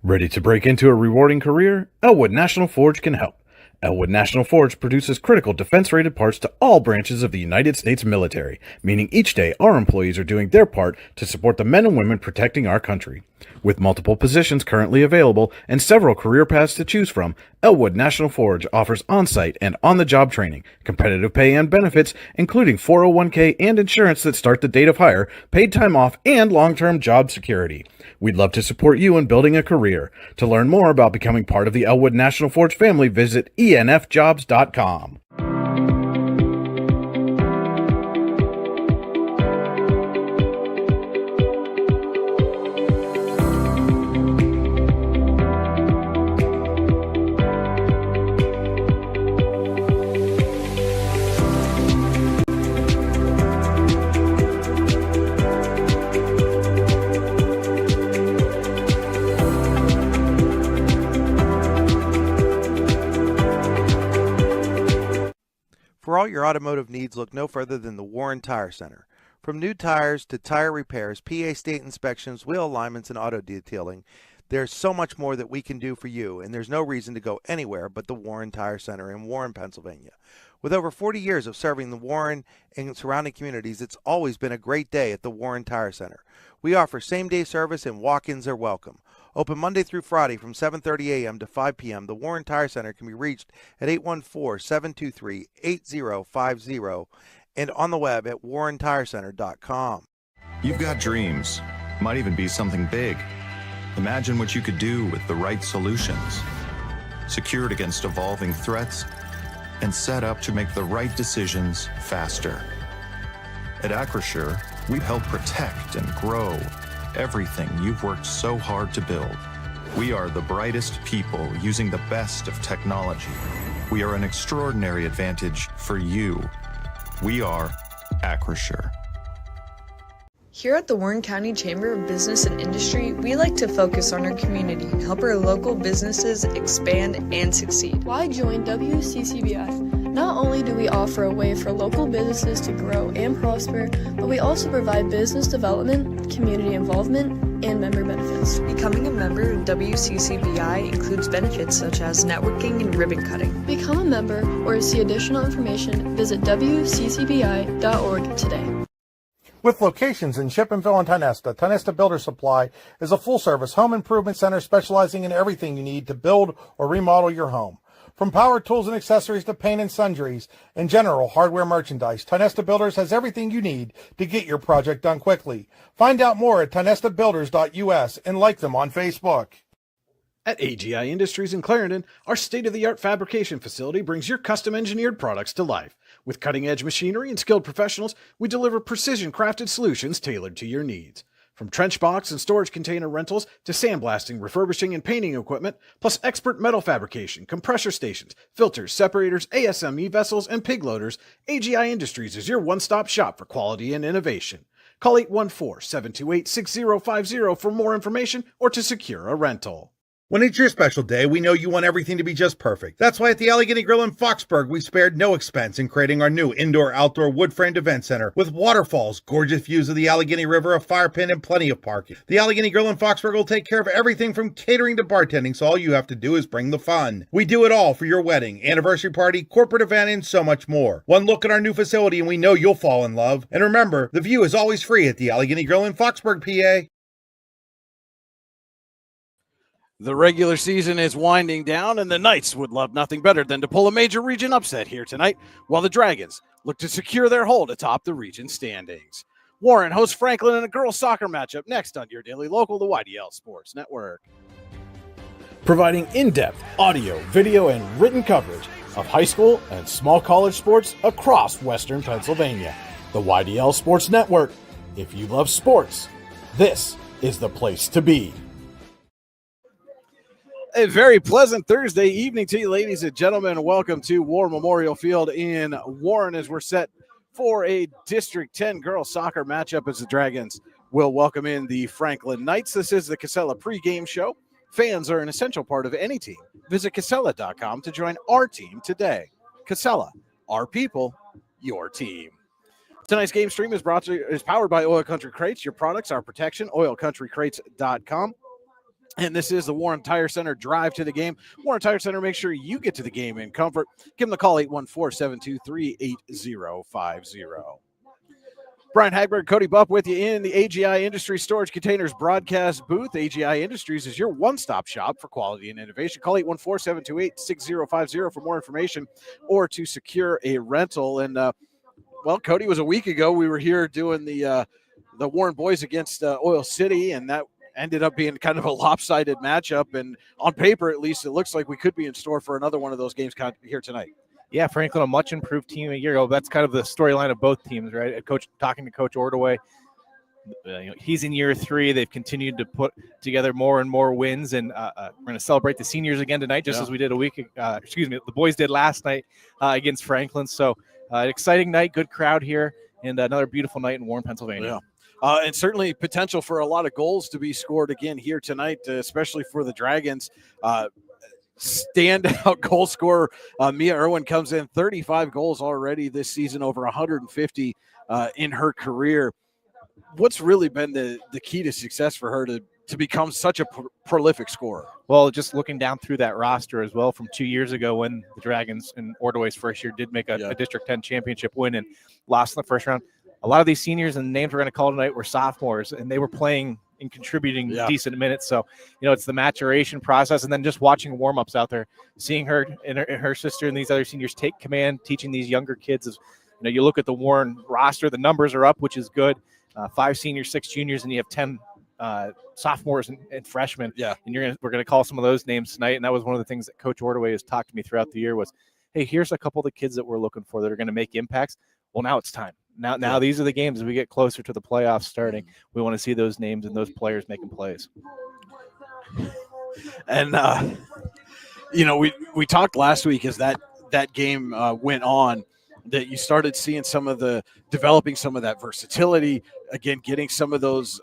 Ready to break into a rewarding career? Elwood National Forge can help. Elwood National Forge produces critical defense-rated parts to all branches of the United States military, meaning each day our employees are doing their part to support the men and women protecting our country. With multiple positions currently available and several career paths to choose from, Elwood National Forge offers on-site and on-the-job training, competitive pay and benefits, including 401k and insurance that start the date of hire, paid time off, and long-term job security. We'd love to support you in building a career. To learn more about becoming part of the Elwood National Forge family, visit enfjobs.com. For all your automotive needs, look no further than the Warren Tire Center. From new tires to tire repairs, PA state inspections, wheel alignments, and auto detailing, there's so much more that we can do for you, and there's no reason to go anywhere but the Warren Tire Center in Warren, Pennsylvania. With over 40 years of serving the Warren and surrounding communities, it's always been a great day at the Warren Tire Center. We offer same-day service and walk-ins are welcome. Open Monday through Friday from 7:30 a.m. to 5 p.m., the Warren Tire Center can be reached at 814-723-8050 and on the web at warrentirecenter.com. You've got dreams. Might even be something big. Imagine what you could do with the right solutions. Secured against evolving threats and set up to make the right decisions faster. At Acrisure, we help protect and grow everything you've worked so hard to build. We are the brightest people using the best of technology. We are an extraordinary advantage for you. We are Acrisure. Here at the Warren County Chamber of Business and Industry, we like to focus on our community and help our local businesses expand and succeed. Why join WCCBI? Not only do we offer a way for local businesses to grow and prosper, but we also provide business development, community involvement, and member benefits. Becoming a member of WCCBI includes benefits such as networking and ribbon cutting. Become a member or to see additional information, visit WCCBI.org today. With locations in Shippenville and Tionesta, Tionesta Builder Supply is a full-service home improvement center specializing in everything you need to build or remodel your home. From power tools and accessories to paint and sundries and general hardware merchandise, Tionesta Builders has everything you need to get your project done quickly. Find out more at tionestabuilders.us and like them on Facebook. At AGI Industries in Clarendon, our state-of-the-art fabrication facility brings your custom-engineered products to life. With cutting-edge machinery and skilled professionals, we deliver precision-crafted solutions tailored to your needs. From trench box and storage container rentals to sandblasting, refurbishing, and painting equipment, plus expert metal fabrication, compressor stations, filters, separators, ASME vessels, and pig loaders, AGI Industries is your one-stop shop for quality and innovation. Call 814-728-6050 for more information or to secure a rental. When it's your special day, we know you want everything to be just perfect. That's why at the Allegheny Grill in Foxburg, we spared no expense in creating our new indoor-outdoor wood-framed event center with waterfalls, gorgeous views of the Allegheny River, a fire pit, and plenty of parking. The Allegheny Grill in Foxburg will take care of everything from catering to bartending, so all you have to do is bring the fun. We do it all for your wedding, anniversary party, corporate event, and so much more. One look at our new facility and we know you'll fall in love. And remember, the view is always free at the Allegheny Grill in Foxburg, PA. The regular season is winding down, and the Knights would love nothing better than to pull a major region upset here tonight, while the Dragons look to secure their hold atop the region standings. Warren hosts Franklin in a girls' soccer matchup next on your daily local, the YDL Sports Network. Providing in-depth audio, video, and written coverage of high school and small college sports across Western Pennsylvania. The YDL Sports Network. If you love sports, this is the place to be. A very pleasant Thursday evening to you, ladies and gentlemen. Welcome to War Memorial Field in Warren as we're set for a District 10 girls soccer matchup as the Dragons will welcome in the Franklin Knights. This is the Casella pregame show. Fans are an essential part of any team. Visit Casella.com to join our team today. Casella, our people, your team. Tonight's game stream is powered by Oil Country Crates. Your products, our protection, oilcountrycrates.com. And this is the Warren Tire Center drive to the game. Warren Tire Center, make sure you get to the game in comfort. Give them a call, 814-723-8050. Brian Hagberg, Cody Bupp with you in the AGI Industries Storage Containers broadcast booth. AGI Industries is your one-stop shop for quality and innovation. Call 814-728-6050 for more information or to secure a rental. And, well, Cody, was a week ago. We were here doing the Warren boys against Oil City, and that ended up being kind of a lopsided matchup. And on paper, at least, it looks like we could be in store for another one of those games here tonight. Yeah, Franklin, a much improved team a year ago. That's kind of the storyline of both teams, right? Talking to Coach Ordway, he's in year 3. They've continued to put together more and more wins, and we're going to celebrate the seniors again tonight, just as we did the boys did last night against Franklin. So exciting night, good crowd here, and another beautiful night in Warren, Pennsylvania. Yeah. And certainly potential for a lot of goals to be scored again here tonight, especially for the Dragons. Standout goal scorer Mia Irwin comes in 35 goals already this season, over 150 in her career. What's really been the key to success for her to become such a prolific scorer? Well, just looking down through that roster as well from 2 years ago when the Dragons in Ordway's first year did make a District 10 championship win and lost in the first round. A lot of these seniors and names we're going to call tonight were sophomores, and they were playing and contributing decent minutes. So, it's the maturation process, and then just watching warm-ups out there, seeing her and her sister and these other seniors take command, teaching these younger kids. You look at the Warren roster, the numbers are up, which is good. 5 seniors, 6 juniors, and you have 10 sophomores and freshmen. Yeah. And we're going to call some of those names tonight. And that was one of the things that Coach Ordway has talked to me throughout the year was, hey, here's a couple of the kids that we're looking for that are going to make impacts. Well, now it's time. Now these are the games as we get closer to the playoffs starting. We want to see those names and those players making plays. And, we talked last week as that game went on, that you started seeing developing some of that versatility, again, getting some of those,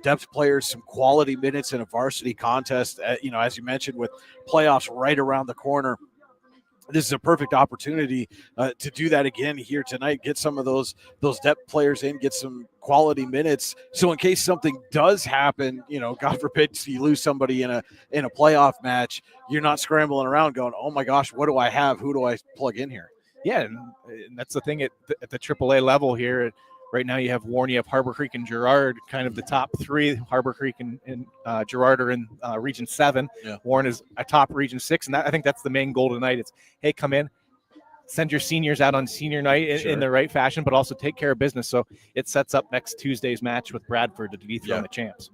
depth players, some quality minutes in a varsity contest, as you mentioned, with playoffs right around the corner. This is a perfect opportunity to do that again here tonight. Get some of those depth players in, get some quality minutes. So in case something does happen, God forbid you lose somebody in a playoff match, you're not scrambling around going, oh my gosh, what do I have? Who do I plug in here? Yeah, and that's the thing at the AAA level here. Right now you have Warren, you have Harbor Creek and Girard, kind of the top 3. Harbor Creek and Girard are in Region 7. Yeah. Warren is atop Region 6, and I think that's the main goal tonight. It's, hey, come in, send your seniors out on senior night in the right fashion, but also take care of business. So it sets up next Tuesday's match with Bradford to dethrone the champs.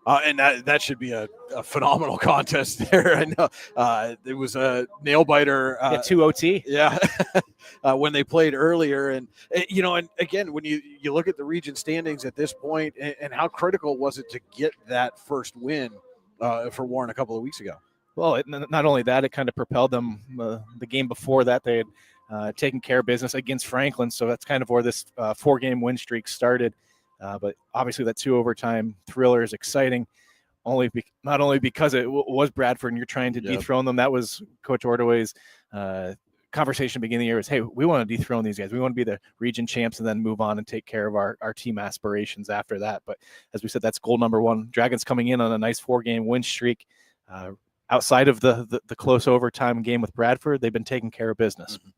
And that should be a phenomenal contest there. I know it was a nail biter. 2 OT. Yeah, when they played earlier. And, and again, when you look at the region standings at this point and how critical was it to get that first win for Warren a couple of weeks ago? Well, not only that, it kind of propelled them. The game before that, they had taken care of business against Franklin. So that's kind of where this 4-game win streak started. But obviously that 2 overtime thriller is exciting, not only because it was Bradford and you're trying to dethrone them. That was Coach Ordway's conversation at the beginning of the year was, hey, we want to dethrone these guys. We want to be the region champs and then move on and take care of our team aspirations after that. But as we said, that's goal number 1. Dragons coming in on a nice 4-game win streak. Outside of the close overtime game with Bradford, they've been taking care of business. Mm-hmm.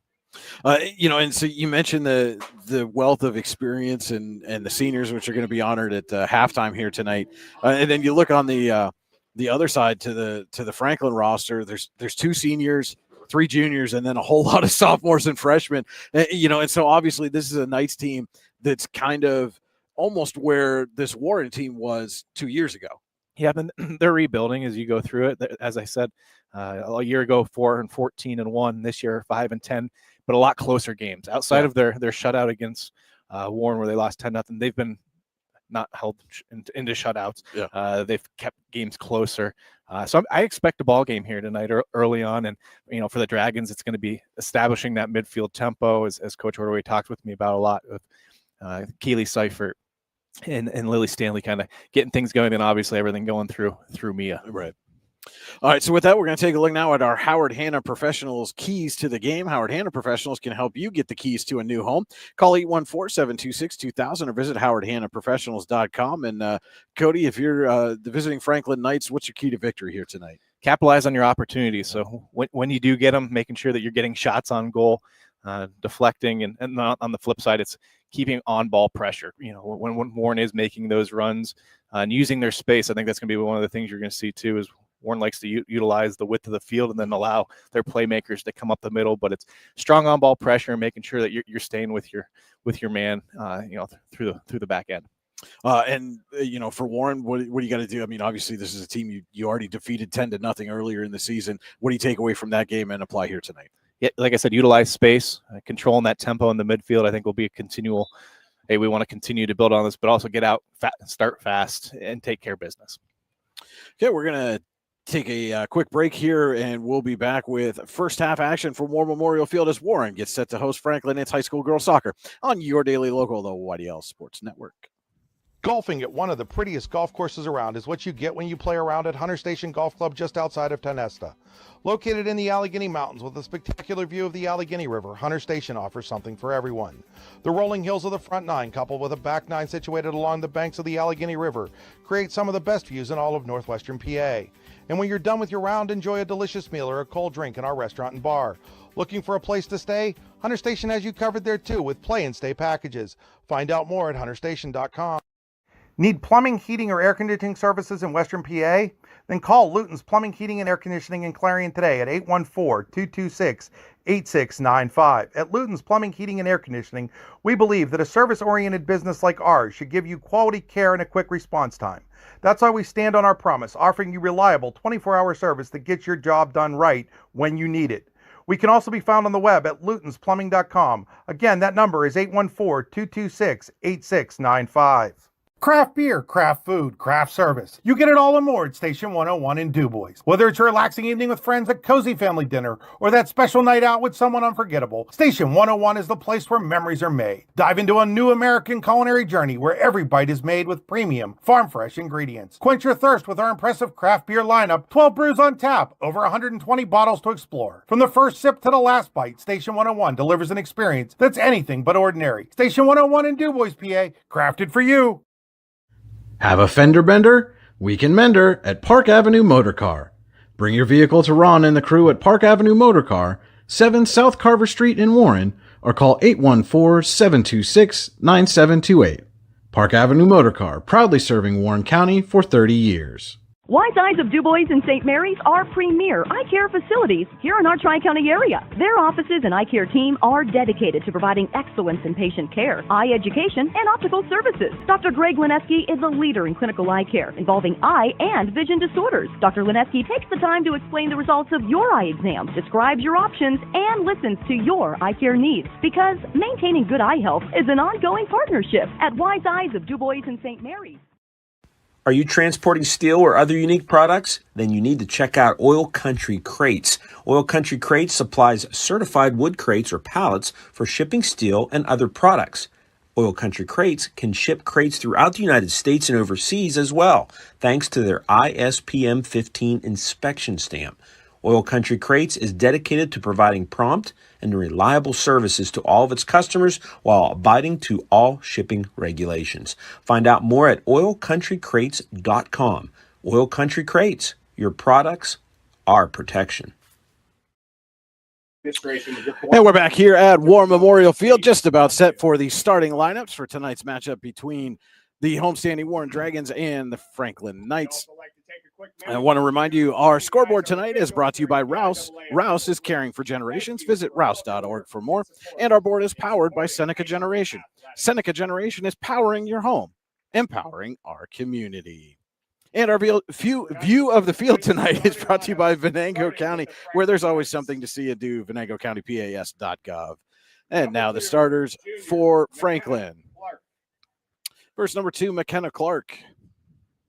And so you mentioned the wealth of experience and the seniors, which are going to be honored at halftime here tonight. And then you look on the other side to the Franklin roster. There's 2 seniors, 3 juniors, and then a whole lot of sophomores and freshmen. And so obviously this is a Knights team that's kind of almost where this Warren team was 2 years ago. Yeah, they're rebuilding as you go through it. As I said, a year ago, 4-14-1. This year, 5-10. But a lot closer games outside of their shutout against Warren, where they lost 10-0. They've been not held into shutouts. Yeah. They've kept games closer. So I expect a ball game here tonight early on. And, for the Dragons, it's going to be establishing that midfield tempo, as Coach Ordway talked with me about a lot, with Keely Seifert and Lily Stanley kind of getting things going, and obviously everything going through Mia. Right. All right, so with that, we're going to take a look now at our Howard Hanna Professionals keys to the game. Howard Hanna Professionals can help you get the keys to a new home. Call 814-726-2000 or visit howardhannaprofessionals.com. And Cody, if you're the visiting Franklin Knights, what's your key to victory here tonight? Capitalize on your opportunities. So when you do get them, making sure that you're getting shots on goal, deflecting, and on the flip side, it's keeping on-ball pressure. You know, when Warren is making those runs and using their space, I think that's going to be one of the things you're going to see too is Warren likes to utilize the width of the field and then allow their playmakers to come up the middle. But it's strong on-ball pressure and making sure that you're staying with your man, through the back end. For Warren, what do you got to do? I mean, obviously, this is a team you already defeated 10-0 earlier in the season. What do you take away from that game and apply here tonight? Yeah, like I said, utilize space, controlling that tempo in the midfield. I think will be a continual. Hey, we want to continue to build on this, but also get out, start fast, and take care of business. Okay, we're gonna take a quick break here, and we'll be back with first half action from War Memorial Field as Warren gets set to host Franklin Knights High School girls soccer on your daily local, the YDL Sports Network. Golfing at one of the prettiest golf courses around is what you get when you play around at Hunter Station Golf Club just outside of Tonesta. Located in the Allegheny Mountains with a spectacular view of the Allegheny River, Hunter Station offers something for everyone. The rolling hills of the front nine, coupled with a back nine situated along the banks of the Allegheny River, create some of the best views in all of northwestern PA. And when you're done with your round, enjoy a delicious meal or a cold drink in our restaurant and bar. Looking for a place to stay? Hunter Station has you covered there too with play and stay packages. Find out more at hunterstation.com. Need plumbing, heating, or air conditioning services in Western PA? Then call Luton's Plumbing, Heating, and Air Conditioning in Clarion today at 814-226-8695. At Luton's Plumbing, Heating, and Air Conditioning, we believe that a service-oriented business like ours should give you quality care and a quick response time. That's why we stand on our promise, offering you reliable 24-hour service that gets your job done right when you need it. We can also be found on the web at lutonsplumbing.com. Again, that number is 814-226-8695. Craft beer, craft food, craft service. You get it all and more at Station 101 in DuBois. Whether it's a relaxing evening with friends at Cozy Family Dinner or that special night out with someone unforgettable, Station 101 is the place where memories are made. Dive into a new American culinary journey where every bite is made with premium, farm-fresh ingredients. Quench your thirst with our impressive craft beer lineup, 12 brews on tap, over 120 bottles to explore. From the first sip to the last bite, Station 101 delivers an experience that's anything but ordinary. Station 101 in DuBois, PA, crafted for you. Have a fender bender? We can mender at Park Avenue Motor Car. Bring your vehicle to Ron and the crew at Park Avenue Motor Car, 7 South Carver Street in Warren, or call 814-726-9728. Park Avenue Motor Car, proudly serving Warren County for 30 years. Wise Eyes of DuBois and St. Mary's are premier eye care facilities here in our Tri-County area. Their offices and eye care team are dedicated to providing excellence in patient care, eye education, and optical services. Dr. Greg Lineski is a leader in clinical eye care involving eye and vision disorders. Dr. Lineski takes the time to explain the results of your eye exam, describes your options, and listens to your eye care needs, because maintaining good eye health is an ongoing partnership at Wise Eyes of DuBois and St. Mary's. Are you transporting steel or other unique products? Then you need to check out Oil Country Crates. Oil Country Crates supplies certified wood crates or pallets for shipping steel and other products. Oil Country Crates can ship crates throughout the United States and overseas as well, thanks to their ISPM 15 inspection stamp. Oil Country Crates is dedicated to providing prompt and reliable services to all of its customers while abiding to all shipping regulations. Find out more at oilcountrycrates.com. Oil Country Crates, your products, our protection. And we're back here at War Memorial Field, just about set for the starting lineups for tonight's matchup between the homestanding Warren Dragons and the Franklin Knights. I want to remind you, our scoreboard tonight is brought to you by Rouse. Rouse is caring for generations. Visit rouse.org for more. And our board is powered by Seneca Generation. Seneca Generation is powering your home, empowering our community. And our view of the field tonight is brought to you by Venango County, where there's always something to see and do, venangocountypas.gov. And now the starters for Franklin. Verse number 2, McKenna Clark.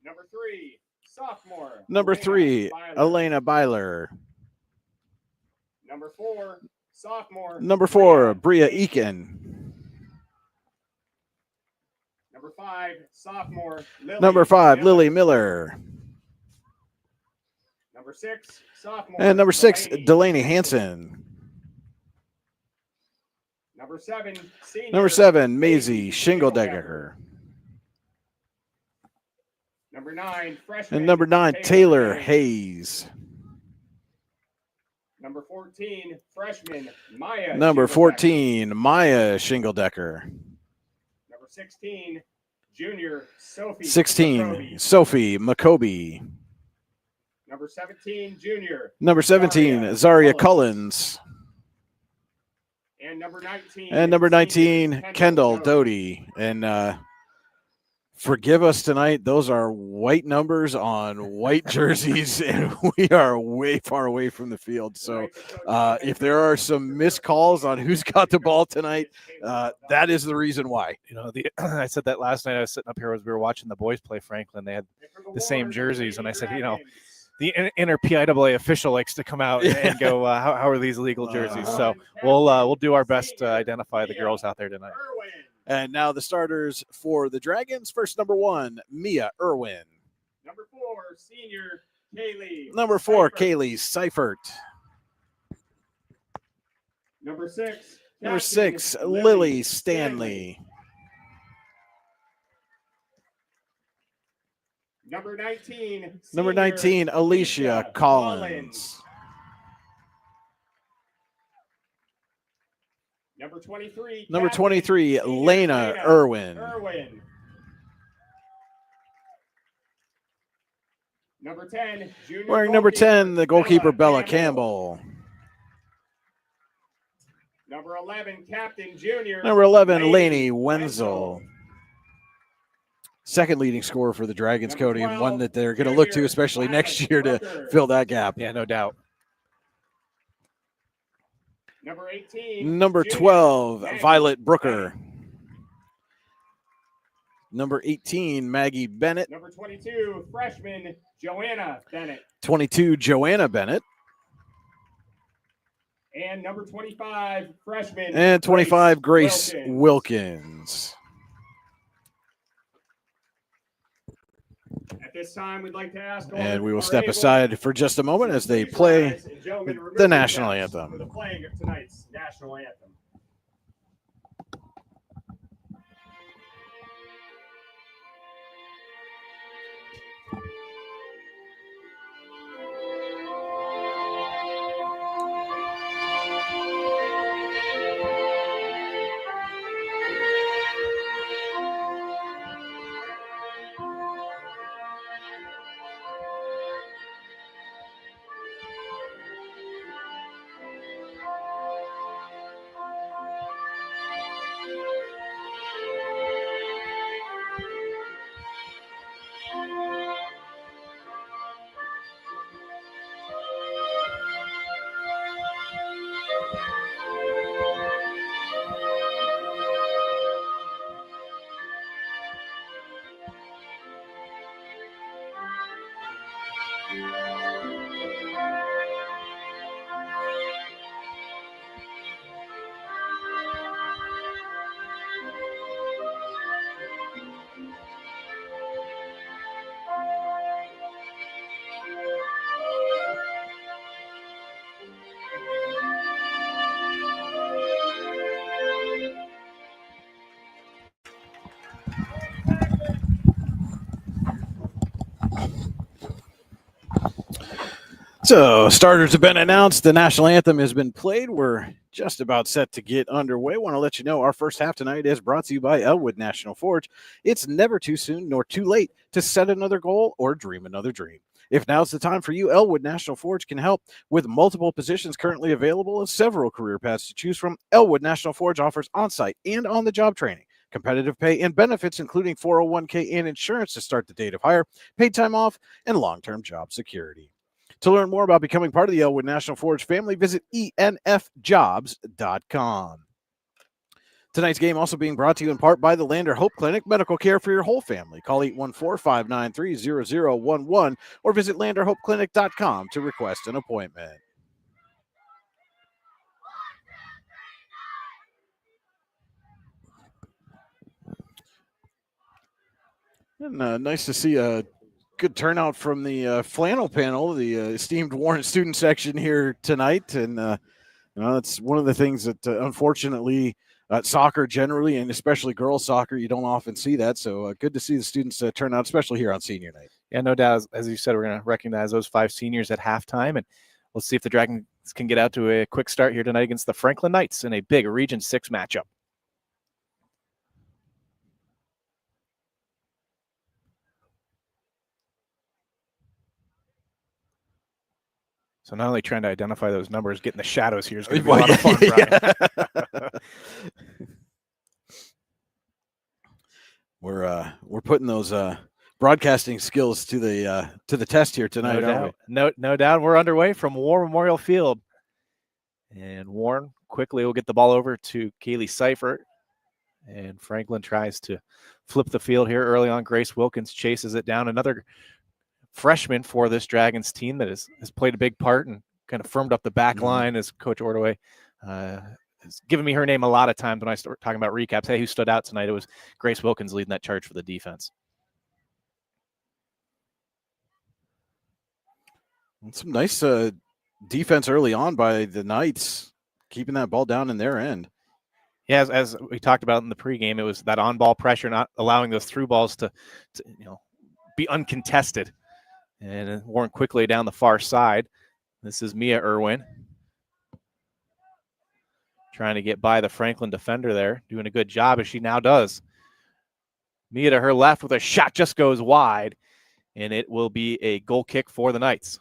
Number 3, sophomore. Number 3, Elena Byler. Number 4, sophomore. Number 4, Bria Eakin. Number 5, sophomore. Number 5, Lily Miller. Number 6, sophomore. And number 6, Delaney. Delaney Hansen. Number 7, senior. Number 7, Maisie Shingeldecker. Number 9, freshman. And number 9, Taylor Hayes. Number 14, freshman, Maya. Number Shingeldecker. 14, Maya Shingeldecker. Number 16, junior, Sophie. 16, McCovey. Sophie McCoby. Number 17, junior. Number 17, Zaria Cullens. And number 19. And number 19, senior, Kendall Doty. Doty. And forgive us tonight. Those are white numbers on white jerseys, and we are way far away from the field. So if there are some missed calls on who's got the ball tonight, that is the reason why. You know, I said that last night. I was sitting up here as we were watching the boys play Franklin. They had the same jerseys, and I said, you know, the inner PIAA official likes to come out and go, how are these legal jerseys? So we'll do our best to identify the girls out there tonight. And now the starters for the Dragons. First, number 1, Mia Irwin. Number 4, senior, Kaylee. Number 4, Seifert. Kaylee Seifert. Number 6, Number captain, 6, Lily Stanley. Number 19, Number senior, 19, Alicia Collins. Number 23, Number captain, 23, senior, Lena Irwin. Number 10, junior. Wearing number 10, the goalkeeper Bella Campbell. Campbell. Number 11, captain, junior. Number 11, Lainey Lainey Wenzel. Second leading scorer for the Dragons, Number Cody, and 12, one that they're going to look to, junior, especially Violet next year, to Brooker. fill that gap. Yeah, no doubt. Number 18, Number junior, 12, Maggie Violet Brooker. Number 18, Maggie Bennett. Number 22, freshman, Joanna Bennett. 22, Joanna Bennett. And number 25, freshman. And 25, Grace Wilkins. Wilkins. At this time, we'd like to ask all And we will who are step able aside for just a moment as they please play rise and gentlemen, remove the your national caps anthem. For the playing of tonight's national anthem. So, starters have been announced. The national anthem has been played. We're just about set to get underway. Want to let you know our first half tonight is brought to you by Elwood National Forge. It's never too soon nor too late to set another goal or dream another dream. If now's the time for you, Elwood National Forge can help. With multiple positions currently available and several career paths to choose from, Elwood National Forge offers on-site and on-the-job training, competitive pay and benefits, including 401k and insurance to start the date of hire, paid time off, and long-term job security. To learn more about becoming part of the Elwood National Forge family, visit enfjobs.com. Tonight's game also being brought to you in part by the Lander Hope Clinic, medical care for your whole family. Call 814-593-0011 or visit landerhopeclinic.com to request an appointment. And nice to see good turnout from the flannel panel, the esteemed Warren student section here tonight. And it's one of the things that unfortunately soccer generally, and especially girls soccer, you don't often see that. So good to see the students turn out, especially here on senior night. Yeah, no doubt. As you said, we're going to recognize those 5 seniors at halftime, and we'll see if the Dragons can get out to a quick start here tonight against the Franklin Knights in a big Region 6 matchup. So not only trying to identify those numbers, getting the shadows here is going to be a lot of fun, Brian. We're putting those broadcasting skills to the test here tonight, aren't we? No doubt. We're underway from War Memorial Field. And Warren quickly will get the ball over to Kaylee Seifert. And Franklin tries to flip the field here early on. Grace Wilkins chases it down. Another freshman for this Dragons team that has played a big part and kind of firmed up the back line, as Coach Ordway has given me her name a lot of times when I start talking about recaps. Hey, who stood out tonight? It was Grace Wilkins leading that charge for the defense. And some nice defense early on by the Knights, keeping that ball down in their end. Yeah, as we talked about in the pregame, it was that on-ball pressure, not allowing those through balls to be uncontested. And Warren quickly down the far side. This is Mia Irwin trying to get by the Franklin defender there, doing a good job as she now does. Mia to her left with a shot, just goes wide, and it will be a goal kick for the Knights.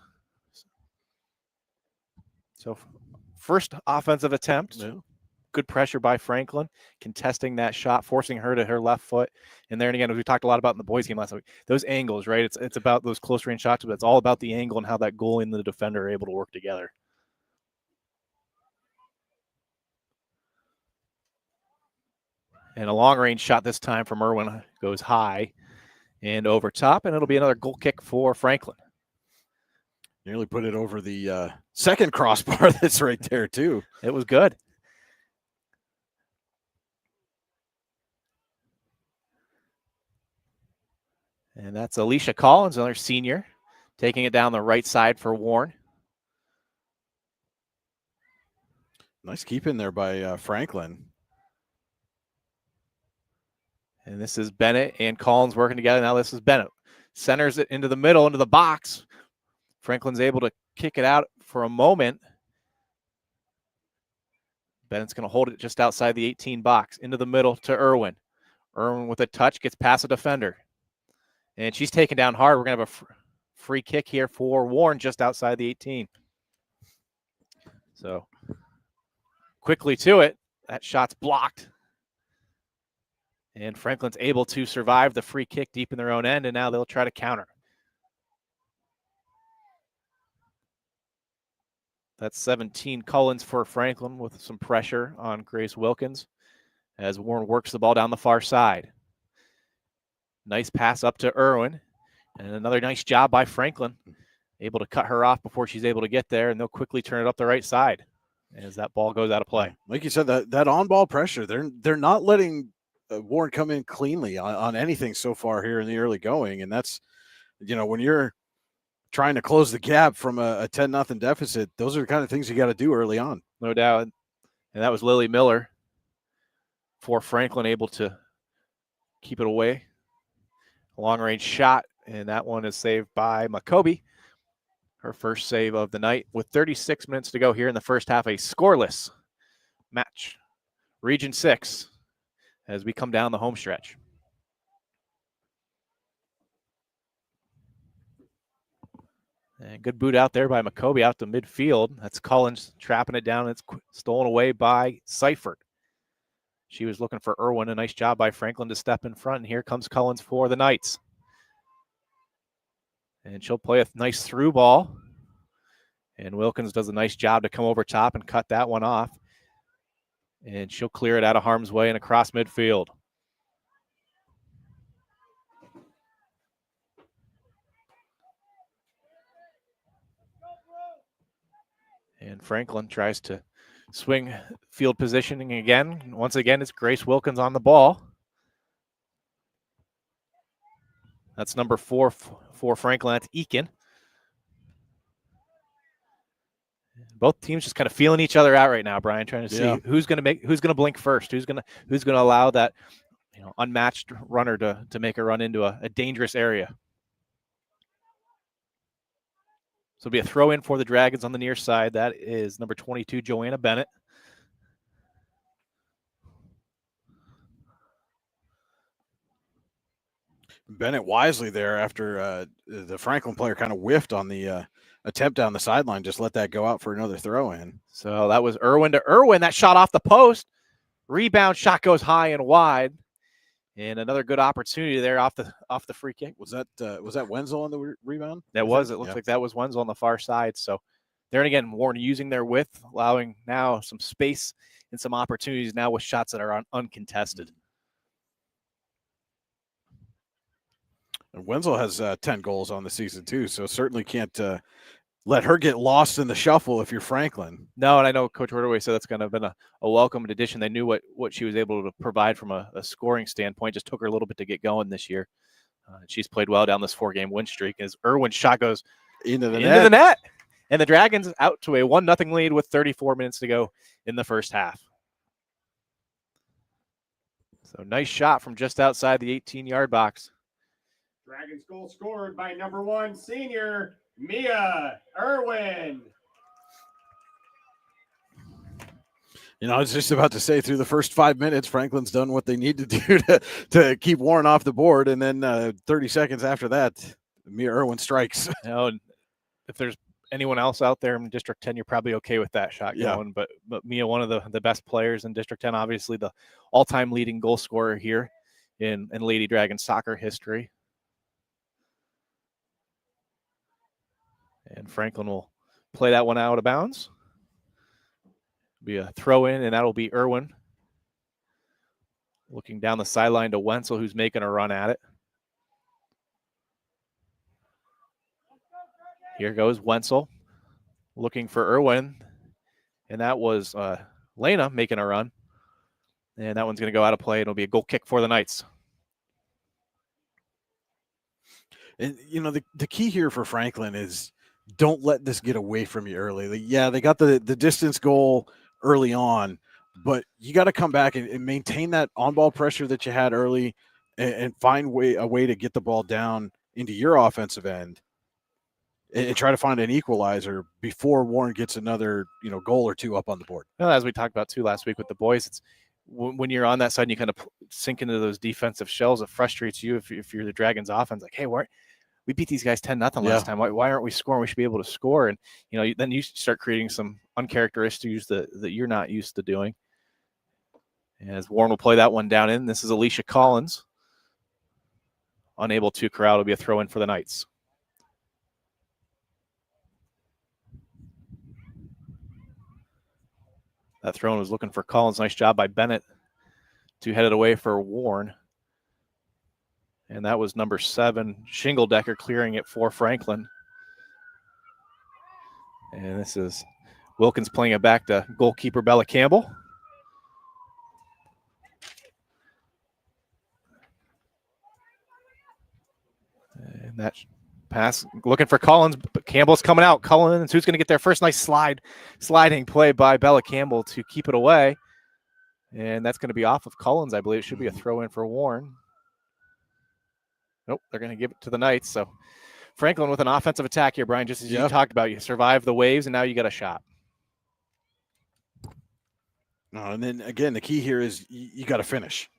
So first offensive attempt. Yeah. Good pressure by Franklin, contesting that shot, forcing her to her left foot. And there, and again, as we talked a lot about in the boys game last week, those angles, right? It's about those close range shots, but it's all about the angle and how that goalie and the defender are able to work together. And a long range shot this time from Irwin goes high and over top, and it'll be another goal kick for Franklin. Nearly put it over the second crossbar that's right there, too. It was good. And that's Alicia Collins, another senior, taking it down the right side for Warren. Nice keep in there by Franklin. And this is Bennett and Collins working together. Now this is Bennett. Centers it into the middle, into the box. Franklin's able to kick it out for a moment. Bennett's going to hold it just outside the 18 box, into the middle to Irwin. Irwin with a touch, gets past a defender. And she's taken down hard. We're going to have a free kick here for Warren just outside the 18. So quickly to it. That shot's blocked. And Franklin's able to survive the free kick deep in their own end, and now they'll try to counter. That's 17 Collins for Franklin with some pressure on Grace Wilkins as Warren works the ball down the far side. Nice pass up to Irwin, and another nice job by Franklin, able to cut her off before she's able to get there, and they'll quickly turn it up the right side as that ball goes out of play. Like you said, that on-ball pressure, they're not letting Warren come in cleanly on anything so far here in the early going, and that's, when you're trying to close the gap from a 10-0 deficit, those are the kind of things you got to do early on. No doubt. And that was Lily Miller for Franklin, able to keep it away. A long-range shot, and that one is saved by Makobi. Her first save of the night with 36 minutes to go here in the first half, a scoreless match. Region 6 as we come down the home stretch. And good boot out there by Makobi out to midfield. That's Collins trapping it down. It's stolen away by Seifert. She was looking for Irwin. A nice job by Franklin to step in front. And here comes Collins for the Knights. And she'll play a nice through ball. And Wilkins does a nice job to come over top and cut that one off. And she'll clear it out of harm's way and across midfield. And Franklin tries to swing field positioning again. Once again, it's Grace Wilkins on the ball. That's number 4 for for Franklin. That's Eakin. Both teams just kind of feeling each other out right now, Brian, trying to see who's going to blink first, who's going to allow that unmatched runner to make a run into a dangerous area. So it'll be a throw in for the Dragons on the near side. That is number 22, Joanna Bennett. Bennett wisely there after the Franklin player kind of whiffed on the attempt down the sideline, just let that go out for another throw in. So that was Irwin to Irwin. That shot off the post. Rebound shot goes high and wide. And another good opportunity there off the free kick. Was that Wenzel on the rebound? That was. It looks like that was Wenzel on the far side. So there again, Warren using their width, allowing now some space and some opportunities now with shots that are uncontested. And Wenzel has 10 goals on the season too, so certainly can't let her get lost in the shuffle if you're Franklin. No, and I know Coach Hardaway said that's kind of been a welcome addition. They knew what she was able to provide from a scoring standpoint. Just took her a little bit to get going this year. She's played well down this 4-game win streak as Irwin's shot goes into the net. And the Dragons out to a 1-0 lead with 34 minutes to go in the first half. So nice shot from just outside the 18-yard box. Dragons goal scored by number 1 senior Mia Irwin. I was just about to say through the first 5 minutes, Franklin's done what they need to do to keep Warren off the board. And then 30 seconds after that, Mia Irwin strikes. If there's anyone else out there in District 10, you're probably okay with that shot going. But Mia, one of the best players in District 10, obviously the all-time leading goal scorer here in Lady Dragons soccer history. And Franklin will play that one out of bounds. Be a throw in, and that'll be Irwin. Looking down the sideline to Wenzel, who's making a run at it. Here goes Wenzel. Looking for Irwin. And that was Lena making a run. And that one's going to go out of play. It'll be a goal kick for the Knights. And, the key here for Franklin is don't let this get away from you early. They got the distance goal early on, but you got to come back and maintain that on-ball pressure that you had early and find a way to get the ball down into your offensive end and try to find an equalizer before Warren gets another, goal or two up on the board. Well, as we talked about too last week with the boys, it's when you're on that side and you kind of sink into those defensive shells, it frustrates you if you're the Dragons offense. Like, hey, we beat these guys 10-0 last time. Why aren't we scoring? We should be able to score. And, then you start creating some uncharacteristics that you're not used to doing. As Warren will play that one down in. This is Alicia Collins. Unable to corral. It'll be a throw in for the Knights. That throw in was looking for Collins. Nice job by Bennett to head it away for Warren. And that was number 7, Shingledecker, clearing it for Franklin. And this is Wilkins playing it back to goalkeeper Bella Campbell. And that pass looking for Collins, but Campbell's coming out. Collins, who's going to get their first nice sliding play by Bella Campbell to keep it away. And that's going to be off of Collins, I believe. It should be a throw in for Warren. Nope, they're going to give it to the Knights. So Franklin with an offensive attack here, Brian, just as you talked about. You survived the waves, and now you got a shot. And then, again, the key here is you got to finish.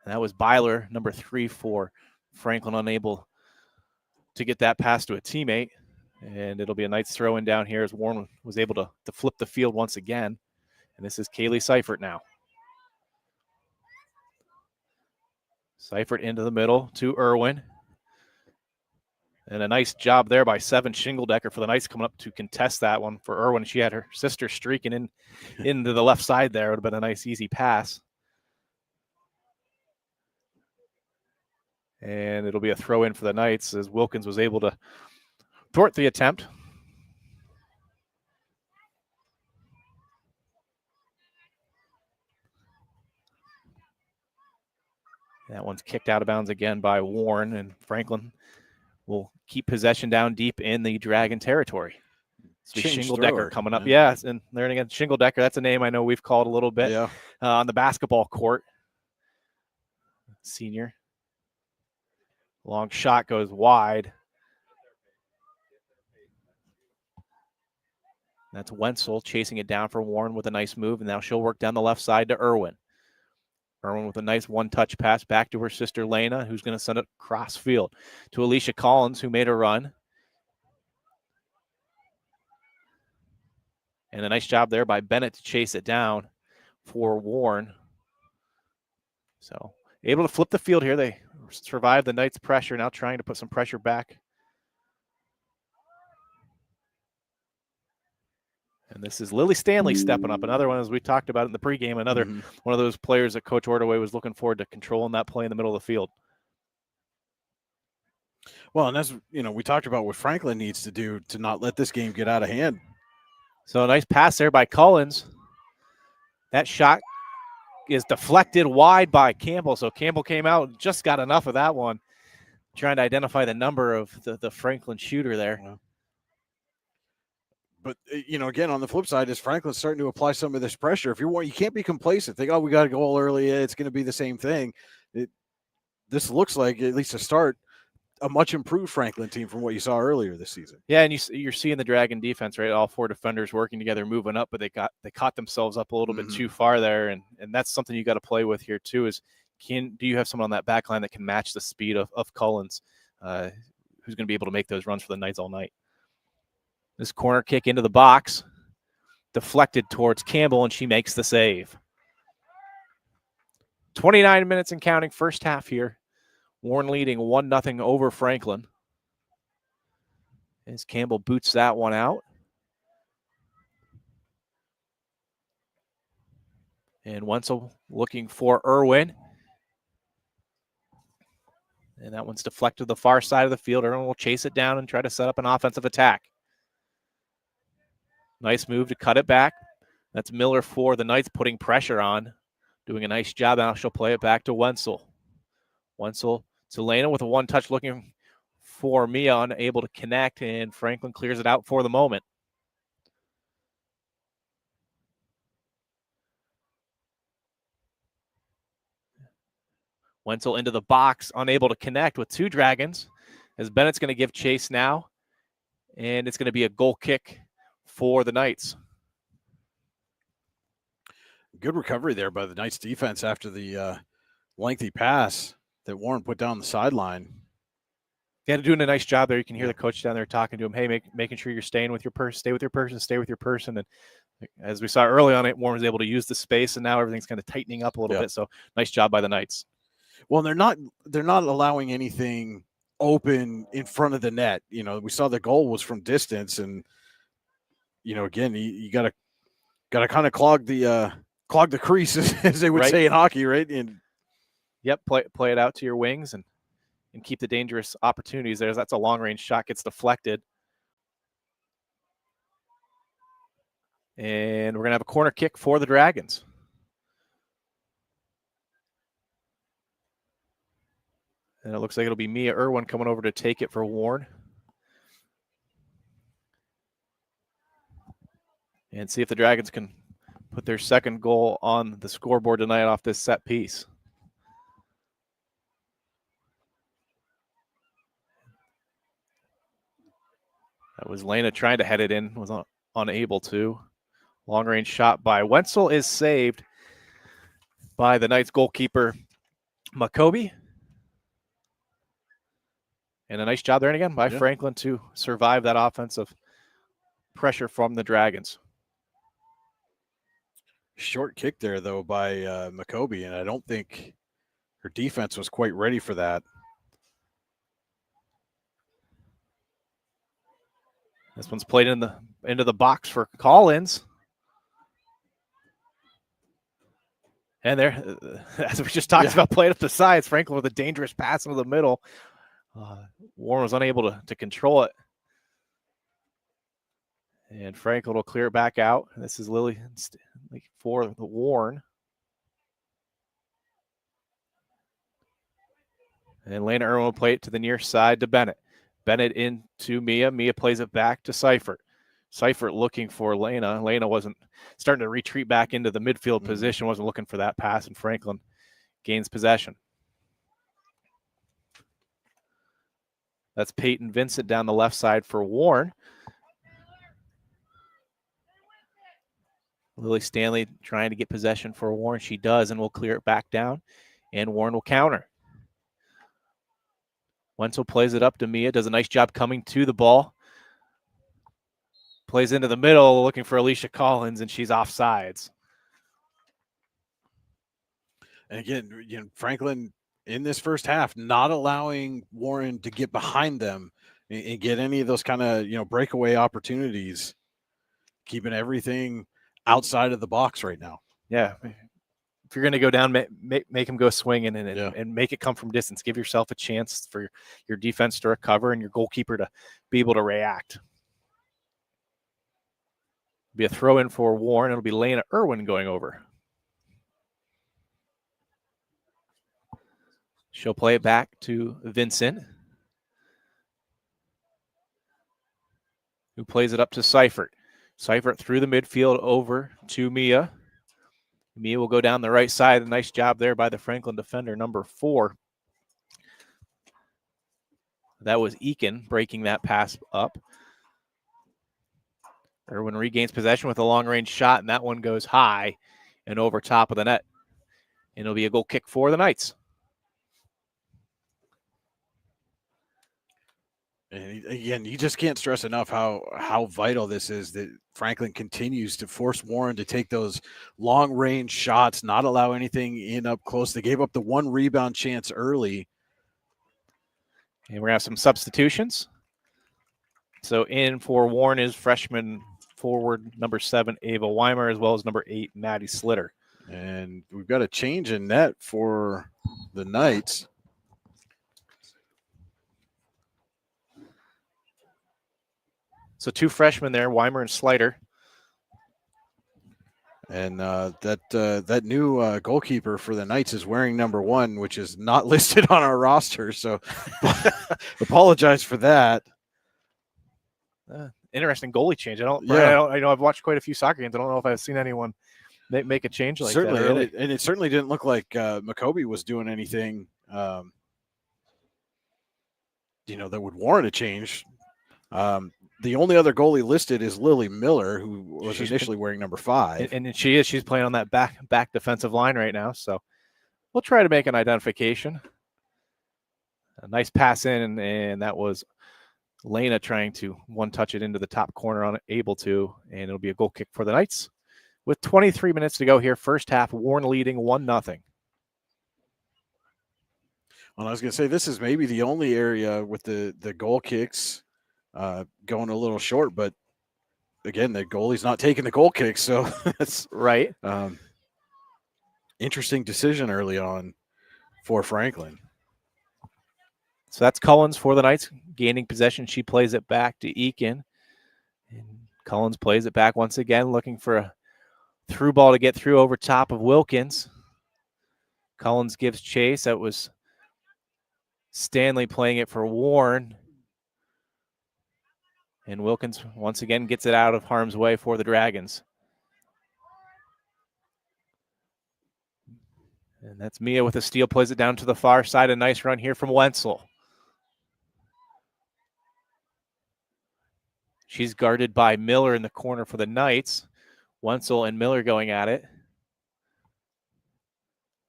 And that was Byler, number 3 for Franklin, unable to get that pass to a teammate. And it'll be a Knights throw in down here as Warren was able to flip the field once again. And this is Kaylee Seifert now. Seifert into the middle to Irwin. And a nice job there by 7 Shingledecker for the Knights coming up to contest that one for Irwin. She had her sister streaking into the left side there. It would have been a nice, easy pass. And it'll be a throw in for the Knights as Wilkins was able to thwart the attempt. That one's kicked out of bounds again by Warren, and Franklin will keep possession down deep in the Dragon territory. So Shingle thrower. Decker coming up. Yeah, and there again, Shingle Decker, that's a name I know we've called a little bit on the basketball court. Senior. Long shot goes wide. That's Wenzel chasing it down for Warren with a nice move, and now she'll work down the left side to Irwin. Irwin with a nice one-touch pass back to her sister Lena, who's going to send it cross field to Alicia Collins, who made a run. And a nice job there by Bennett to chase it down for Warren. So able to flip the field here. They survived the Knights' pressure, now trying to put some pressure back. And this is Lily Stanley stepping up. Another one, as we talked about in the pregame, another one of those players that Coach Ordaway was looking forward to controlling that play in the middle of the field. Well, and as we talked about what Franklin needs to do to not let this game get out of hand. So a nice pass there by Collins. That shot is deflected wide by Campbell. So Campbell came out and just got enough of that one, trying to identify the number of the Franklin shooter there. Yeah. But, again, on the flip side is Franklin's starting to apply some of this pressure. If you can't be complacent. Think, we got a goal early. It's going to be the same thing. This looks like, at least to start, a much improved Franklin team from what you saw earlier this season. Yeah, and you're seeing the Dragon defense, right? All four defenders working together, moving up, but they caught themselves up a little bit too far there, and that's something you got to play with here too. Is do you have someone on that back line that can match the speed of Collins, who's going to be able to make those runs for the Knights all night? This corner kick into the box, deflected towards Campbell, and she makes the save. 29 minutes and counting, first half here. Warren leading 1-0 over Franklin. As Campbell boots that one out. And Wenzel looking for Irwin. And that one's deflected to the far side of the field. Irwin will chase it down and try to set up an offensive attack. Nice move to cut it back. That's Miller for the Knights, putting pressure on. Doing a nice job. Now she'll play it back to Wenzel. Wenzel to Lena with a one-touch looking for Mia, unable to connect, and Franklin clears it out for the moment. Wenzel into the box, unable to connect with two Dragons, as Bennett's going to give chase now, and it's going to be a goal kick for the Knights. Good recovery there by the Knights defense after the lengthy pass that Warren put down the sideline. They're doing a nice job there. You can hear the coach down there talking to him. Hey, making sure you're staying with your person, stay with your person, stay with your person. And as we saw early on, Warren was able to use the space, and now everything's kind of tightening up a little bit. So nice job by the Knights. Well, they're not allowing anything open in front of the net. We saw the goal was from distance, and again, you got to kind of clog the crease, as they would say in hockey, right? And yep, play it out to your wings and keep the dangerous opportunities there. That's a long-range shot, gets deflected. And we're going to have a corner kick for the Dragons. And it looks like it'll be Mia Irwin coming over to take it for Warren. And see if the Dragons can put their second goal on the scoreboard tonight off this set piece. That was Lena trying to head it in, was unable to. Long-range shot by Wenzel is saved by the Knights goalkeeper, Makobi. And a nice job there, and again, by Franklin to survive that offensive pressure from the Dragons. Short kick there, though, by Makobi, and I don't think her defense was quite ready for that. This one's played into the box for Collins. And there, as we just talked about, played up the sides. Franklin with a dangerous pass into the middle. Warren was unable to control it. And Franklin will clear it back out. This is Lily for the Warren. And Lena Irwin will play it to the near side to Bennett. Bennett into Mia. Mia plays it back to Seifert. Seifert looking for Lena. Lena wasn't starting to retreat back into the midfield position, wasn't looking for that pass, and Franklin gains possession. That's Peyton Vincent down the left side for Warren. Lily Stanley trying to get possession for Warren. She does, and will clear it back down, and Warren will counter. Wenzel plays it up to Mia, does a nice job coming to the ball. Plays into the middle, looking for Alicia Collins, and she's offsides. And again, Franklin in this first half, not allowing Warren to get behind them and get any of those kind of, breakaway opportunities, keeping everything outside of the box right now. Yeah. If you're going to go down, make him go swinging and make it come from distance. Give yourself a chance for your defense to recover and your goalkeeper to be able to react. Be a throw in for Warren. It'll be Lena Irwin going over. She'll play it back to Vincent, who plays it up to Seifert. Seifert through the midfield over to Mia. Mia will go down the right side. A nice job there by the Franklin defender, number 4. That was Eakin breaking that pass up. Irwin regains possession with a long-range shot, and that one goes high and over top of the net. And it'll be a goal kick for the Knights. And again, you just can't stress enough how vital this is, that Franklin continues to force Warren to take those long-range shots, not allow anything in up close. They gave up the 1 rebound chance early. And we're going to have some substitutions. So in for Warren is freshman forward number 7, Ava Weimer, as well as number 8, Maddie Slitter. And we've got a change in net for the Knights. So 2 freshmen there, Weimer and Slider. And that new goalkeeper for the Knights is wearing number 1, which is not listed on our roster. So apologize for that. Interesting goalie change. I know I've watched quite a few soccer games. I don't know if I've seen anyone make a change like certainly, that. Really. And it certainly didn't look like McCoby was doing anything, that would warrant a change. The only other goalie listed is Lily Miller, who was initially wearing number 5. And she's playing on that back defensive line right now. So we'll try to make an identification. A nice pass in, and that was Lena trying to one-touch it into the top corner, unable to, and it'll be a goal kick for the Knights. With 23 minutes to go here, first half, Warren leading 1-0. Well, I was going to say, this is maybe the only area with the goal kicks going a little short, but again, the goalie's not taking the goal kick, so that's right. Interesting decision early on for Franklin. So that's Collins for the Knights, gaining possession. She plays it back to Eakin. And Collins plays it back once again, looking for a through ball to get through over top of Wilkins. Collins gives chase. That was Stanley playing it for Warren. And Wilkins once again gets it out of harm's way for the Dragons. And that's Mia with a steal, plays it down to the far side. A nice run here from Wenzel. She's guarded by Miller in the corner for the Knights. Wenzel and Miller going at it.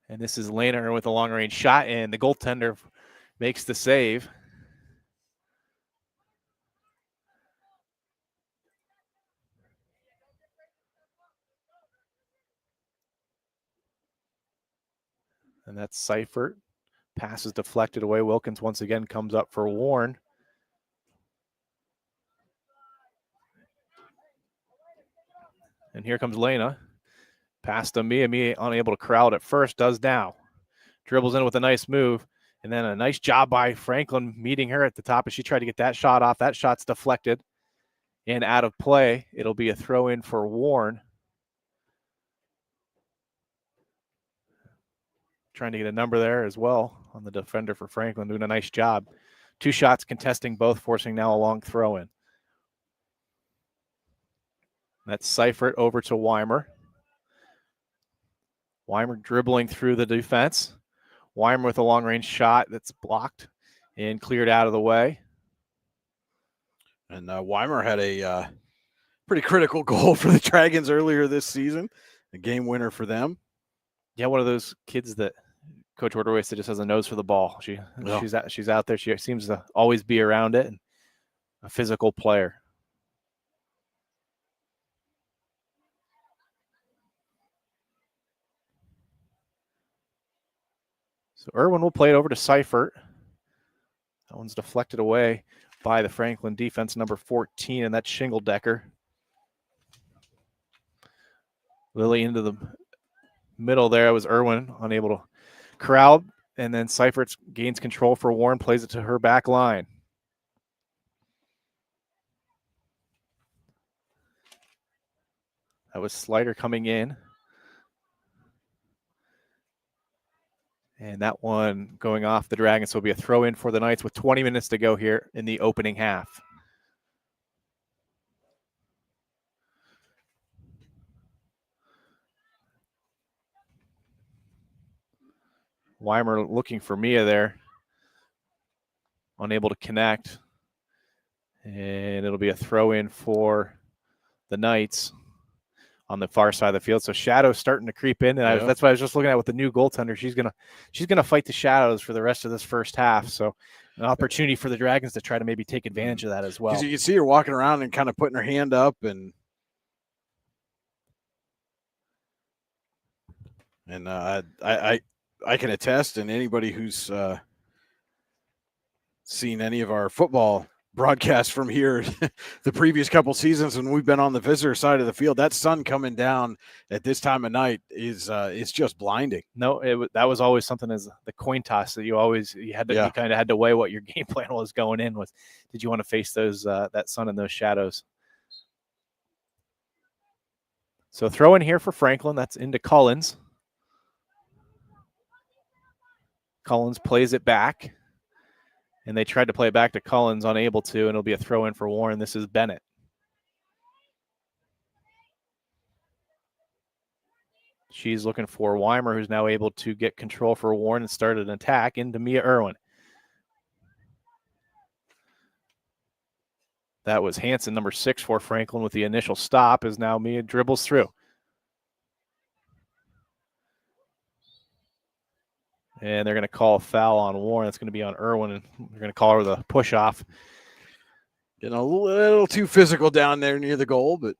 And this is Lehner with a long-range shot, and the goaltender makes the save. And that's Seifert. Pass is deflected away. Wilkins once again comes up for Warren. And here comes Lena. Pass to Mia. Mia unable to crowd at first, does now. Dribbles in with a nice move. And then a nice job by Franklin meeting her at the top as she tried to get that shot off. That shot's deflected and out of play. It'll be a throw in for Warren. Trying to get a number there as well on the defender for Franklin, doing a nice job Two shots contesting both, forcing now a long throw in. That's Seifert over to Weimer. Weimer dribbling through the defense. Weimer with a long-range shot that's blocked and cleared out of the way. And Weimer had a pretty critical goal for the Dragons earlier this season, a game winner for them. Yeah, one of those kids that Coach Orderway just has a nose for the ball. She's out there. She seems to always be around it, and a physical player. So Irwin will play it over to Seifert. That one's deflected away by the Franklin defense, number 14, and that's Shingle-Decker. Lily into the middle there. Was Irwin unable to corral, and then Seifert gains control for Warren, plays it to her back line. That was Slider coming in. And that one going off the Dragons, so it'll be a throw in for the Knights with 20 minutes to go here in the opening half. Weimer looking for Mia there. Unable to connect. And it'll be a throw in for the Knights on the far side of the field. So shadows starting to creep in, and that's what I was just looking at with the new goaltender. She's gonna fight the shadows for the rest of this first half. So an opportunity for the Dragons to try to maybe take advantage of that as well. Because you can see her walking around and kind of putting her hand up, and I can attest, and anybody who's seen any of our football broadcast from here the previous couple seasons when we've been on the visitor side of the field, that sun coming down at this time of night is just blinding. No, that was always something as the coin toss that you kind of had to weigh what your game plan was going in with. Did you want to face those that sun and those shadows? So throw in here for Franklin. That's into Collins. Collins plays it back. And they tried to play it back to Collins, unable to, and it'll be a throw in for Warren. This is Bennett. She's looking for Weimer, who's now able to get control for Warren and start an attack into Mia Irwin. That was Hanson, number 6 for Franklin with the initial stop, as now Mia dribbles through. And they're going to call a foul on Warren. It's going to be on Irwin, and they're going to call her the push-off. Getting a little too physical down there near the goal, but,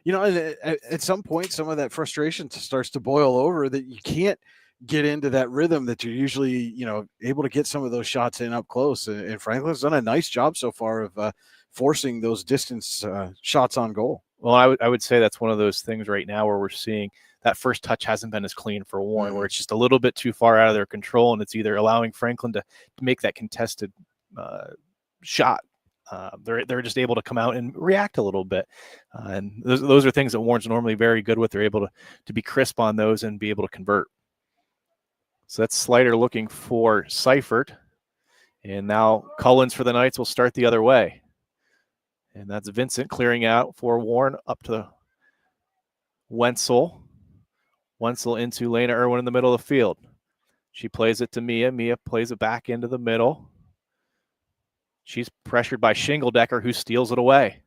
at some point, some of that frustration starts to boil over that you can't get into that rhythm that you're usually, able to get some of those shots in up close. And Franklin's done a nice job so far of forcing those distance shots on goal. Well, I would say that's one of those things right now where we're seeing that first touch hasn't been as clean for Warren, where it's just a little bit too far out of their control, and it's either allowing Franklin to make that contested shot. They're just able to come out and react a little bit. And those are things that Warren's normally very good with. They're able to be crisp on those and be able to convert. So that's Slider looking for Seifert. And now Collins for the Knights will start the other way. And that's Vincent clearing out for Warren up to Wenzel. Wenzel into Lena Irwin in the middle of the field. She plays it to Mia. Mia plays it back into the middle. She's pressured by Shingle-Decker, who steals it away.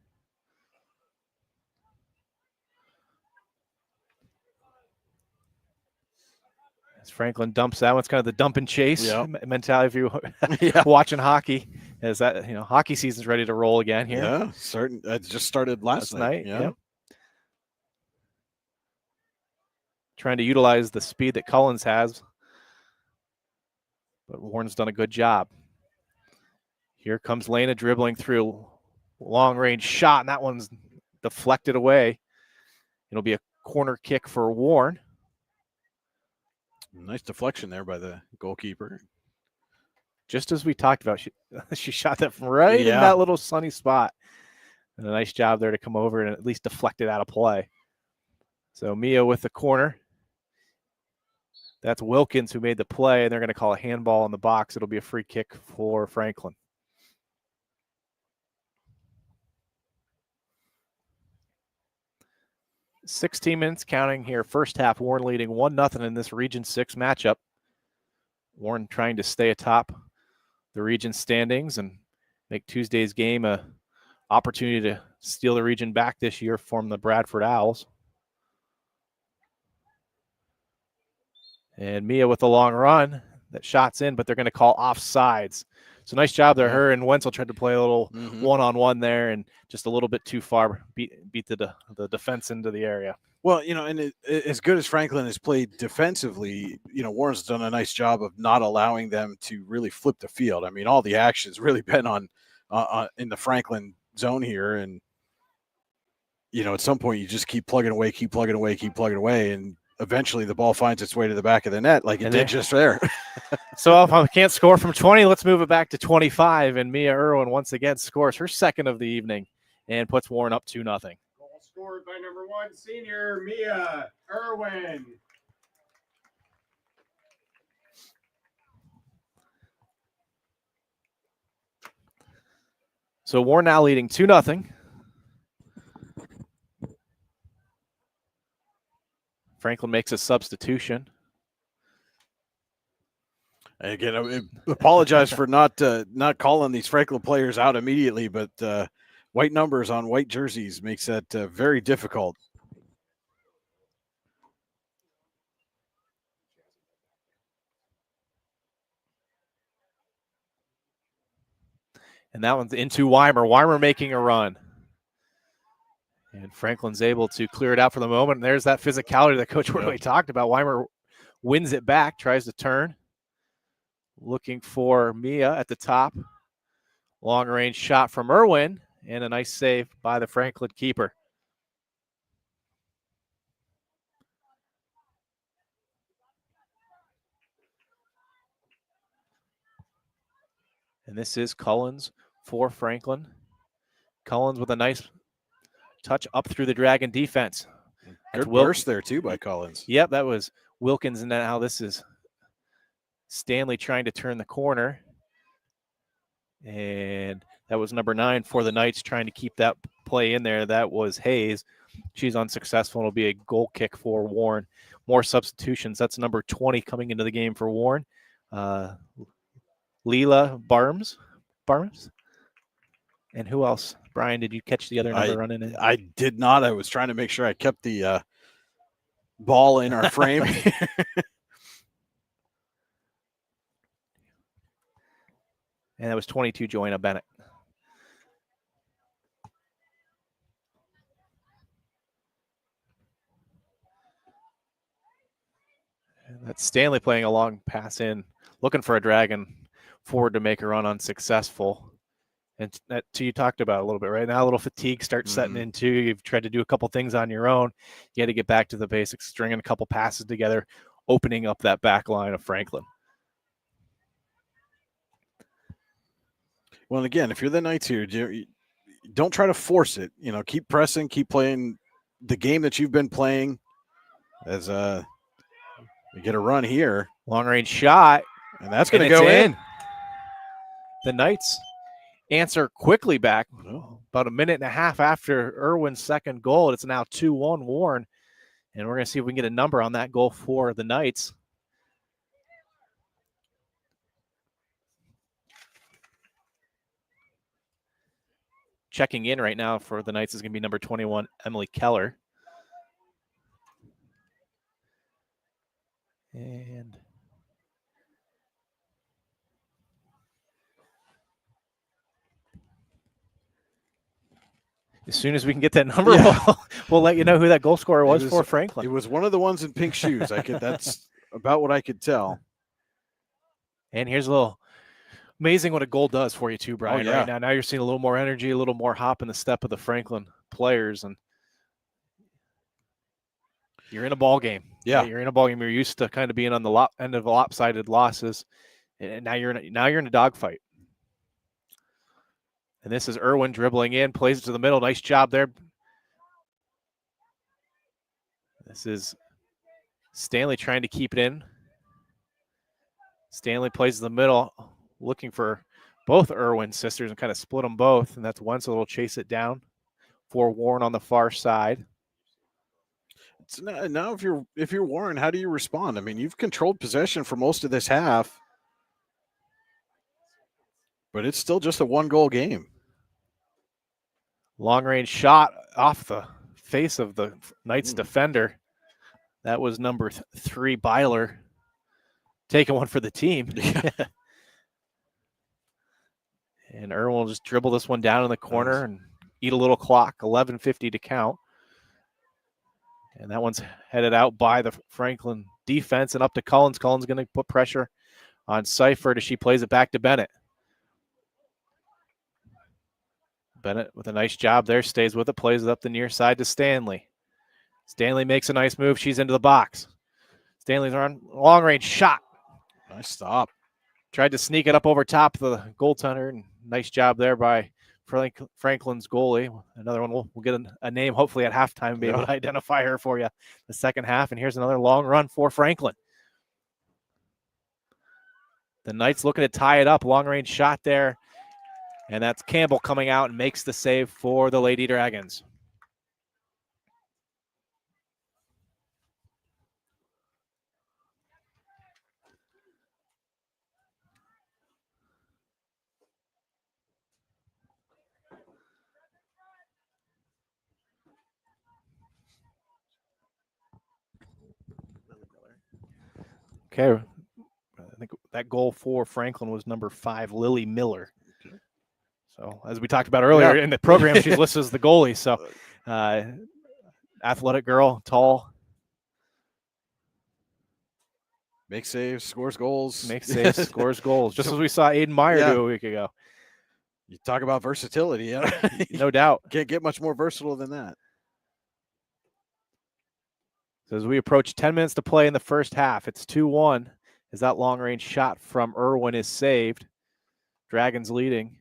As Franklin dumps that one, it's kind of the dump and chase mentality if you're watching hockey. Is that hockey season's ready to roll again here? Yeah, certain. It just started last night. Yeah. Yep. Trying to utilize the speed that Collins has. But Warren's done a good job. Here comes Lena dribbling through. Long-range shot, and that one's deflected away. It'll be a corner kick for Warren. Nice deflection there by the goalkeeper. Just as we talked about, she shot that from right in that little sunny spot. And a nice job there to come over and at least deflect it out of play. So Mia with the corner. That's Wilkins who made the play, and they're going to call a handball in the box. It'll be a free kick for Franklin. 16 minutes counting here. First half, Warren leading 1-0 in this Region 6 matchup. Warren trying to stay atop the region standings and make Tuesday's game a opportunity to steal the region back this year from the Bradford Owls. And Mia with the long run. That shot's in, but they're going to call offsides. So nice job there. Her and Wenzel tried to play a little one-on-one there and just a little bit too far beat the defense into the area. Well, and as good as Franklin has played defensively, Warren's done a nice job of not allowing them to really flip the field. I mean, all the action's really been on in the Franklin zone here. And, at some point you just keep plugging away. And eventually the ball finds its way to the back of the net like it did just there. So if I can't score from 20, let's move it back to 25. And Mia Irwin once again scores her second of the evening and puts Warren up 2-0. Goal scored by number 1 senior Mia Irwin. So Warren now leading 2-0. Franklin makes a substitution. Again, I apologize for not calling these Franklin players out immediately, but white numbers on white jerseys makes that very difficult. And that one's into Weimer. Weimer making a run. And Franklin's able to clear it out for the moment. And there's that physicality that Coach Worley talked about. Weimer wins it back, tries to turn. Looking for Mia at the top. Long-range shot from Irwin. And a nice save by the Franklin keeper. And this is Cullens for Franklin. Cullens with a nice touch up through the Dragon defense. Good burst there, too, by Cullens. Yep, that was Wilkins, and now this is Stanley trying to turn the corner. And that was number 9 for the Knights, trying to keep that play in there. That was Hayes. She's unsuccessful. It'll be a goal kick for Warren. More substitutions. That's number 20 coming into the game for Warren. Leela Barnes. And who else? Brian, did you catch the other number running in? I did not. I was trying to make sure I kept the ball in our frame. And that was 22, Joanna Bennett. And that's Stanley playing a long pass in, looking for a Dragon forward to make a run unsuccessful. And that you talked about a little bit, right? Now a little fatigue starts setting in too. You've tried to do a couple things on your own. You had to get back to the basics, stringing a couple passes together, opening up that back line of Franklin. Well, again, if you're the Knights here, don't try to force it. Keep pressing, keep playing the game that you've been playing. As we get a run here. Long range shot. And that's going to go in. The Knights answer quickly back. About a minute and a half after Irwin's second goal. It's now 2-1 Warren. And we're going to see if we can get a number on that goal for the Knights. Checking in right now for the Knights is going to be number 21, Emily Keller. And as soon as we can get that number, we'll let you know who that goal scorer was for Franklin. It was one of the ones in pink shoes. That's about what I could tell. And here's a little amazing what a goal does for you too, Brian. Right now you're seeing a little more energy, a little more hop in the step of the Franklin players, and you're in a ball game. Yeah, you're in a ball game. You're used to kind of being on the end of lopsided losses, and now you're in a dogfight. And this is Irwin dribbling in, plays it to the middle. Nice job there. This is Stanley trying to keep it in. Stanley plays in the middle, looking for both Irwin sisters and kind of split them both. And that's Wenzel will chase it down for Warren on the far side. So now if you're Warren, how do you respond? I mean, you've controlled possession for most of this half, but it's still just a 1-goal game. Long range shot off the face of the Knights defender. That was number 3, Byler, taking one for the team. And Irwin will just dribble this one down in the corner and eat a little clock. 11:50 to count. And that one's headed out by the Franklin defense and up to Collins. Collins going to put pressure on Seifert as she plays it back to Bennett. Bennett with a nice job there, stays with it, plays it up the near side to Stanley. Stanley makes a nice move. She's into the box. Stanley's on long range shot. Nice stop. Tried to sneak it up over top of the goaltender. And nice job there by Franklin's goalie. Another one, we'll get a name hopefully at halftime and be able to identify her for you the second half. And here's another long run for Franklin. The Knights looking to tie it up. Long range shot there. And that's Campbell coming out and makes the save for the Lady Dragons. Okay, I think that goal for Franklin was number 5, Lily Miller. So as we talked about earlier in the program, she's listed as the goalie. So athletic girl, tall. Makes saves, scores goals. Makes saves, scores goals. Just as we saw Aiden Meyer do a week ago. You talk about versatility. No doubt. Can't get much more versatile than that. So as we approach 10 minutes to play in the first half, it's 2-1 as that long-range shot from Irwin is saved. Dragons leading.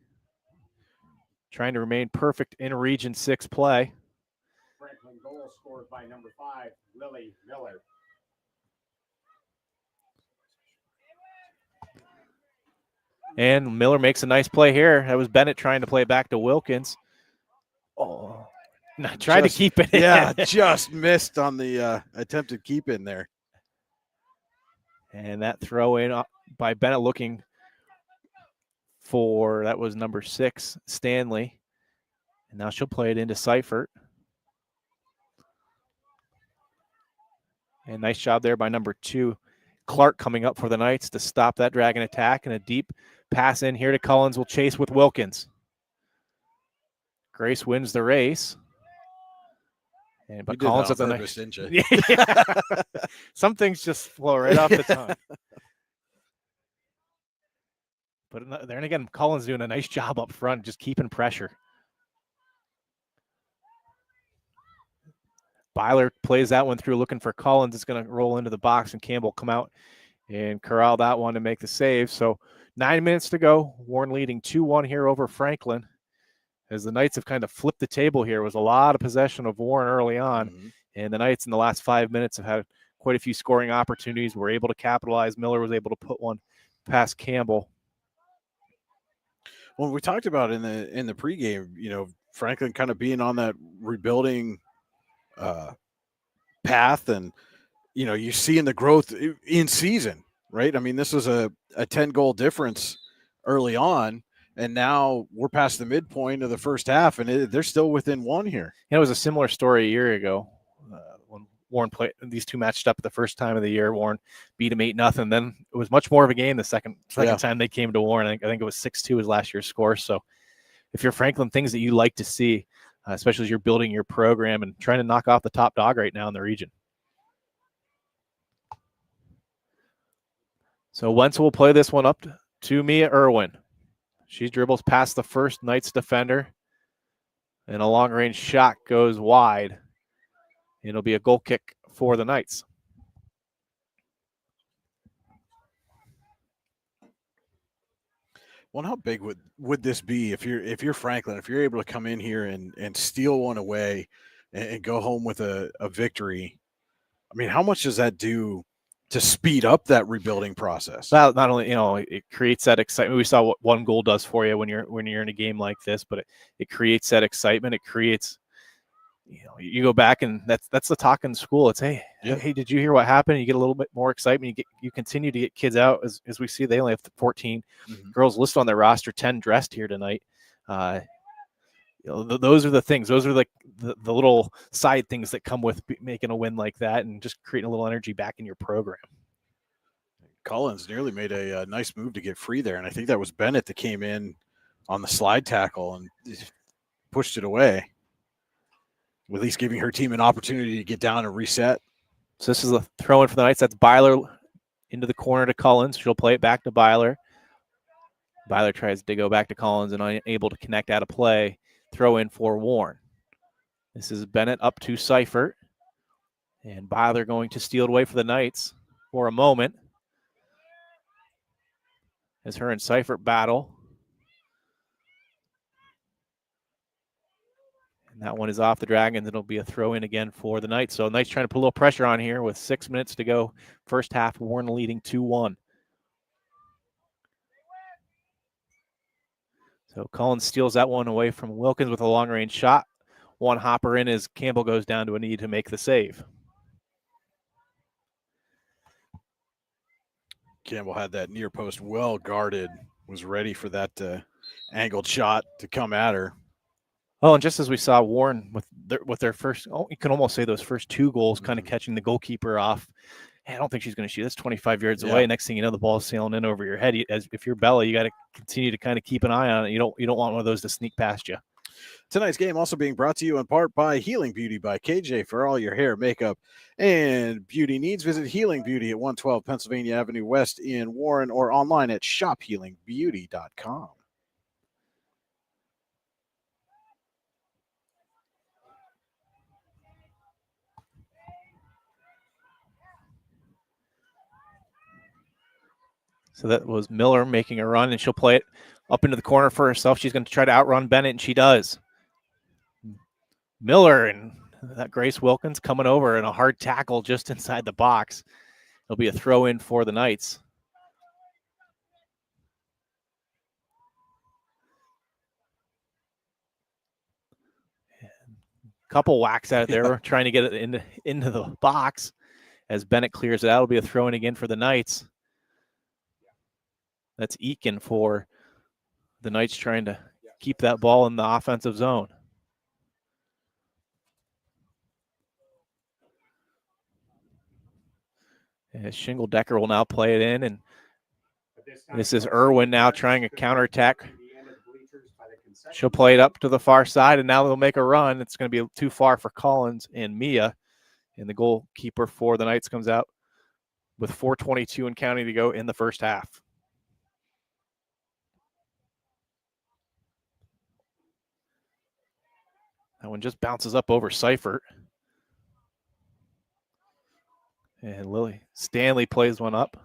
Trying to remain perfect in Region 6 play. Franklin goal scored by number 5, Lily Miller. And Miller makes a nice play here. That was Bennett trying to play it back to Wilkins. Oh, tried to keep it in. Yeah, just missed on the attempted keep in there. And that throw in by Bennett looking for, that was number 6, Stanley. And now she'll play it into Seifert. And nice job there by number 2, Clark, coming up for the Knights to stop that Dragon attack. And a deep pass in here to Collins will chase with Wilkins. Grace wins the race. But Collins at the purpose, didn't you? Some things just flow right off the tongue. But then again, Collins doing a nice job up front, just keeping pressure. Byler plays that one through, looking for Collins. It's going to roll into the box, and Campbell come out and corral that one to make the save. So 9 minutes to go. Warren leading 2-1 here over Franklin. As the Knights have kind of flipped the table here. It was a lot of possession of Warren early on. And the Knights in the last 5 minutes have had quite a few scoring opportunities. Were able to capitalize. Miller was able to put one past Campbell. Well, we talked about in the pregame, Franklin kind of being on that rebuilding path, and you see in the growth in season, right? I mean, this was a 10-goal difference early on, and now we're past the midpoint of the first half, and they're still within 1 here. It was a similar story a year ago when Warren played. These two matched up the first time of the year. Warren beat him 8-0. Then it was much more of a game the second time they came to Warren. I think it was 6-2 was last year's score. So if you're Franklin, things that you like to see, especially as you're building your program and trying to knock off the top dog right now in the region. So Wenzel will play this one up to Mia Irwin. She dribbles past the first Knights defender, and a long-range shot goes wide. It'll be a goal kick for the Knights. Well, how big would this be if you're Franklin, if you're able to come in here and steal one away and go home with a victory? I mean, how much does that do to speed up that rebuilding process? Not only, it creates that excitement. We saw what one goal does for you when you're in a game like this, but it creates that excitement. It creates you go back and that's the talk in school. It's hey, did you hear what happened? You get a little bit more excitement. You continue to get kids out as we see. They only have 14 girls listed on their roster, 10 dressed here tonight. Those are the things. Those are the little side things that come with making a win like that and just creating a little energy back in your program. Collins nearly made a nice move to get free there, and I think that was Bennett that came in on the slide tackle and pushed it away, at least giving her team an opportunity to get down and reset. So this is a throw in for the Knights. That's Byler into the corner to Collins. She'll play it back to Byler. Byler tries to go back to Collins and unable to connect out of play. Throw in for Warren. This is Bennett up to Seifert. And Byler going to steal it away for the Knights for a moment. As her and Seifert battle. And that one is off the Dragons. It'll be a throw in again for the Knights. So Knights trying to put a little pressure on here with 6 minutes to go. First half, Warren leading 2-1. So Collins steals that one away from Wilkins with a long-range shot. One hopper in as Campbell goes down to a knee to make the save. Campbell had that near post well guarded, was ready for that angled shot to come at her. Oh, and just as we saw Warren with their first, you can almost say those first 2 goals kind of catching the goalkeeper off. I don't think she's going to shoot. That's 25 yards away. Next thing you know, the ball's sailing in over your head. If you're Bella, you got to continue to kind of keep an eye on it. You don't want one of those to sneak past you. Tonight's game also being brought to you in part by Healing Beauty by KJ for all your hair, makeup, and beauty needs. Visit Healing Beauty at 112 Pennsylvania Avenue West in Warren or online at shophealingbeauty.com. So that was Miller making a run, and she'll play it up into the corner for herself. She's going to try to outrun Bennett, and she does. Miller and that Grace Wilkins coming over and a hard tackle just inside the box. It'll be a throw in for the Knights. Couple whacks out there, trying to get it into the box as Bennett clears it out. It'll be a throw in again for the Knights. That's Eakin for the Knights trying to keep that ball in the offensive zone. And Shingle Decker will now play it in, and this is Irwin now trying a counterattack. She'll play it up to the far side, and now they'll make a run. It's going to be too far for Collins and Mia, and the goalkeeper for the Knights comes out with 4:22 and counting to go in the first half. That one just bounces up over Seifert. And Lily Stanley plays one up.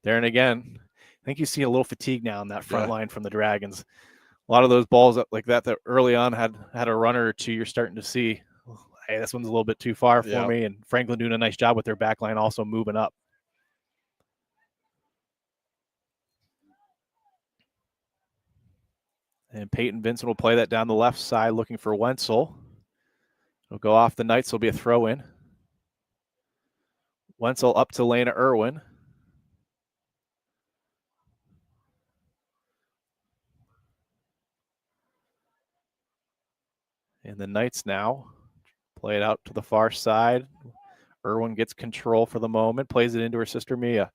There and again, I think you see a little fatigue now in that front line from the Dragons. A lot of those balls like that early on had a runner or two, you're starting to see, hey, this one's a little bit too far for me. And Franklin doing a nice job with their back line also moving up. And Peyton Vincent will play that down the left side looking for Wenzel. It'll go off the Knights. It'll be a throw in. Wenzel up to Lena Irwin. And the Knights now play it out to the far side. Irwin gets control for the moment, plays it into her sister Mia.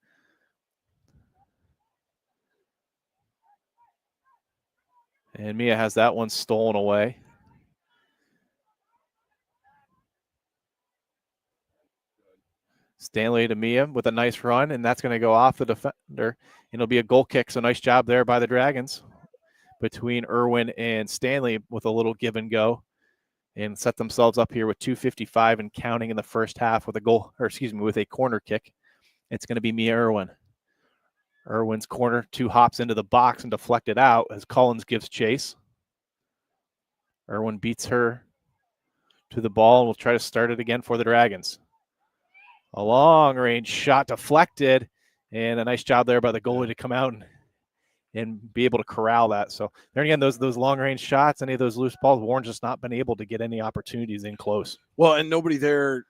And Mia has that one stolen away. Stanley to Mia with a nice run, and that's going to go off the defender. And it'll be a goal kick, so nice job there by the Dragons between Irwin and Stanley with a little give and go, and set themselves up here with 2:55 and counting in the first half with with a corner kick. It's going to be Mia Irwin. Irwin's corner, 2 hops into the box and deflected out as Collins gives chase. Irwin beats her to the ball and will try to start it again for the Dragons. A long range shot deflected, and a nice job there by the goalie to come out and be able to corral that. So there again, those long range shots, any of those loose balls, Warren's just not been able to get any opportunities in close. Well, and nobody there,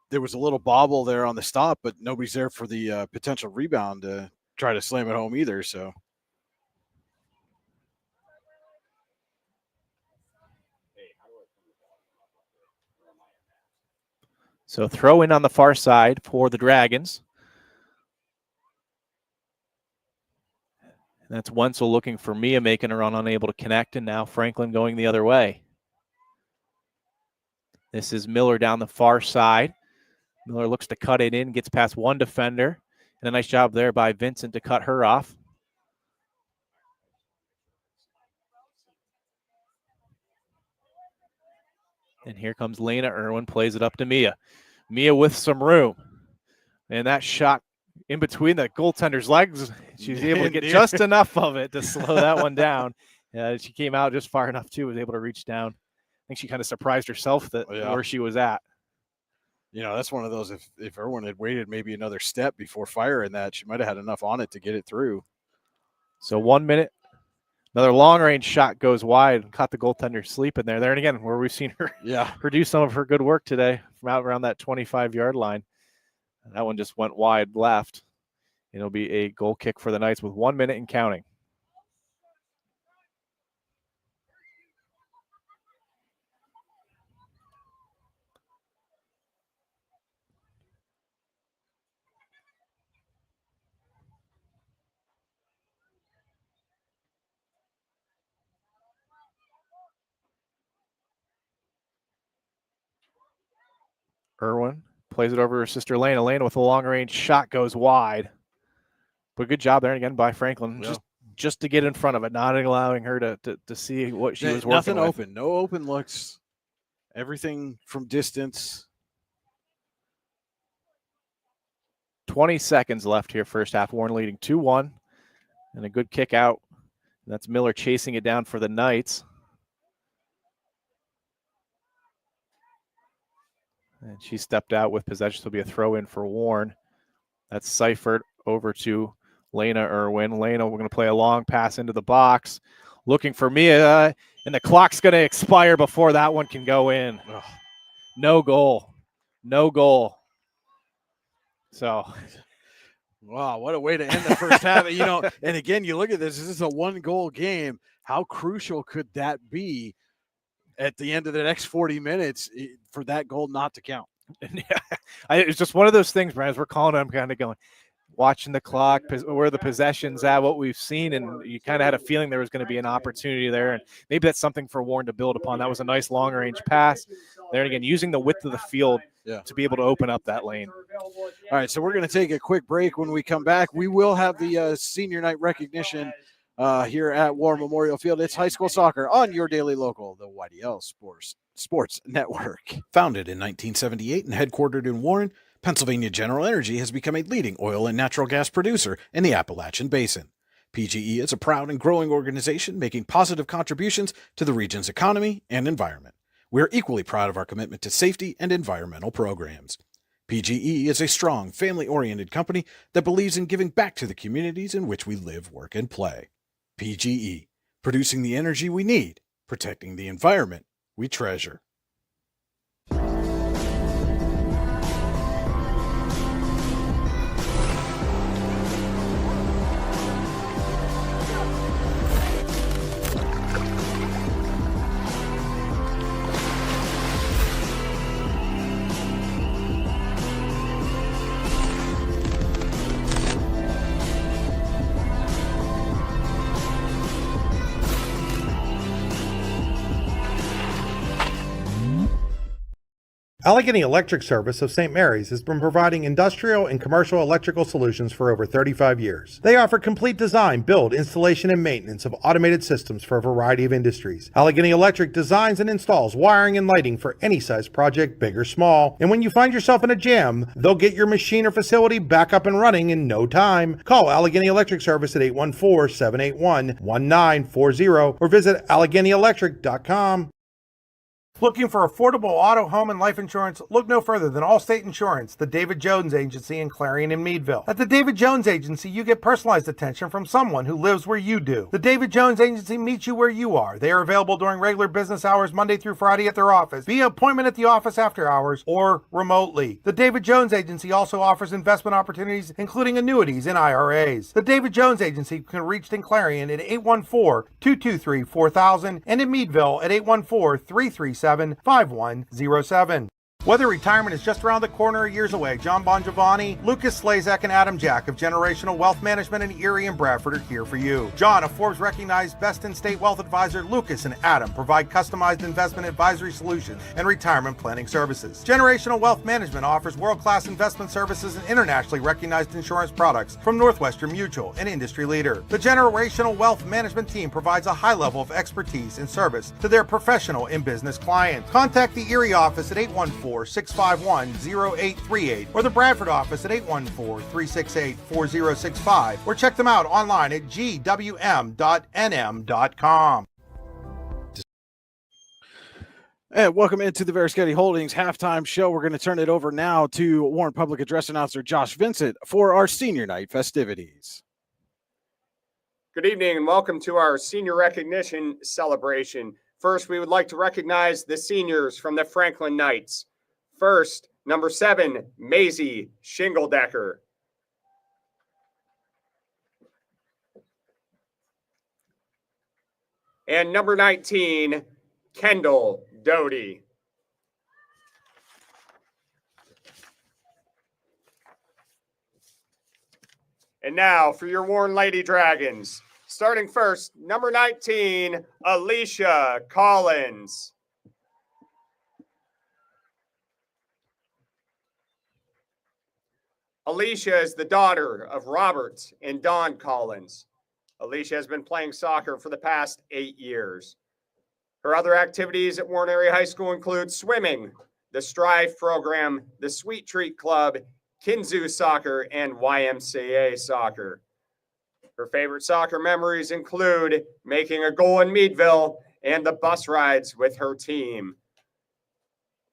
there was a little bobble there on the stop, but nobody's there for the potential rebound to try to slam it home either. So throw in on the far side for the Dragons. And that's Wenzel looking for Mia, making a run, unable to connect, and now Franklin going the other way. This is Miller down the far side. Miller looks to cut it in, gets past one defender, and a nice job there by Vincent to cut her off. And here comes Lena Irwin, plays it up to Mia. Mia with some room. And that shot in between the goaltender's legs, she's able to get just enough of it to slow that one down. She came out just far enough, too, was able to reach down. I think she kind of surprised herself that where she was at. That's one of those, if Irwin had waited maybe another step before firing that, she might have had enough on it to get it through. So 1 minute. Another long-range shot goes wide, caught the goaltender sleeping there. There and again, where we've seen her, her do some of her good work today from out around that 25-yard line. That one just went wide left. It'll be a goal kick for the Knights with 1 minute and counting. Irwin plays it over her sister Lena. Lena with a long-range shot goes wide. But good job there again by Franklin, just to get in front of it, not allowing her to see what she was working Nothing with. open, no open looks, everything from distance. 20 seconds left here, first half. Warren leading 2-1, and a good kick out. That's Miller chasing it down for the Knights. And she stepped out with possession, so it'll be a throw in for Warren. That's Seifert over to Lena Irwin. Lena, we're going to play a long pass into the box. Looking for Mia, and the clock's going to expire before that one can go in. Ugh. No goal. No goal. So, wow, what a way to end the first half. And again, you look at this is a one-goal game. How crucial could that be at the end of the next 40 minutes for that goal not to count? It's just one of those things, Brian, as we're calling it, I'm kind of going, watching the clock, where the possession's at, what we've seen, and you kind of had a feeling there was going to be an opportunity there, and maybe that's something for Warren to build upon. That was a nice long-range pass. There again, using the width of the field to be able to open up that lane. All right, so we're going to take a quick break. When we come back, we will have the senior night recognition here at War Memorial Field. It's high school soccer on your daily local, the YDL Sports Network. Founded in 1978 and headquartered in Warren, Pennsylvania General Energy has become a leading oil and natural gas producer in the Appalachian Basin. PGE is a proud and growing organization making positive contributions to the region's economy and environment. We are equally proud of our commitment to safety and environmental programs. PGE is a strong, family-oriented company that believes in giving back to the communities in which we live, work, and play. PGE, producing the energy we need, protecting the environment we treasure. Allegheny Electric Service of St. Mary's has been providing industrial and commercial electrical solutions for over 35 years. They offer complete design, build, installation, and maintenance of automated systems for a variety of industries. Allegheny Electric designs and installs wiring and lighting for any size project, big or small. And when you find yourself in a jam, they'll get your machine or facility back up and running in no time. Call Allegheny Electric Service at 814-781-1940 or visit AlleghenyElectric.com. Looking for affordable auto, home, and life insurance? Look no further than Allstate Insurance, the David Jones Agency in Clarion and Meadville. At the David Jones Agency, you get personalized attention from someone who lives where you do. The David Jones Agency meets you where you are. They are available during regular business hours Monday through Friday at their office, via appointment at the office after hours, or remotely. The David Jones Agency also offers investment opportunities, including annuities and IRAs. The David Jones Agency can be reached in Clarion at 814-223-4000 and in Meadville at 814-337-5107. Whether retirement is just around the corner or years away, John Bongiovanni, Lucas Slazak, and Adam Jack of Generational Wealth Management in Erie and Bradford are here for you. John, a Forbes-recognized best-in-state wealth advisor, Lucas and Adam provide customized investment advisory solutions and retirement planning services. Generational Wealth Management offers world-class investment services and internationally recognized insurance products from Northwestern Mutual, an industry leader. The Generational Wealth Management team provides a high level of expertise and service to their professional and business clients. Contact the Erie office at 814-651-0838 or the Bradford office at 814-368-4065 or check them out online at gwm.nm.com. And welcome into the Verisketti Holdings halftime show. We're going to turn it over now to Warren Public Address Announcer Josh Vincent for our senior night festivities. Good evening and welcome to our senior recognition celebration. First, we would like to recognize the seniors from the Franklin Knights. First, number 7, Maisie Shingledecker. And number 19, Kendall Doty. And now for your Warren Lady Dragons. Starting first, number 19, Alicia Collins. Alicia is the daughter of Robert and Dawn Collins. Alicia has been playing soccer for the past 8 years. Her other activities at Warren Area High School include swimming, the Strive program, the Sweet Treat Club, Kinzu soccer, and YMCA soccer. Her favorite soccer memories include making a goal in Meadville and the bus rides with her team.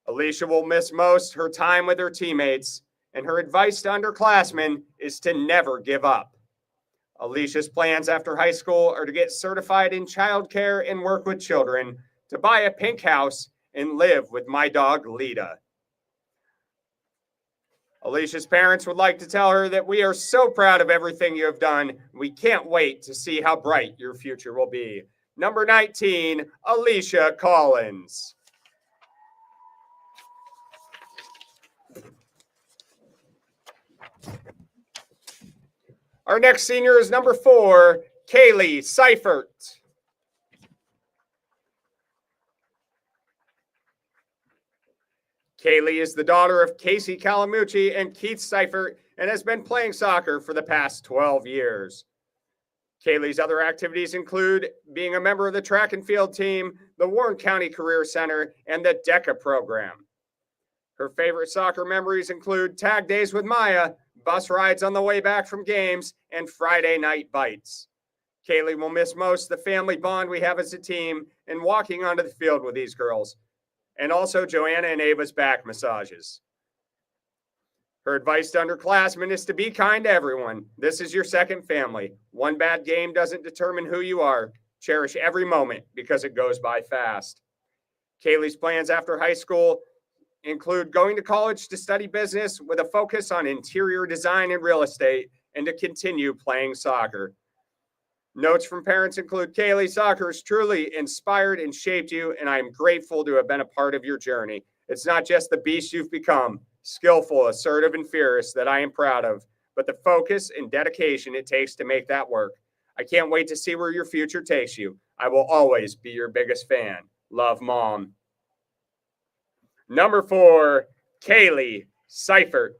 Alicia will miss most her time with her teammates, and her advice to underclassmen is to never give up. Alicia's plans after high school are to get certified in childcare and work with children, to buy a pink house, and live with my dog, Lita. Alicia's parents would like to tell her that we are so proud of everything you have done. We can't wait to see how bright your future will be. Number 19, Alicia Collins. Our next senior is number 4, Kaylee Seifert. Kaylee is the daughter of Casey Calamucci and Keith Seifert and has been playing soccer for the past 12 years. Kaylee's other activities include being a member of the track and field team, the Warren County Career Center, and the DECA program. Her favorite soccer memories include tag days with Maya, bus rides on the way back from games, and Friday night bites. Kaylee will miss most the family bond we have as a team and walking onto the field with these girls, and also Joanna and Ava's back massages. Her advice to underclassmen is to be kind to everyone. This is your second family. One bad game doesn't determine who you are. Cherish every moment because it goes by fast. Kaylee's plans after high school include going to college to study business with a focus on interior design and real estate, and to continue playing soccer. Notes from parents include, Kaylee, soccer has truly inspired and shaped you, and I am grateful to have been a part of your journey. It's not just the beast you've become, skillful, assertive, and fierce, that I am proud of, but the focus and dedication it takes to make that work. I can't wait to see where your future takes you. I will always be your biggest fan. Love, Mom. Number 4, Kaylee Seifert.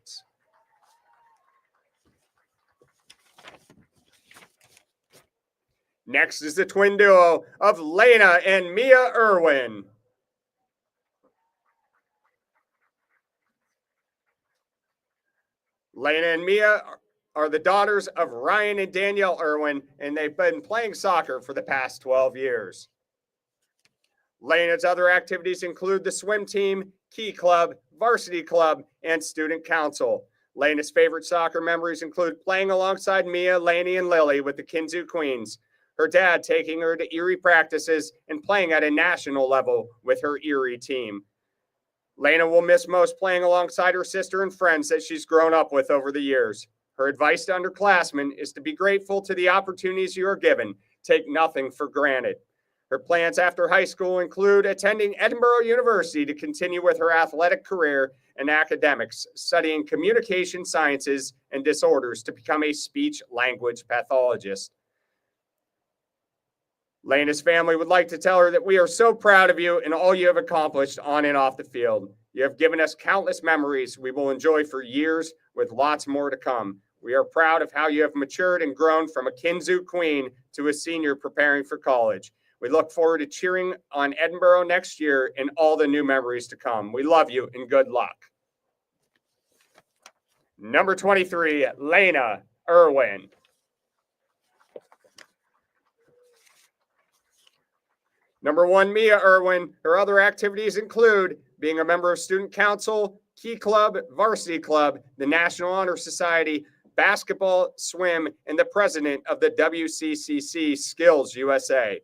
Next is the twin duo of Lena and Mia Irwin. Lena and Mia are the daughters of Ryan and Danielle Irwin, and they've been playing soccer for the past 12 years. Lena's other activities include the swim team, Key Club, Varsity Club, and Student Council. Lena's favorite soccer memories include playing alongside Mia, Laney, and Lily with the Kinzoo Queens, her dad taking her to Erie practices, and playing at a national level with her Erie team. Lena will miss most playing alongside her sister and friends that she's grown up with over the years. Her advice to underclassmen is to be grateful to the opportunities you are given. Take nothing for granted. Her plans after high school include attending Edinboro University to continue with her athletic career and academics, studying communication sciences and disorders to become a speech-language pathologist. Lena's family would like to tell her that we are so proud of you and all you have accomplished on and off the field. You have given us countless memories we will enjoy for years, with lots more to come. We are proud of how you have matured and grown from a Kinzoo Queen to a senior preparing for college. We look forward to cheering on Edinboro next year and all the new memories to come. We love you and good luck. Number 23, Lena Irwin. Number 1, Mia Irwin. Her other activities include being a member of Student Council, Key Club, Varsity Club, the National Honor Society, basketball, swim, and the president of the WCCC Skills USA.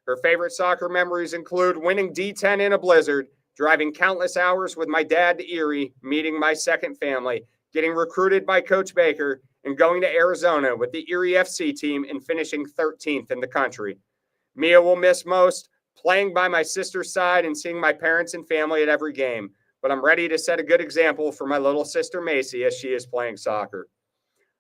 Her favorite soccer memories include winning D10 in a blizzard, driving countless hours with my dad to Erie, meeting my second family, getting recruited by Coach Baker, and going to Arizona with the Erie FC team and finishing 13th in the country. Mia will miss most playing by my sister's side and seeing my parents and family at every game, but I'm ready to set a good example for my little sister Macy as she is playing soccer.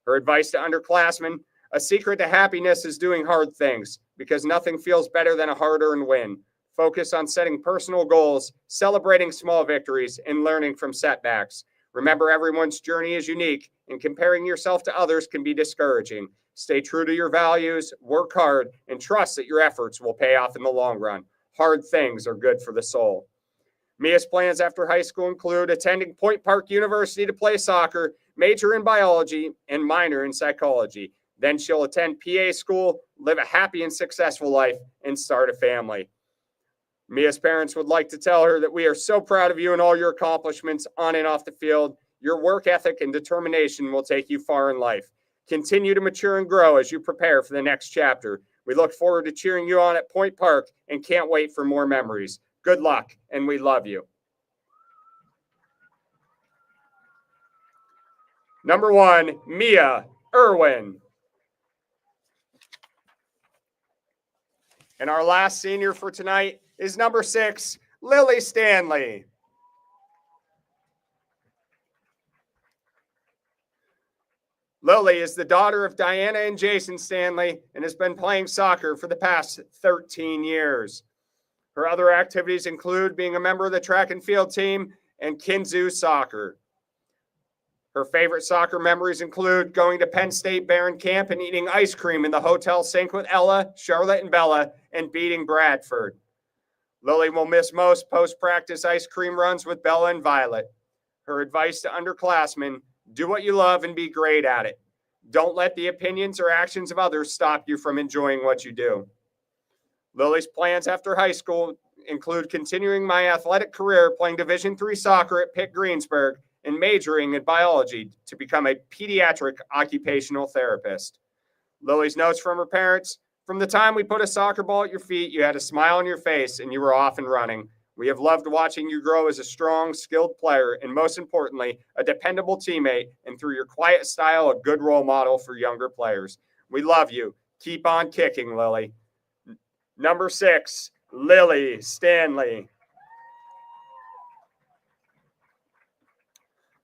Her advice to underclassmen: a secret to happiness is doing hard things, because nothing feels better than a hard-earned win. Focus on setting personal goals, celebrating small victories, and learning from setbacks. Remember, everyone's journey is unique, and comparing yourself to others can be discouraging. Stay true to your values, work hard, and trust that your efforts will pay off in the long run. Hard things are good for the soul. Mia's plans after high school include attending Point Park University to play soccer, major in biology, and minor in psychology. Then she'll attend PA school, live a happy and successful life, and start a family. Mia's parents would like to tell her that we are so proud of you and all your accomplishments on and off the field. Your work ethic and determination will take you far in life. Continue to mature and grow as you prepare for the next chapter. We look forward to cheering you on at Point Park and can't wait for more memories. Good luck, and we love you. Number 1, Mia Irwin. And our last senior for tonight is number 6, Lily Stanley. Lily is the daughter of Diana and Jason Stanley and has been playing soccer for the past 13 years. Her other activities include being a member of the track and field team and Kinzoo Soccer. Her favorite soccer memories include going to Penn State Barron Camp and eating ice cream in the Hotel Sink with Ella, Charlotte, and Bella, and beating Bradford. Lily will miss most post-practice ice cream runs with Bella and Violet. Her advice to underclassmen: do what you love and be great at it. Don't let the opinions or actions of others stop you from enjoying what you do. Lily's plans after high school include continuing my athletic career, playing Division III soccer at Pitt Greensburg, and majoring in biology to become a pediatric occupational therapist. Lily's notes from her parents: from the time we put a soccer ball at your feet, you had a smile on your face and you were off and running. We have loved watching you grow as a strong, skilled player, and most importantly, a dependable teammate, and through your quiet style, a good role model for younger players. We love you. Keep on kicking, Lily. Number 6, Lily Stanley.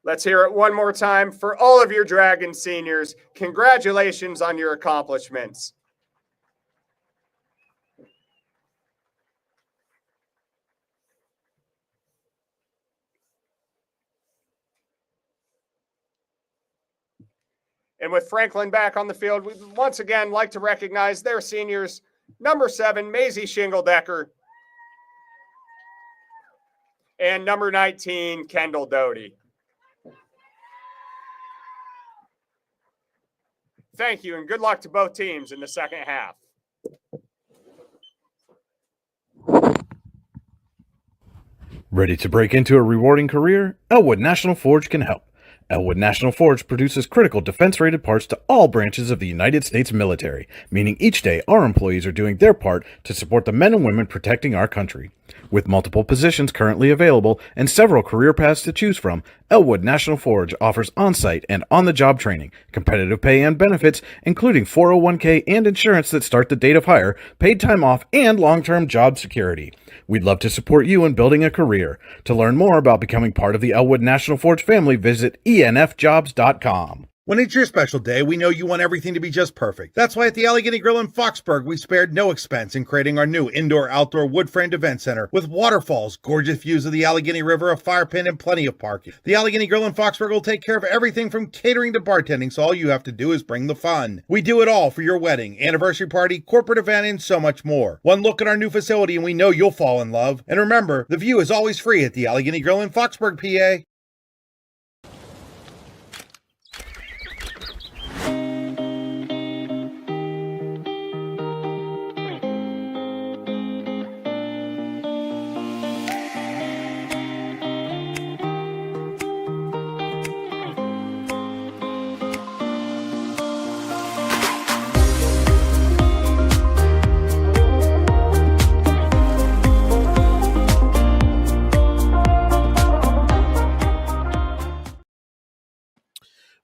Let's hear it one more time for all of your Dragon seniors. Congratulations on your accomplishments. And with Franklin back on the field, we'd once again like to recognize their seniors. Number 7, Maisie Shingle-Decker. And number 19, Kendall Doty. Thank you, and good luck to both teams in the second half. Ready to break into a rewarding career? Elwood National Forge can help. Elwood National Forge produces critical defense-rated parts to all branches of the United States military, meaning each day our employees are doing their part to support the men and women protecting our country. With multiple positions currently available and several career paths to choose from, Elwood National Forge offers on-site and on-the-job training, competitive pay and benefits, including 401k and insurance that start the date of hire, paid time off, and long-term job security. We'd love to support you in building a career. To learn more about becoming part of the Elwood National Forge family, visit enfjobs.com. When it's your special day, we know you want everything to be just perfect. That's why at the Allegheny Grill in Foxburg, we spared no expense in creating our new indoor-outdoor wood-framed event center with waterfalls, gorgeous views of the Allegheny River, a fire pit, and plenty of parking. The Allegheny Grill in Foxburg will take care of everything from catering to bartending, so all you have to do is bring the fun. We do it all for your wedding, anniversary party, corporate event, and so much more. One look at our new facility and we know you'll fall in love. And remember, the view is always free at the Allegheny Grill in Foxburg, PA.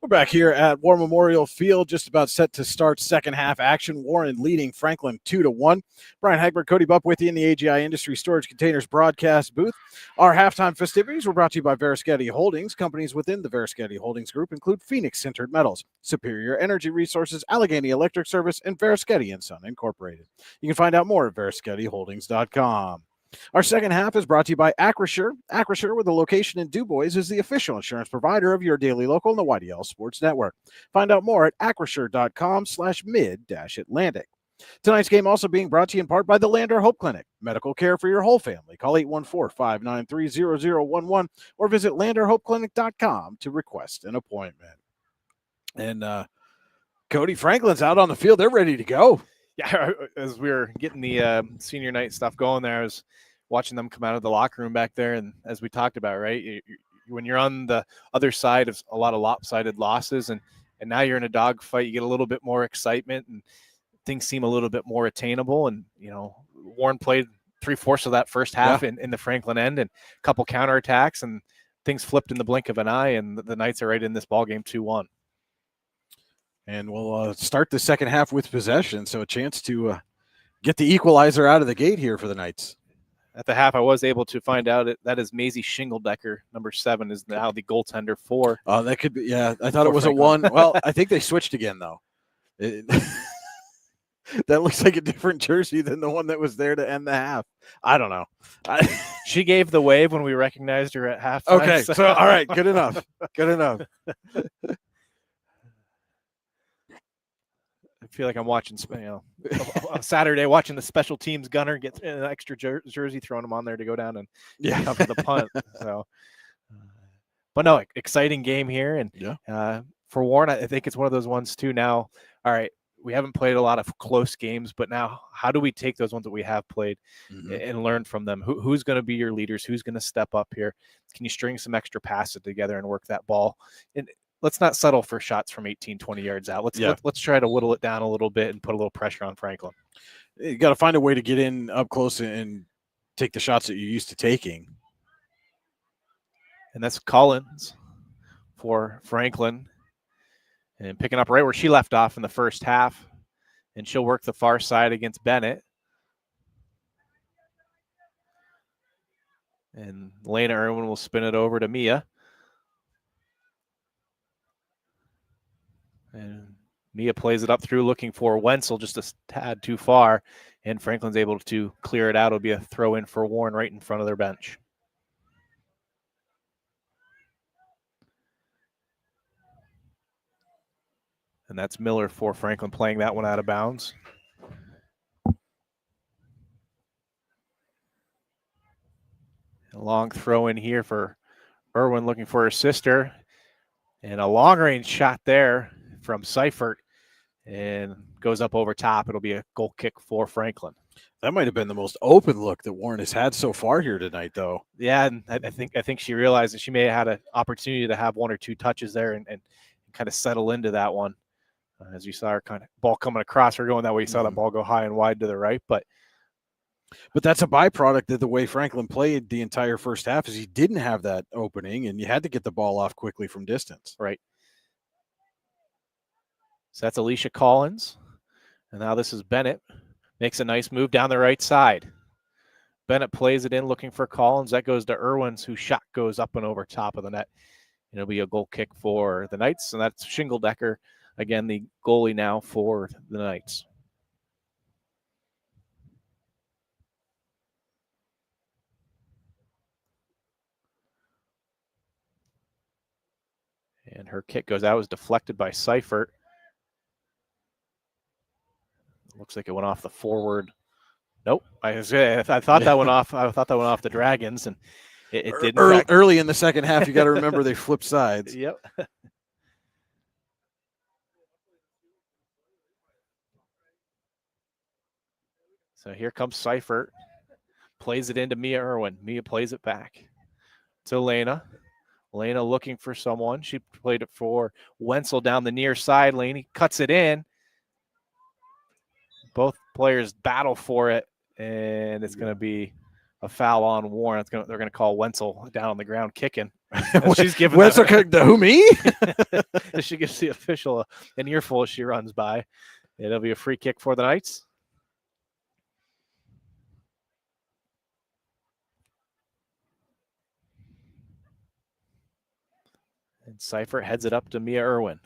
We're back here at War Memorial Field, just about set to start second half action. Warren leading Franklin 2-1. Brian Hagberg, Cody Bupp with you in the AGI Industry Storage Containers broadcast booth. Our halftime festivities were brought to you by Veriskety Holdings. Companies within the Veriskety Holdings Group include Phoenix Sintered Metals, Superior Energy Resources, Allegheny Electric Service, and Veriskety & Son Incorporated. You can find out more at VerisketyHoldings.com. Our second half is brought to you by Acrisure. Acrisure, with a location in DuBois, is the official insurance provider of your daily local and the YDL Sports Network. Find out more at acrisure.com/mid-Atlantic. Tonight's game also being brought to you in part by the Lander Hope Clinic. Medical care for your whole family. Call 814-593-0011 or visit landerhopeclinic.com to request an appointment. And Cody, Franklin's out on the field. They're ready to go. Yeah, as we were getting the senior night stuff going there, I was watching them come out of the locker room back there. And as we talked about, right, when you're on the other side of a lot of lopsided losses and now you're in a dogfight, you get a little bit more excitement and things seem a little bit more attainable. And, you know, Warren played 3/4 of that first half in the Franklin end and a couple counterattacks, and things flipped in the blink of an eye, and the Knights are right in this ballgame 2-1. And we'll start the second half with possession, so a chance to get the equalizer out of the gate here for the Knights. At the half, I was able to find out that is Maisie Shingledecker, number 7, is now the goaltender for. Oh, that could be. Yeah, I thought it was Franklin. A 1. Well, I think they switched again, though. That looks like a different jersey than the one that was there to end the half. I don't know. She gave the wave when we recognized her at halftime. Okay, so all right, good enough. Good enough. I feel like I'm watching, a Saturday watching the special teams gunner get an extra jersey, throwing him on there to go down and cover the punt. So, but no, exciting game here, and for Warren, I think it's one of those ones too. Now, all right, we haven't played a lot of close games, but now how do we take those ones that we have played and learn from them? Who's going to be your leaders? Who's going to step up here? Can you string some extra passes together and work that ball? And let's not settle for shots from 18, 20 yards out. Let's try to whittle it down a little bit and put a little pressure on Franklin. You got to find a way to get in up close and take the shots that you're used to taking. And that's Collins for Franklin. And picking up right where she left off in the first half. And she'll work the far side against Bennett. And Lena Irwin will spin it over to Mia. And Mia plays it up through looking for Wenzel just a tad too far. And Franklin's able to clear it out. It'll be a throw in for Warren right in front of their bench. And that's Miller for Franklin playing that one out of bounds. A long throw in here for Irwin looking for her sister. And a long range shot there from Seifert and goes up over top. It'll be a goal kick for Franklin. That might have been the most open look that Warren has had so far here tonight, though. Yeah, and I think she realized that she may have had an opportunity to have 1 or 2 touches there and kind of settle into that one. As you saw her kind of ball coming across her going that way, you saw that ball go high and wide to the right. But that's a byproduct of the way Franklin played the entire first half is he didn't have that opening, and you had to get the ball off quickly from distance. Right. So that's Alicia Collins. And now this is Bennett. Makes a nice move down the right side. Bennett plays it in looking for Collins. That goes to Irwins, whose shot goes up and over top of the net. And it'll be a goal kick for the Knights. And that's Shingle-Decker, again, the goalie now for the Knights. And her kick goes out. It was deflected by Seifert. Looks like it went off the forward. Nope. I thought that went off. I thought that went off the Dragons, and it didn't. Early in the second half, you got to remember they flip sides. Yep. So here comes Seifert. Plays it into Mia Irwin. Mia plays it back to Lena. Lena looking for someone. She played it for Wenzel down the near side lane. He cuts it in. Both players battle for it, and it's going to be a foul on Warren. They're going to call Wenzel down on the ground kicking. She's giving Wenzel who, me? She gives the official an earful as she runs by. It'll be a free kick for the Knights. And Seifert heads it up to Mia Irwin.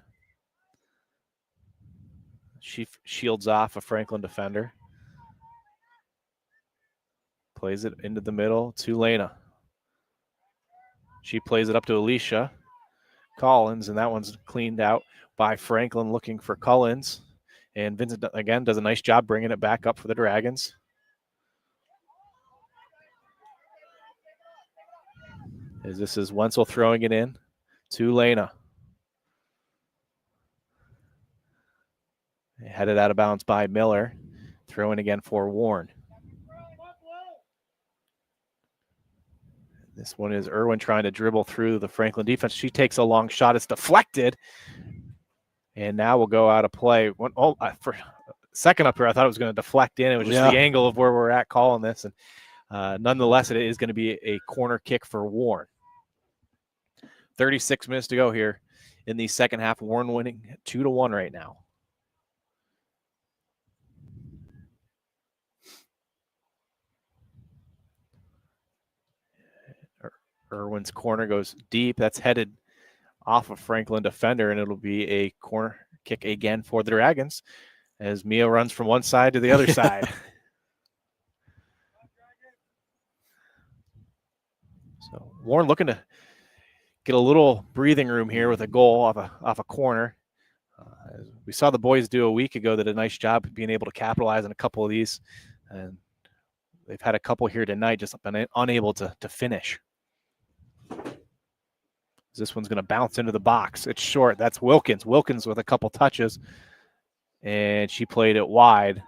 She shields off a Franklin defender. Plays it into the middle to Lena. She plays it up to Alicia Collins, and that one's cleaned out by Franklin looking for Collins. And Vincent, again, does a nice job bringing it back up for the Dragons. As this is Wenzel throwing it in to Lena. Headed out of bounds by Miller. Throwing again for Warren. This one is Irwin trying to dribble through the Franklin defense. She takes a long shot. It's deflected. And now we'll go out of play. For a second up here, I thought it was going to deflect in. It was just the angle of where we're at calling this. And nonetheless, it is going to be a corner kick for Warren. 36 minutes to go here in the second half. Warren winning 2-1 right now. Irwin's corner goes deep. That's headed off of Franklin defender, and it'll be a corner kick again for the Dragons as Mia runs from one side to the other side. So Warren looking to get a little breathing room here with a goal off a corner. We saw the boys do a week ago that a nice job of being able to capitalize on a couple of these, and they've had a couple here tonight, just been unable to finish. This one's going to bounce into the box. It's short. That's Wilkins. Wilkins with a couple touches, and she played it wide.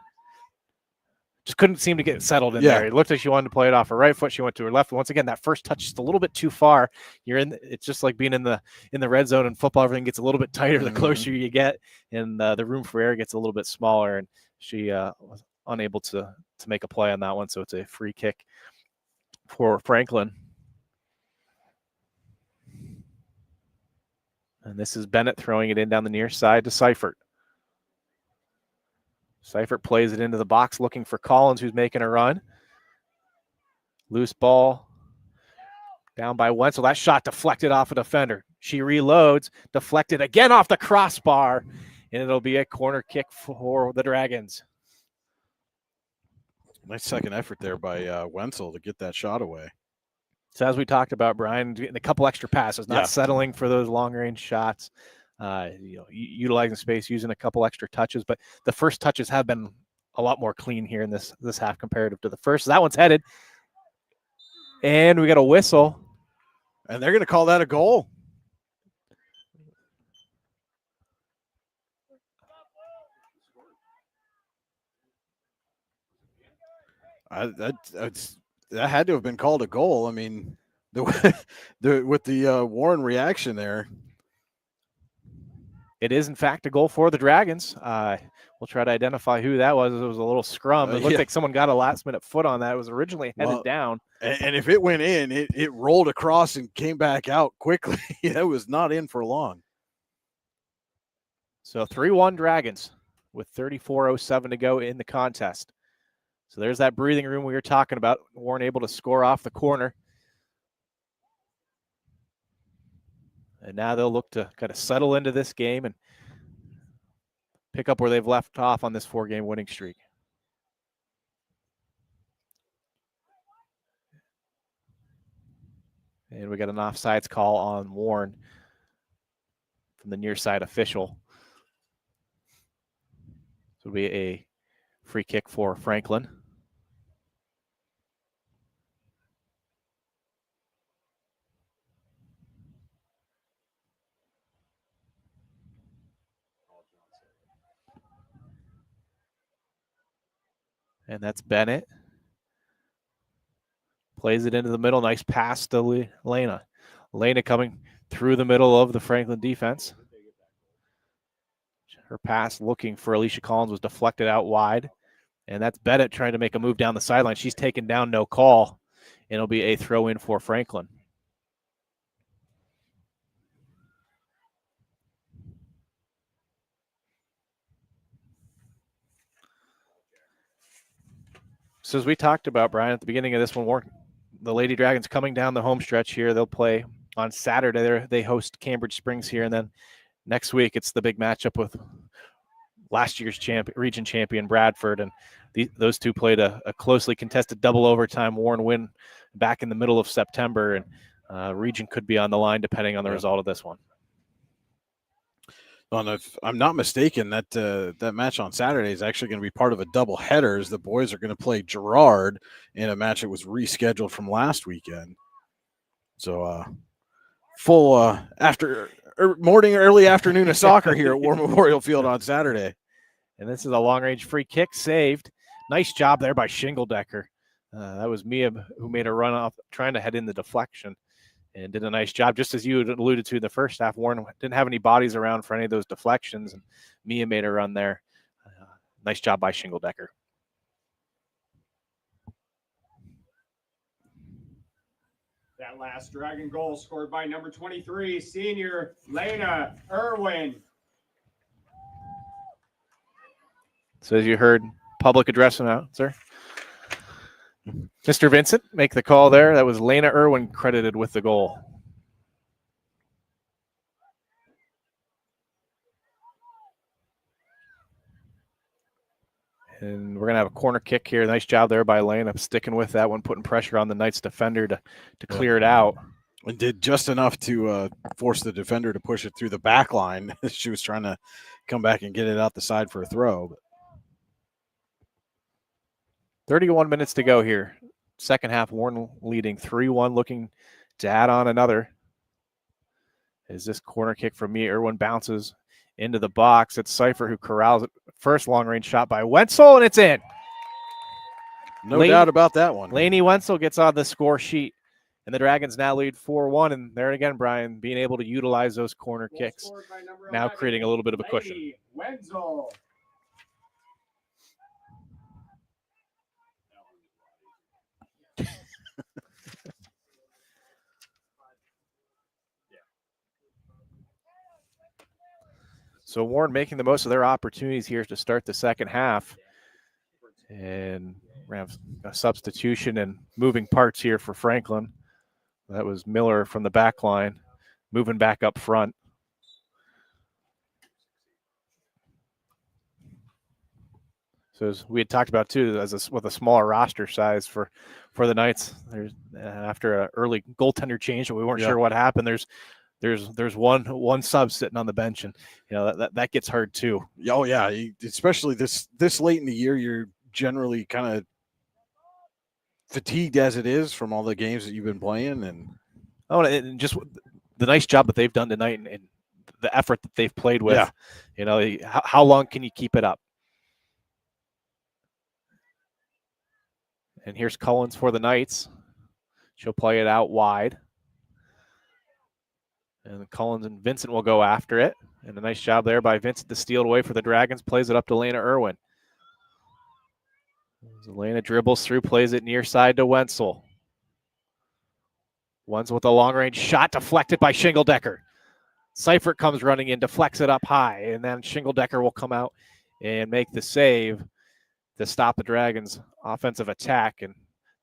Just couldn't seem to get settled in there. It looked like she wanted to play it off her right foot. She went to her left. Once again, that first touch just a little bit too far. It's just like being in the red zone in football. Everything gets a little bit tighter the closer you get, and the room for error gets a little bit smaller. And she was unable to make a play on that one. So it's a free kick for Franklin. And this is Bennett throwing it in down the near side to Seifert. Seifert plays it into the box looking for Collins, who's making a run. Loose ball down by Wenzel. That shot deflected off a defender. She reloads, deflected again off the crossbar, and it'll be a corner kick for the Dragons. Nice second effort there by Wenzel to get that shot away. So as we talked about, Brian, getting a couple extra passes, not settling for those long-range shots, utilizing space, using a couple extra touches. But the first touches have been a lot more clean here in this half comparative to the first. So that one's headed. And we got a whistle. And they're going to call that a goal. That had to have been called a goal. I mean, with the Warren reaction there. It is, in fact, a goal for the Dragons. We'll try to identify who that was. It was a little scrum. It looked like someone got a last-minute foot on that. It was originally headed down. And if it went in, it rolled across and came back out quickly. It was not in for long. So 3-1 Dragons with 34:07 to go in the contest. So there's that breathing room we were talking about. Warren able to score off the corner. And now they'll look to kind of settle into this game and pick up where they've left off on this 4-game winning streak. And we got an offsides call on Warren from the near side official. So it'll be a free kick for Franklin. And that's Bennett. Plays it into the middle. Nice pass to Lena. Lena coming through the middle of the Franklin defense. Her pass looking for Alicia Collins was deflected out wide. And that's Bennett trying to make a move down the sideline. She's taken down, no call. And it'll be a throw in for Franklin. So as we talked about, Brian, at the beginning of this one, the Lady Dragons coming down the home stretch here. They'll play on Saturday. They host Cambridge Springs here. And then next week, it's the big matchup with last year's region champion Bradford. And those two played a closely contested double overtime Warren win back in the middle of September. And region could be on the line depending on the result of this one. Well, and if I'm not mistaken, that match on Saturday is actually going to be part of a double header, as the boys are going to play Girard in a match that was rescheduled from last weekend. So full early afternoon of soccer here at War Memorial Field on Saturday. And this is a long-range free kick saved. Nice job there by Shingledecker. That was Mia who made a run off, trying to head in the deflection. And did a nice job, just as you had alluded to in the first half. Warren didn't have any bodies around for any of those deflections, and Mia made a run there. Nice job by Shingledecker. That last Dragon goal scored by number 23, senior Lena Irwin. So as you heard, public address announcer Mr. Vincent make the call there. That was Lena Irwin credited with the goal. And we're going to have a corner kick here. Nice job there by Lena, sticking with that one, putting pressure on the Knights defender to clear it out. And did just enough to force the defender to push it through the back line. She was trying to come back and get it out the side for a throw. But 31 minutes to go here. Second half, Warren leading 3-1, looking to add on another. As this corner kick from Mia Irwin bounces into the box. It's Cipher who corrals it. First long-range shot by Wenzel, and it's in. No doubt about that one. Lainey Wenzel gets on the score sheet, and the Dragons now lead 4-1. And there again, Brian, being able to utilize those corner kicks, now creating a little bit of a cushion. Wenzel. So Warren making the most of their opportunities here to start the second half. And we're going to have a substitution and moving parts here for Franklin. That was Miller from the back line, moving back up front. So as we had talked about too, with a smaller roster size for the Knights, there's after an early goaltender change, but we weren't sure what happened. There's one sub sitting on the bench, and that gets hard too. Oh yeah, especially this late in the year, you're generally kind of fatigued as it is from all the games that you've been playing, and just the nice job that they've done tonight, and the effort that they've played with. How long can you keep it up? And here's Cullens for the Knights. She'll play it out wide. And Cullens and Vincent will go after it. And a nice job there by Vincent to steal it away for the Dragons. Plays it up to Lena Irwin. Elena dribbles through, plays it near side to Wenzel. Wenzel with a long-range shot deflected by Shingeldecker. Seifert comes running in, deflects it up high, and then Shingeldecker will come out and make the save to stop the Dragons' offensive attack. And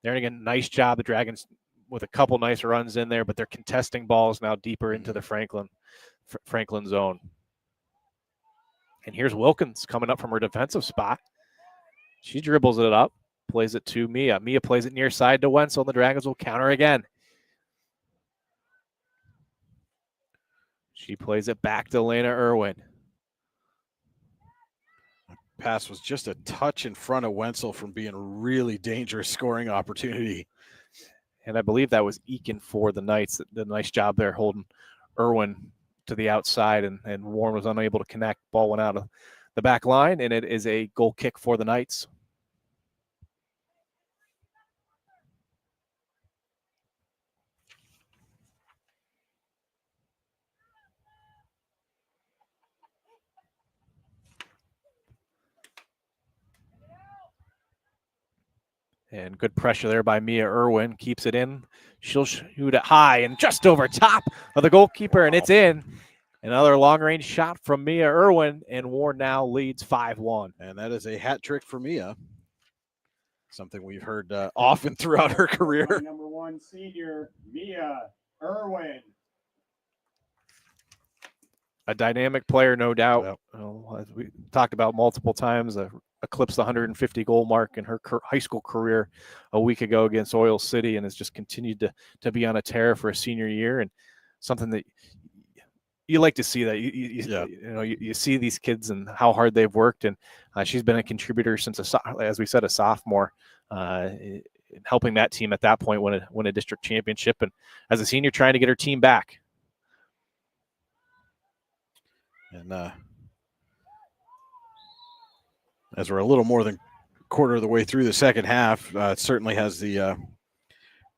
there again, nice job. The Dragons with a couple nice runs in there, but they're contesting balls now deeper into the Franklin zone. And here's Wilkins coming up from her defensive spot. She dribbles it up, plays it to Mia. Mia plays it near side to Wenzel, and the Dragons will counter again. She plays it back to Lena Irwin. Pass was just a touch in front of Wenzel from being a really dangerous scoring opportunity. And I believe that was Eakin for the Knights. Did a nice job there holding Irwin to the outside, and Warren was unable to connect. Ball went out of the back line, and it is a goal kick for the Knights. And good pressure there by Mia Irwin. Keeps it in. She'll shoot it high and just over top of the goalkeeper, and it's in. Another long-range shot from Mia Irwin, and Warren now leads 5-1. And that is a hat trick for Mia. Something we've heard often throughout her career. Number 1 senior, Mia Irwin. A dynamic player, no doubt. Yep. Well, as we talked about multiple times, eclipsed the 150 goal mark in her high school career a week ago against Oil City, and has just continued to be on a tear for a senior year, and something that you like to see. That you see these kids and how hard they've worked, and she's been a contributor since as we said, a sophomore, helping that team at that point win a district championship, and as a senior trying to get her team back. And as we're a little more than a quarter of the way through the second half, it certainly has the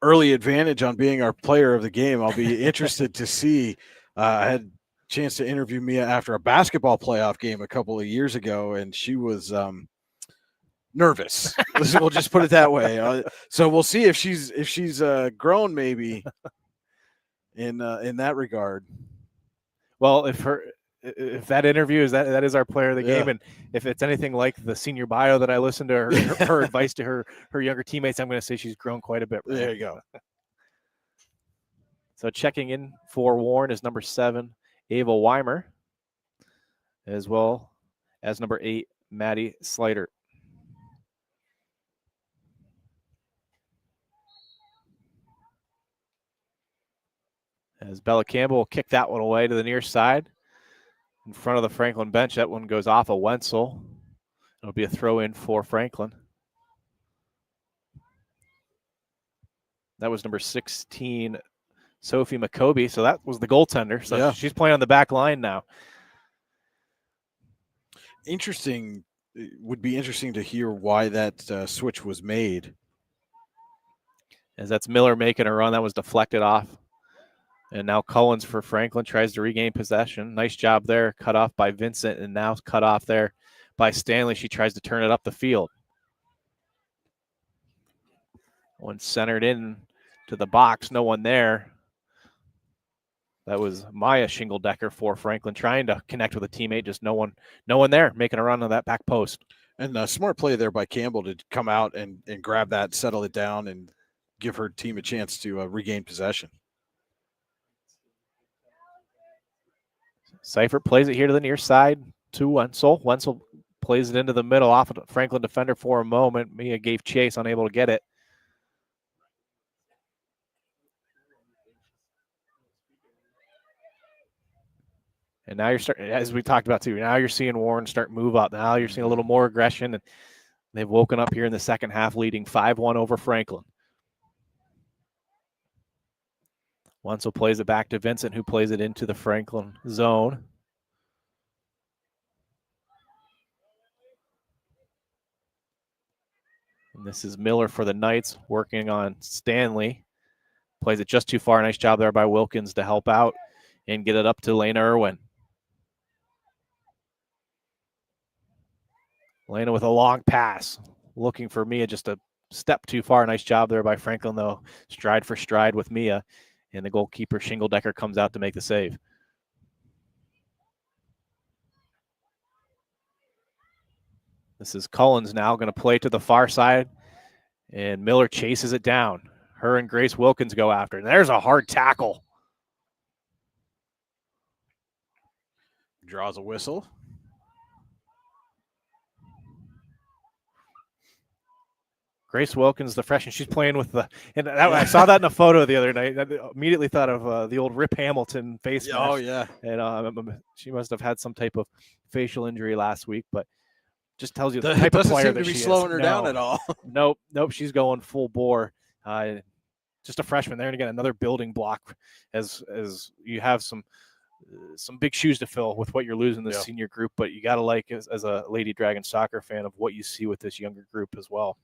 early advantage on being our player of the game. I'll be interested to see. I had a chance to interview Mia after a basketball playoff game a couple of years ago, and she was nervous. We'll just put it that way. So we'll see if she's grown maybe in that regard. Well, if that interview is that is our player of the game, and if it's anything like the senior bio that I listened to her advice to her younger teammates, I'm going to say she's grown quite a bit. Right? There you go. So checking in for Warren is number 7, Ava Weimer, as well as number 8, Maddie Slater. As Bella Campbell will kick that one away to the near side. In front of the Franklin bench, that one goes off of Wenzel. It'll be a throw in for Franklin. That was number 16, Sophie McCoby. So that was the goaltender. So she's playing on the back line now. Interesting. It would be interesting to hear why that switch was made. As that's Miller making a run. That was deflected off. And now Cullens for Franklin tries to regain possession. Nice job there. Cut off by Vincent, and now cut off there by Stanley. She tries to turn it up the field. One centered in to the box. No one there. That was Maya Shingeldecker for Franklin trying to connect with a teammate. Just no one there making a run on that back post. And a smart play there by Campbell to come out and grab that, settle it down, and give her team a chance to regain possession. Seifert plays it here to the near side to Wenzel. Wenzel plays it into the middle off of the Franklin defender for a moment. Mia gave chase, unable to get it. And now you're starting, as we talked about too, now you're seeing Warren start move up. Now you're seeing a little more aggression, and they've woken up here in the second half, leading 5-1 over Franklin. Wenzel plays it back to Vincent, who plays it into the Franklin zone. And this is Miller for the Knights working on Stanley. Plays it just too far. Nice job there by Wilkins to help out and get it up to Lena Irwin. Lena with a long pass. Looking for Mia just a step too far. Nice job there by Franklin, though. Stride for stride with Mia. And the goalkeeper, Shingle-Decker, comes out to make the save. This is Cullens now going to play to the far side. And Miller chases it down. Her and Grace Wilkins go after. And there's a hard tackle. Draws a whistle. Grace Wilkins, the freshman, she's playing with the, and that, I saw that in a photo the other night. I immediately thought of the old Rip Hamilton face mask. Oh, yeah. And she must have had some type of facial injury last week, but just tells you the It type of doesn't player seem that to be she slowing is. her down at all. Nope, she's going full bore. Just a freshman there, and again, another building block as you have some big shoes to fill with what you're losing this senior group, but you got to like, as a Lady Dragon soccer fan, of what you see with this younger group as well.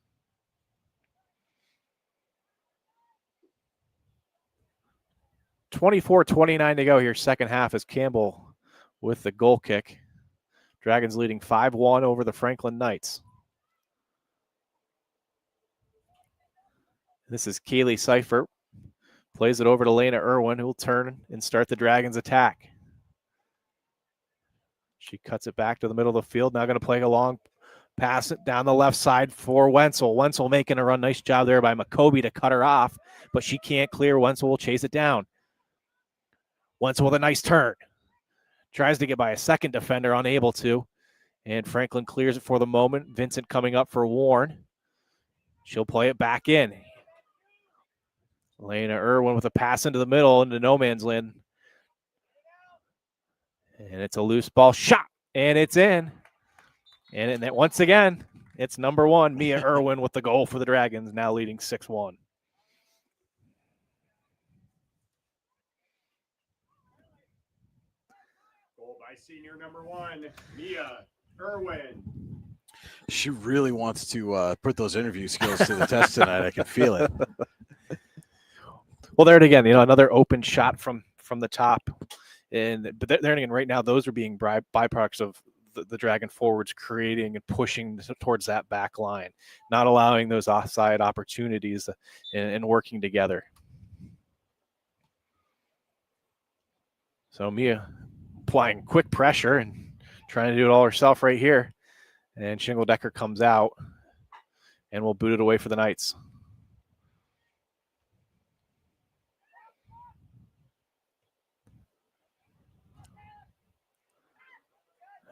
24-29 to go here, second half, as Campbell with the goal kick. Dragons leading 5-1 over the Franklin Knights. This is Kaylee Seifert. Plays it over to Lena Irwin, who will turn and start the Dragons' attack. She cuts it back to the middle of the field. Now going to play a long pass it down the left side for Wenzel. Wenzel making a run. Nice job there by McCoby to cut her off, but she can't clear. Wenzel will chase it down. Wenzel with a nice turn. Tries to get by a second defender, unable to. And Franklin clears it for the moment. Vincent coming up for Warren. She'll play it back in. Lena Irwin with a pass into the middle into no man's land. And it's a loose ball shot. And it's in. And once again, it's number one, Mia Irwin with the goal for the Dragons, now leading 6-1. Senior number 1, Mia Irwin. She really wants to put those interview skills to the test tonight. I can feel it. Well, there it again. Another open shot from the top, but there again, right now, those are being byproducts of the Dragon forwards creating and pushing towards that back line, not allowing those offside opportunities and working together. So Mia applying quick pressure and trying to do it all herself right here. And Shingle-Decker comes out and will boot it away for the Knights.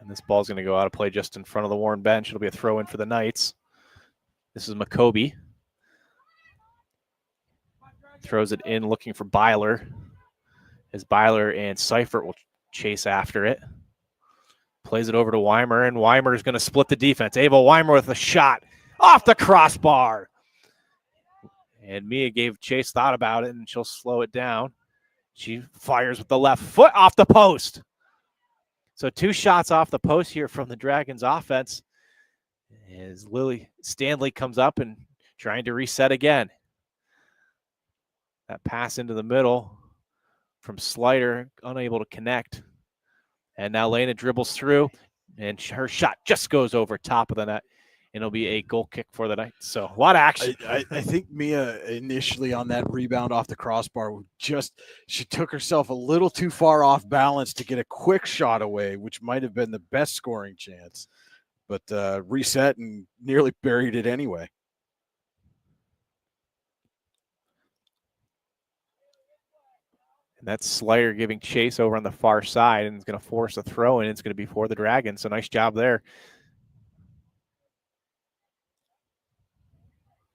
And this ball's going to go out of play just in front of the Warren bench. It'll be a throw in for the Knights. This is McCoby. Throws it in looking for Byler. As Byler and Seifert will chase after it. Plays it over to Weimer, and Weimer is going to split the defense. Ava Weimer with a shot off the crossbar. And Mia gave Chase thought about it, and she'll slow it down. She fires with the left foot off the post. So 2 shots off the post here from the Dragons offense. As Lily Stanley comes up and trying to reset again. That pass into the middle from Slider, unable to connect. And now Lena dribbles through, and her shot just goes over top of the net. And it'll be a goal kick for the Knights. So a lot of action. I think Mia initially on that rebound off the crossbar, she took herself a little too far off balance to get a quick shot away, which might have been the best scoring chance. But reset and nearly buried it anyway. And that's Slayer giving chase over on the far side, and it's going to force a throw, and it's going to be for the Dragons. So nice job there.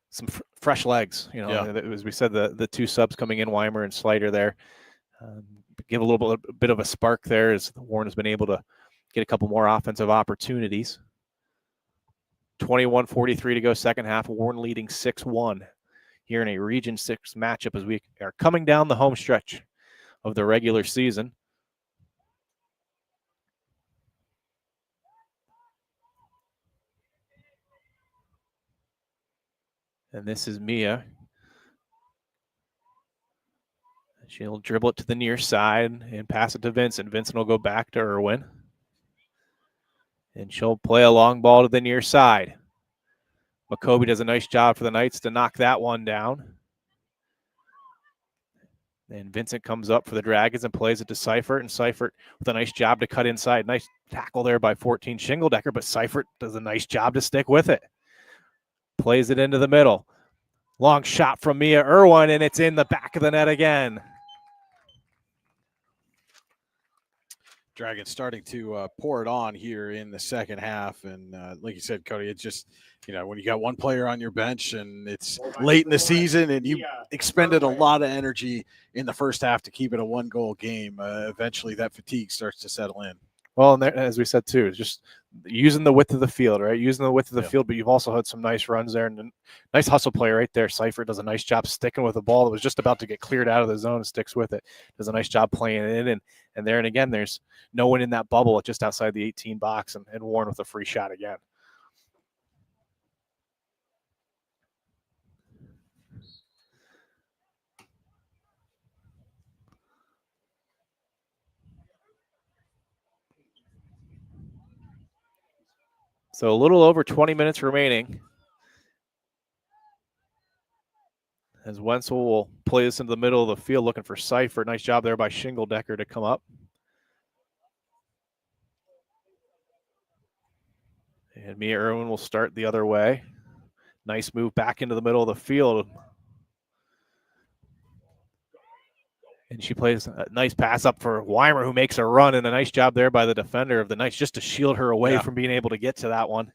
Some fresh legs, as we said, the 2 subs coming in, Weimer and Slater there. Give a little bit of a spark there as Warren has been able to get a couple more offensive opportunities. 21-43 to go, second half. Warren leading 6-1 here in a Region 6 matchup as we are coming down the home stretch of the regular season. And this is Mia. She'll dribble it to the near side and pass it to Vincent. Vincent will go back to Irwin. And she'll play a long ball to the near side. McCoby does a nice job for the Knights to knock that one down. And Vincent comes up for the Dragons and plays it to Seifert. And Seifert with a nice job to cut inside. Nice tackle there by 14 Shingledecker, but Seifert does a nice job to stick with it. Plays it into the middle. Long shot from Mia Irwin, and it's in the back of the net again. Dragons starting to pour it on here in the second half. And like you said, Cody, it's just, when you got one player on your bench and it's late in the season and you expended a lot of energy in the first half to keep it a 1-goal game, eventually that fatigue starts to settle in. Well, and there, as we said too, it's just using the width of the field, right? Using the width of the field, but you've also had some nice runs there and a nice hustle play right there. Seifert does a nice job sticking with the ball that was just about to get cleared out of the zone and sticks with it. Does a nice job playing it in and there. And again, there's no one in that bubble just outside the 18 box and Warren with a free shot again. So a little over 20 minutes remaining. As Wenzel will play this into the middle of the field looking for Seifert. Nice job there by Shingledecker to come up. And Mia Irwin will start the other way. Nice move back into the middle of the field. And she plays a nice pass up for Weimer, who makes a run, and a nice job there by the defender of the Knights just to shield her away from being able to get to that one.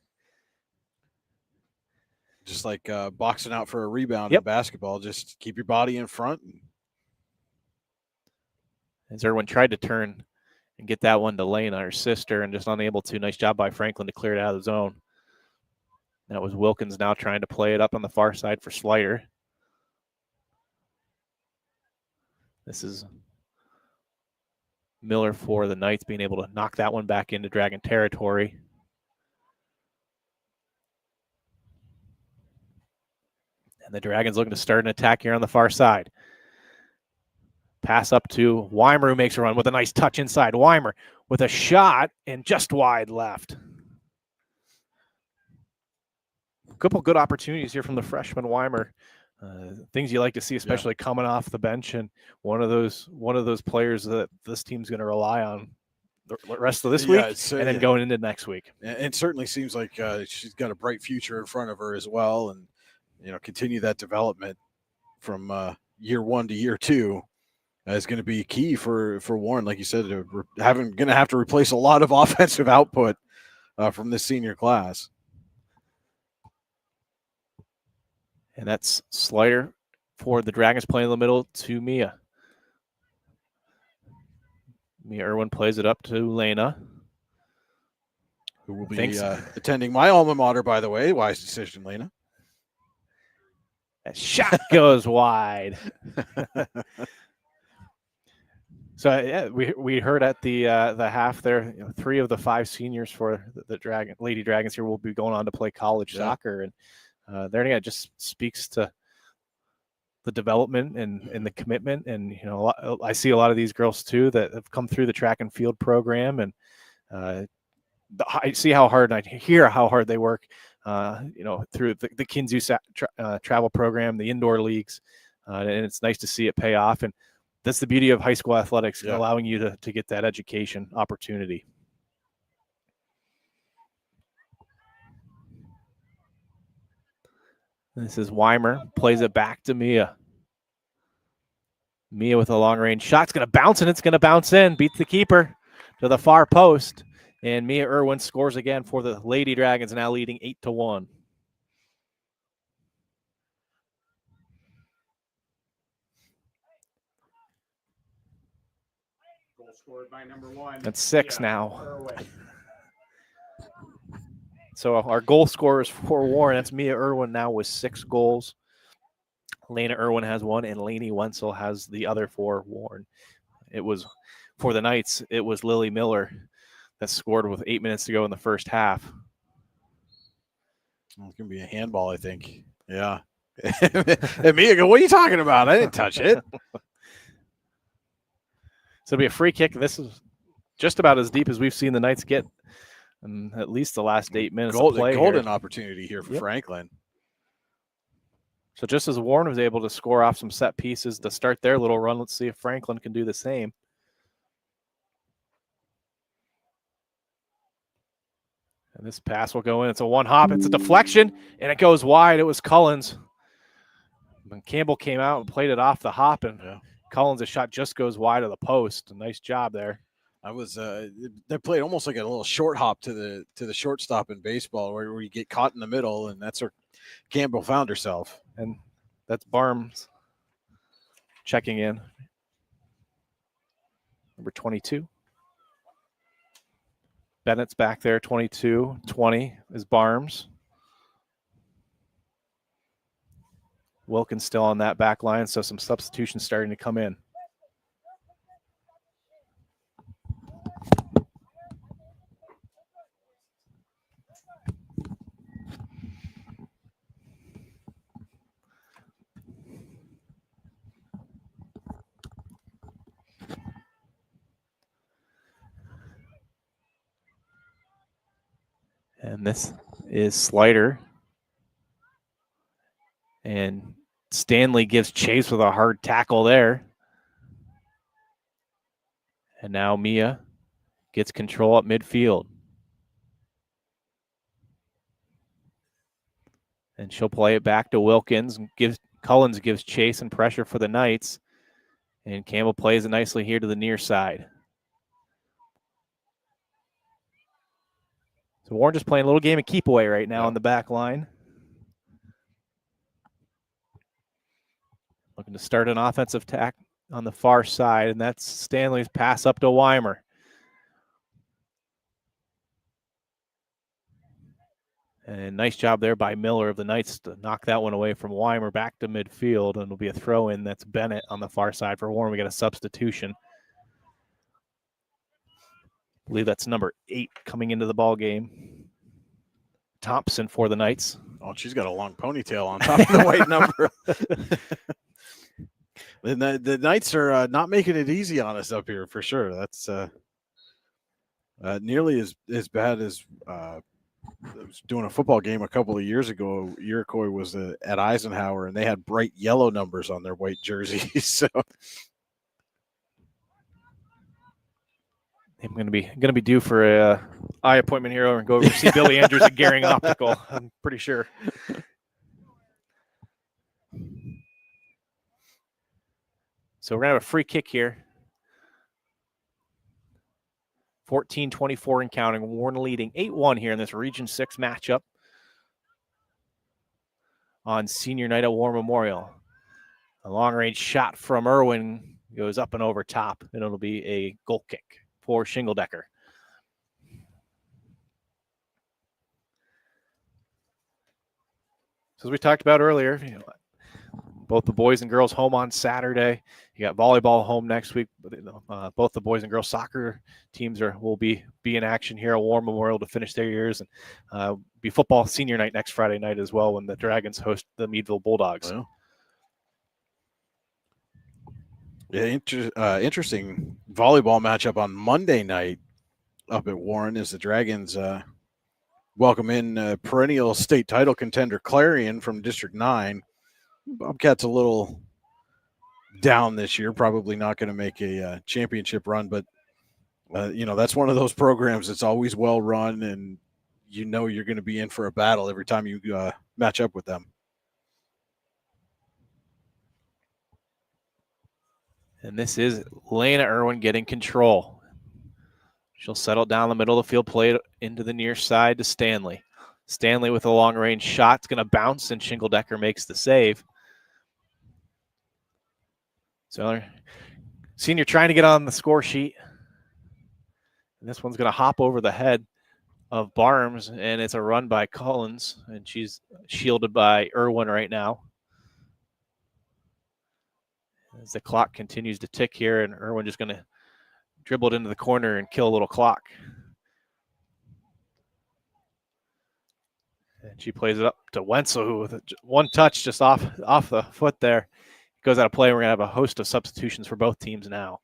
Just like boxing out for a rebound in basketball, just keep your body in front. As Irwin tried to turn and get that one to Lena, her sister, and just unable to. Nice job by Franklin to clear it out of the zone. That was Wilkins now trying to play it up on the far side for Slider. This is Miller for the Knights being able to knock that one back into Dragon territory. And the Dragons looking to start an attack here on the far side. Pass up to Weimer, who makes a run with a nice touch inside. Weimer with a shot and just wide left. A couple good opportunities here from the freshman Weimer. Things you like to see, especially coming off the bench, and one of those players that this team's going to rely on the rest of this week and then going into next week. It certainly seems like she's got a bright future in front of her as well, and continue that development from year 1 to year 2 is going to be key for Warren. Like you said, going to have to replace a lot of offensive output from this senior class. And that's Slider for the Dragons playing in the middle to Mia. Mia Irwin plays it up to Lena. Who will be attending my alma mater, by the way. Wise decision, Lena. That shot goes wide. So yeah, we heard at the half there, 3 of the 5 seniors for the Lady Dragons here will be going on to play college soccer, and there again, it just speaks to the development and the commitment. And I see a lot of these girls too that have come through the track and field program, and I see how hard, and I hear how hard they work. Through the Kinzu travel program, the indoor leagues, and it's nice to see it pay off. And that's the beauty of high school athletics, allowing you to get that education opportunity. This is Weimer, plays it back to Mia. Mia with a long-range shot. It's going to bounce, and it's going to bounce in. Beats the keeper to the far post. And Mia Irwin scores again for the Lady Dragons, now leading 8-1. Goal scored by number 1. That's 6 now. So our goal scorers for Warren, that's Mia Irwin now with 6 goals. Lena Irwin has 1, and Lainey Wenzel has the other for Warren. It was, for the Knights, it was Lily Miller that scored with 8 minutes to go in the first half. Well, it's going to be a handball, I think. Yeah. And Mia go, what are you talking about? I didn't touch it. So it'll be a free kick. This is just about as deep as we've seen the Knights get in at least the last 8 minutes of play. Golden opportunity here for Franklin. So just as Warren was able to score off some set pieces to start their little run, let's see if Franklin can do the same. And this pass will go in. It's a one hop. It's a deflection, and it goes wide. It was Cullens. When Campbell came out and played it off the hop, and Cullens' shot just goes wide of the post. A nice job there. They played almost like a little short hop to the shortstop in baseball, where you get caught in the middle, and that's where Campbell found herself. And that's Barnes checking in. Number 22. Bennett's back there, 22. 20 is Barnes. Wilkins still on that back line, so some substitutions starting to come in. And this is Slider. And Stanley gives chase with a hard tackle there. And now Mia gets control up midfield. And she'll play it back to Wilkins. Cullens gives chase and pressure for the Knights. And Campbell plays it nicely here to the near side. So Warren just playing a little game of keep away right now on the back line. Looking to start an offensive attack on the far side, and that's Stanley's pass up to Weimer. And nice job there by Miller of the Knights to knock that one away from Weimer back to midfield, and it'll be a throw-in. That's Bennett on the far side for Warren. We got a substitution. I believe that's number 8 coming into the ball game. Thompson for the Knights. Oh, she's got a long ponytail on top of the white number. The Knights are not making it easy on us up here for sure. That's nearly as bad as I was doing a football game a couple of years ago. Iroquois was at Eisenhower, and they had bright yellow numbers on their white jerseys. So I'm going to be due for a eye appointment here and go over to see Billy Andrews at Gehring Optical. I'm pretty sure. So we're going to have a free kick here. 14-24 and counting. Warren leading 8-1 here in this Region 6 matchup on senior night at War Memorial. A long-range shot from Irwin goes up and over top, and it'll be a goal kick for Shingledecker. So as we talked about earlier, both the boys and girls home on Saturday. You got volleyball home next week. But both the boys and girls soccer teams will be in action here at War Memorial to finish their years, and be football senior night next Friday night as well when the Dragons host the Meadville Bulldogs. Well, yeah, interesting volleyball matchup on Monday night up at Warren as the Dragons welcome in perennial state title contender Clarion from District 9. Bobcats a little down this year, probably not going to make a championship run, but that's one of those programs that's always well run, and you're going to be in for a battle every time you match up with them. And this is Lena Irwin getting control. She'll settle down the middle of the field, play it into the near side to Stanley. Stanley with a long-range shot. It's going to bounce, and Shingledecker makes the save. So senior trying to get on the score sheet. And this one's going to hop over the head of Barnes, and it's a run by Cullens, and she's shielded by Irwin right now. As the clock continues to tick here, and Irwin just going to dribble it into the corner and kill a little clock. And she plays it up to Wenzel, who with one touch just off the foot there. Goes out of play. We're going to have a host of substitutions for both teams now.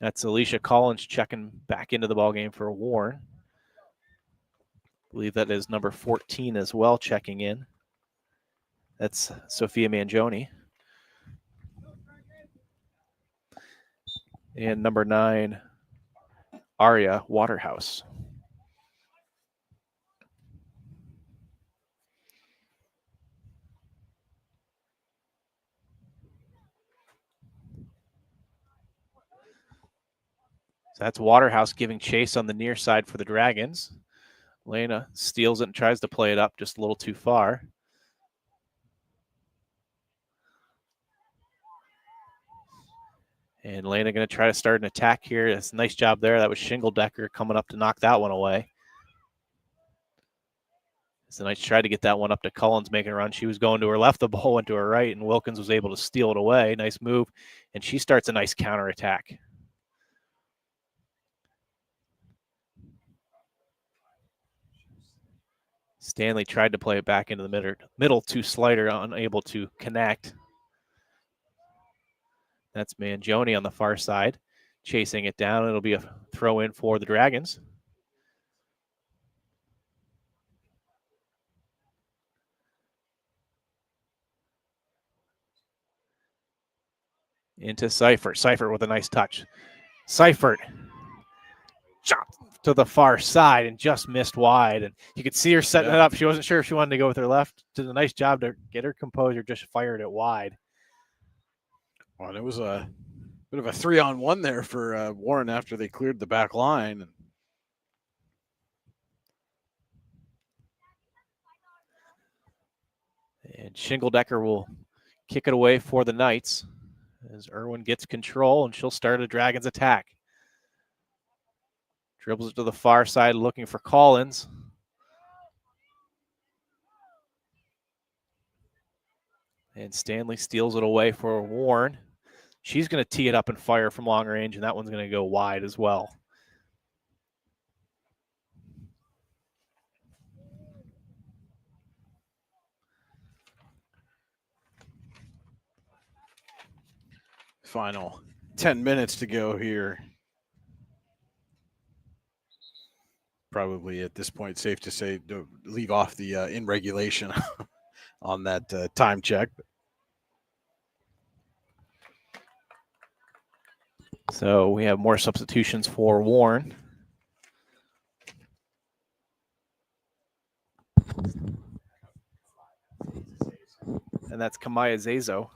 That's Alicia Collins checking back into the ballgame for Warren. I believe that is number 14 as well checking in. That's Sophia Mangione. And number 9, Aria Waterhouse. So that's Waterhouse giving chase on the near side for the Dragons. Lena steals it and tries to play it up just a little too far. And Lena going to try to start an attack here. It's a nice job there. That was Shingledecker coming up to knock that one away. It's a nice try to get that one up to Collins making a run. She was going to her left. The ball went to her right, and Wilkins was able to steal it away. Nice move. And she starts a nice counterattack. Stanley tried to play it back into the middle to Slider, unable to connect. That's Mangione on the far side, chasing it down. It'll be a throw in for the Dragons. Into Seifert. Seifert with a nice touch. Seifert shot to the far side and just missed wide. And you could see her setting it up. She wasn't sure if she wanted to go with her left. Did a nice job to get her composure, just fired it wide. Well, and it was a bit of a 3-on-1 there for Warren after they cleared the back line. And Shingledecker will kick it away for the Knights as Irwin gets control, and she'll start a Dragons attack. Dribbles it to the far side looking for Collins. And Stanley steals it away for Warren. She's going to tee it up and fire from long range, and that one's going to go wide as well. Final 10 minutes to go here. Probably at this point, safe to say, to leave off the in regulation on that time check. So we have more substitutions for Warren. And that's Kamaya Zazo.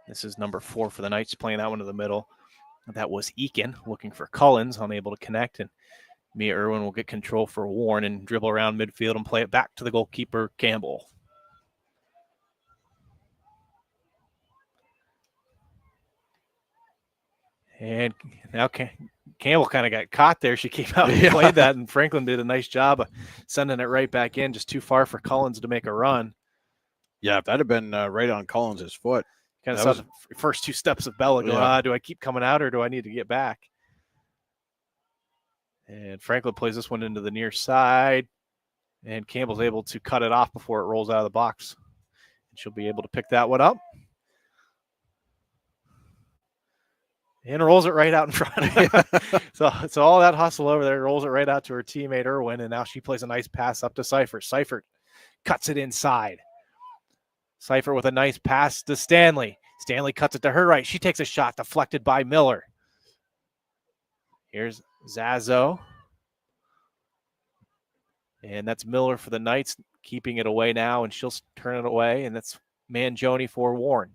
This is number 4 for the Knights, playing that one to the middle. That was Eakin looking for Collins, unable to connect. And Mia Irwin will get control for Warren and dribble around midfield and play it back to the goalkeeper, Campbell. And now Campbell kind of got caught there. She came out and played that, and Franklin did a nice job of sending it right back in, just too far for Collins to make a run. Yeah, if that had been right on Collins' foot. Kind of saw the first 2 steps of Bella going, do I keep coming out or do I need to get back? And Franklin plays this one into the near side, and Campbell's able to cut it off before it rolls out of the box. And she'll be able to pick that one up. And rolls it right out in front. So all that hustle over there, rolls it right out to her teammate Irwin, and now she plays a nice pass up to Seifert. Seifert cuts it inside. Seifert with a nice pass to Stanley. Stanley cuts it to her right. She takes a shot deflected by Miller. Here's Zazo. And that's Miller for the Knights, keeping it away now, and she'll turn it away, and that's Mangione for Warren.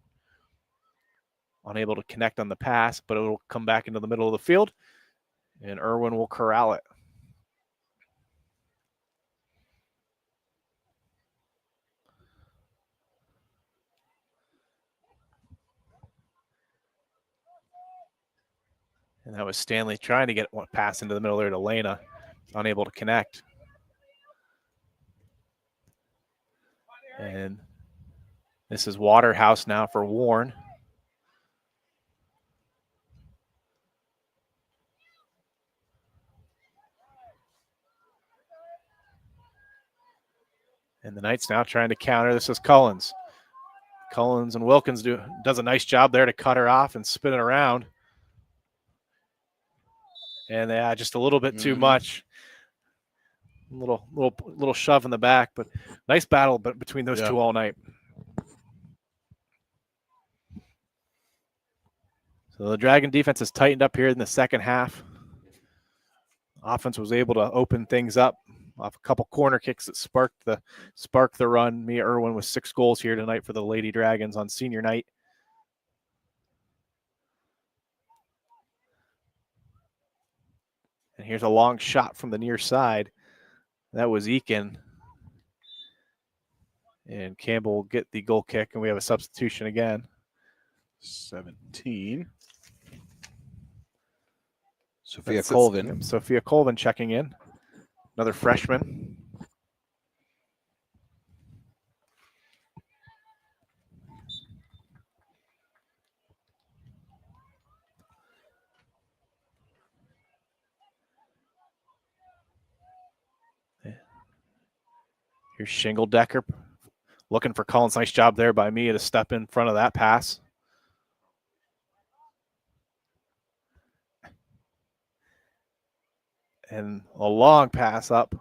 Unable to connect on the pass, but it'll come back into the middle of the field, and Irwin will corral it. And that was Stanley trying to get one pass into the middle there to Lena, unable to connect. And This is Waterhouse now for Warren. And the Knights now trying to counter. This is Cullens. Cullens and Wilkins does a nice job there to cut her off and spin it around. And just a little bit too much. Little shove in the back, but nice battle between those two all night. So the Dragon defense has tightened up here in the second half. Offense was able to open things up off a couple corner kicks that sparked the run. Mia Irwin with 6 goals here tonight for the Lady Dragons on senior night. And here's a long shot from the near side. That was Eakin. And Campbell will get the goal kick, and we have a substitution again. 17. Sophia Colvin. Sophia Colvin checking in. Another freshman. Here's Shingledecker looking for Collins. Nice job there by Mia to step in front of that pass. And a long pass up.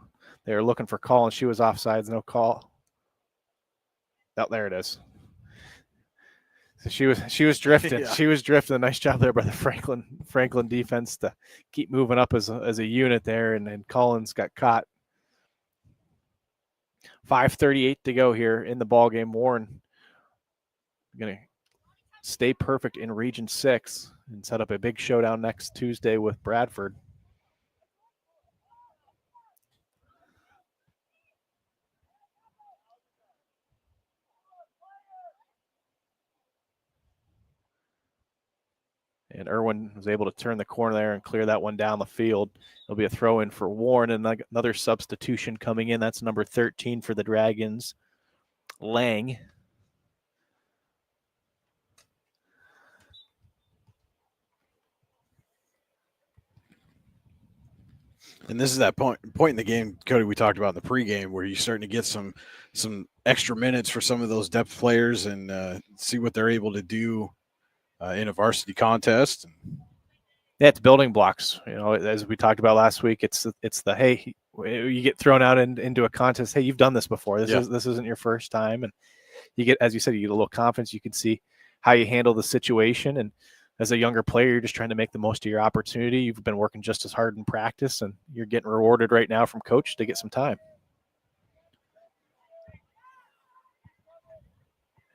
They were looking for Collins. She was offsides, no call. Oh, there it is. So she was drifting. Yeah. She was drifting. A nice job there by the Franklin defense to keep moving up as a unit there, and then Collins got caught. 5:38 to go here in the ball game. Warren going to stay perfect in Region 6 and set up a big showdown next Tuesday with Bradford. And Irwin was able to turn the corner there and clear that one down the field. It'll be a throw in for Warren, and another substitution coming in. That's number 13 for the Dragons, Lang. And this is that point in the game, Cody, we talked about in the pregame, where you're starting to get some extra minutes for some of those depth players and see what they're able to do in a varsity contest. Yeah, it's building blocks. You know, as we talked about last week, it's the hey, you get thrown out into a contest. Hey, you've done this before. This isn't your first time, and you get, as you said, you get a little confidence. You can see how you handle the situation, and as a younger player, you're just trying to make the most of your opportunity. You've been working just as hard in practice, and you're getting rewarded right now from coach to get some time.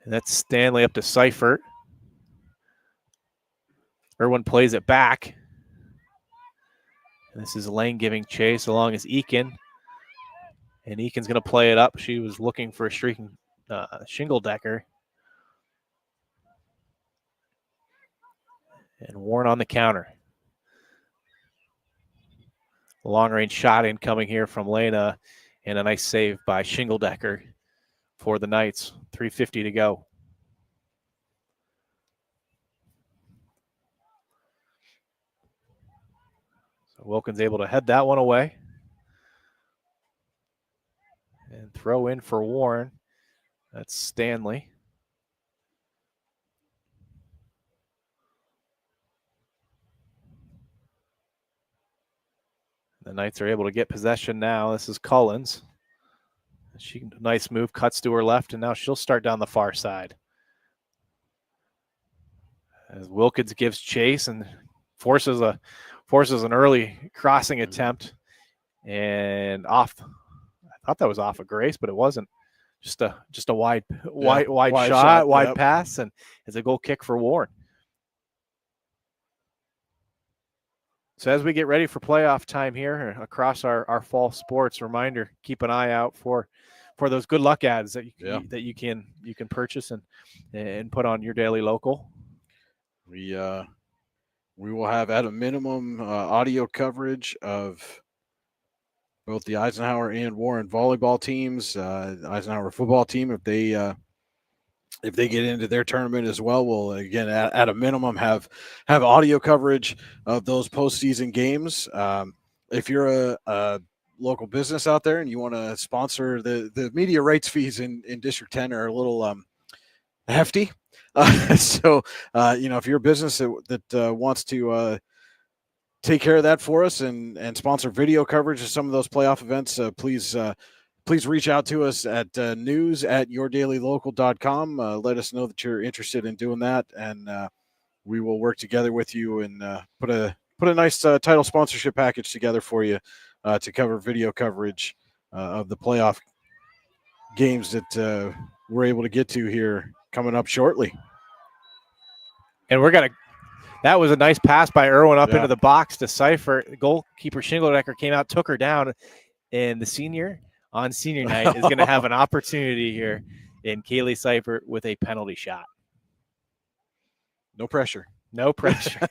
And that's Stanley up to Seifert. Irwin plays it back. And this is Lang giving chase along as Eakin. And Eakin's going to play it up. She was looking for a streaking Shingledecker. And Warren on the counter. Long-range shot incoming here from Lena. And a nice save by Shingledecker for the Knights. 3:50 to go. Wilkins able to head that one away. And throw in for Warren. That's Stanley. The Knights are able to get possession now. This is Cullens. Nice move, cuts to her left, and now she'll start down the far side. As Wilkins gives chase and forces an early crossing attempt, and off. I thought that was off of Grace, but it wasn't. Just a wide shot, wide pass, and it's a goal kick for Warren. So as we get ready for playoff time here across our fall sports, reminder: keep an eye out for those good luck ads that you can purchase and put on your daily local. We will have at a minimum audio coverage of both the Eisenhower and Warren volleyball teams. The Eisenhower football team, if they if they get into their tournament as well, we'll again at a minimum have audio coverage of those postseason games. If you're a local business out there and you want to sponsor, the media rights fees in District 10 are a little hefty. So if you're a business that wants to take care of that for us and sponsor video coverage of some of those playoff events, please reach out to us at news@yourdailylocal.com. Let us know that you're interested in doing that, and we will work together with you and put a nice title sponsorship package together for you to cover video coverage of the playoff games that we're able to get to here coming up shortly. And that was a nice pass by Irwin up into the box to Seifert. Goalkeeper Shingledecker came out, took her down, and the senior on senior night is going to have an opportunity here in Kaylee Seifert with a penalty shot. No pressure. No pressure.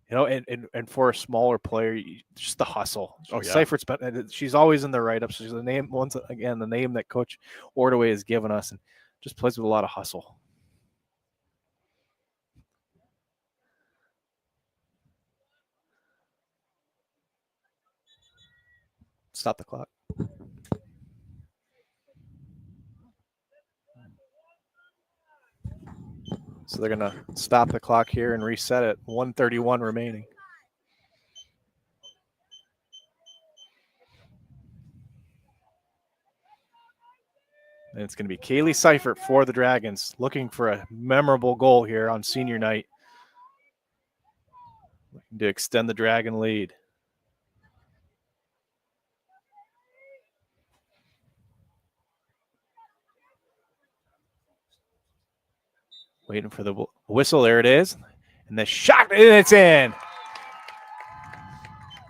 And for a smaller player, just the hustle. Oh, yeah. Seifert's, she's always in the write-ups. She's the name, once again, the name that Coach Ordway has given us, and just plays with a lot of hustle. Stop the clock. So they're going to stop the clock here and reset it. 1:31 remaining. And it's going to be Kaylee Seifert for the Dragons, looking for a memorable goal here on senior night, looking to extend the Dragon lead. Waiting for the whistle. There it is. And the shot, and it's in.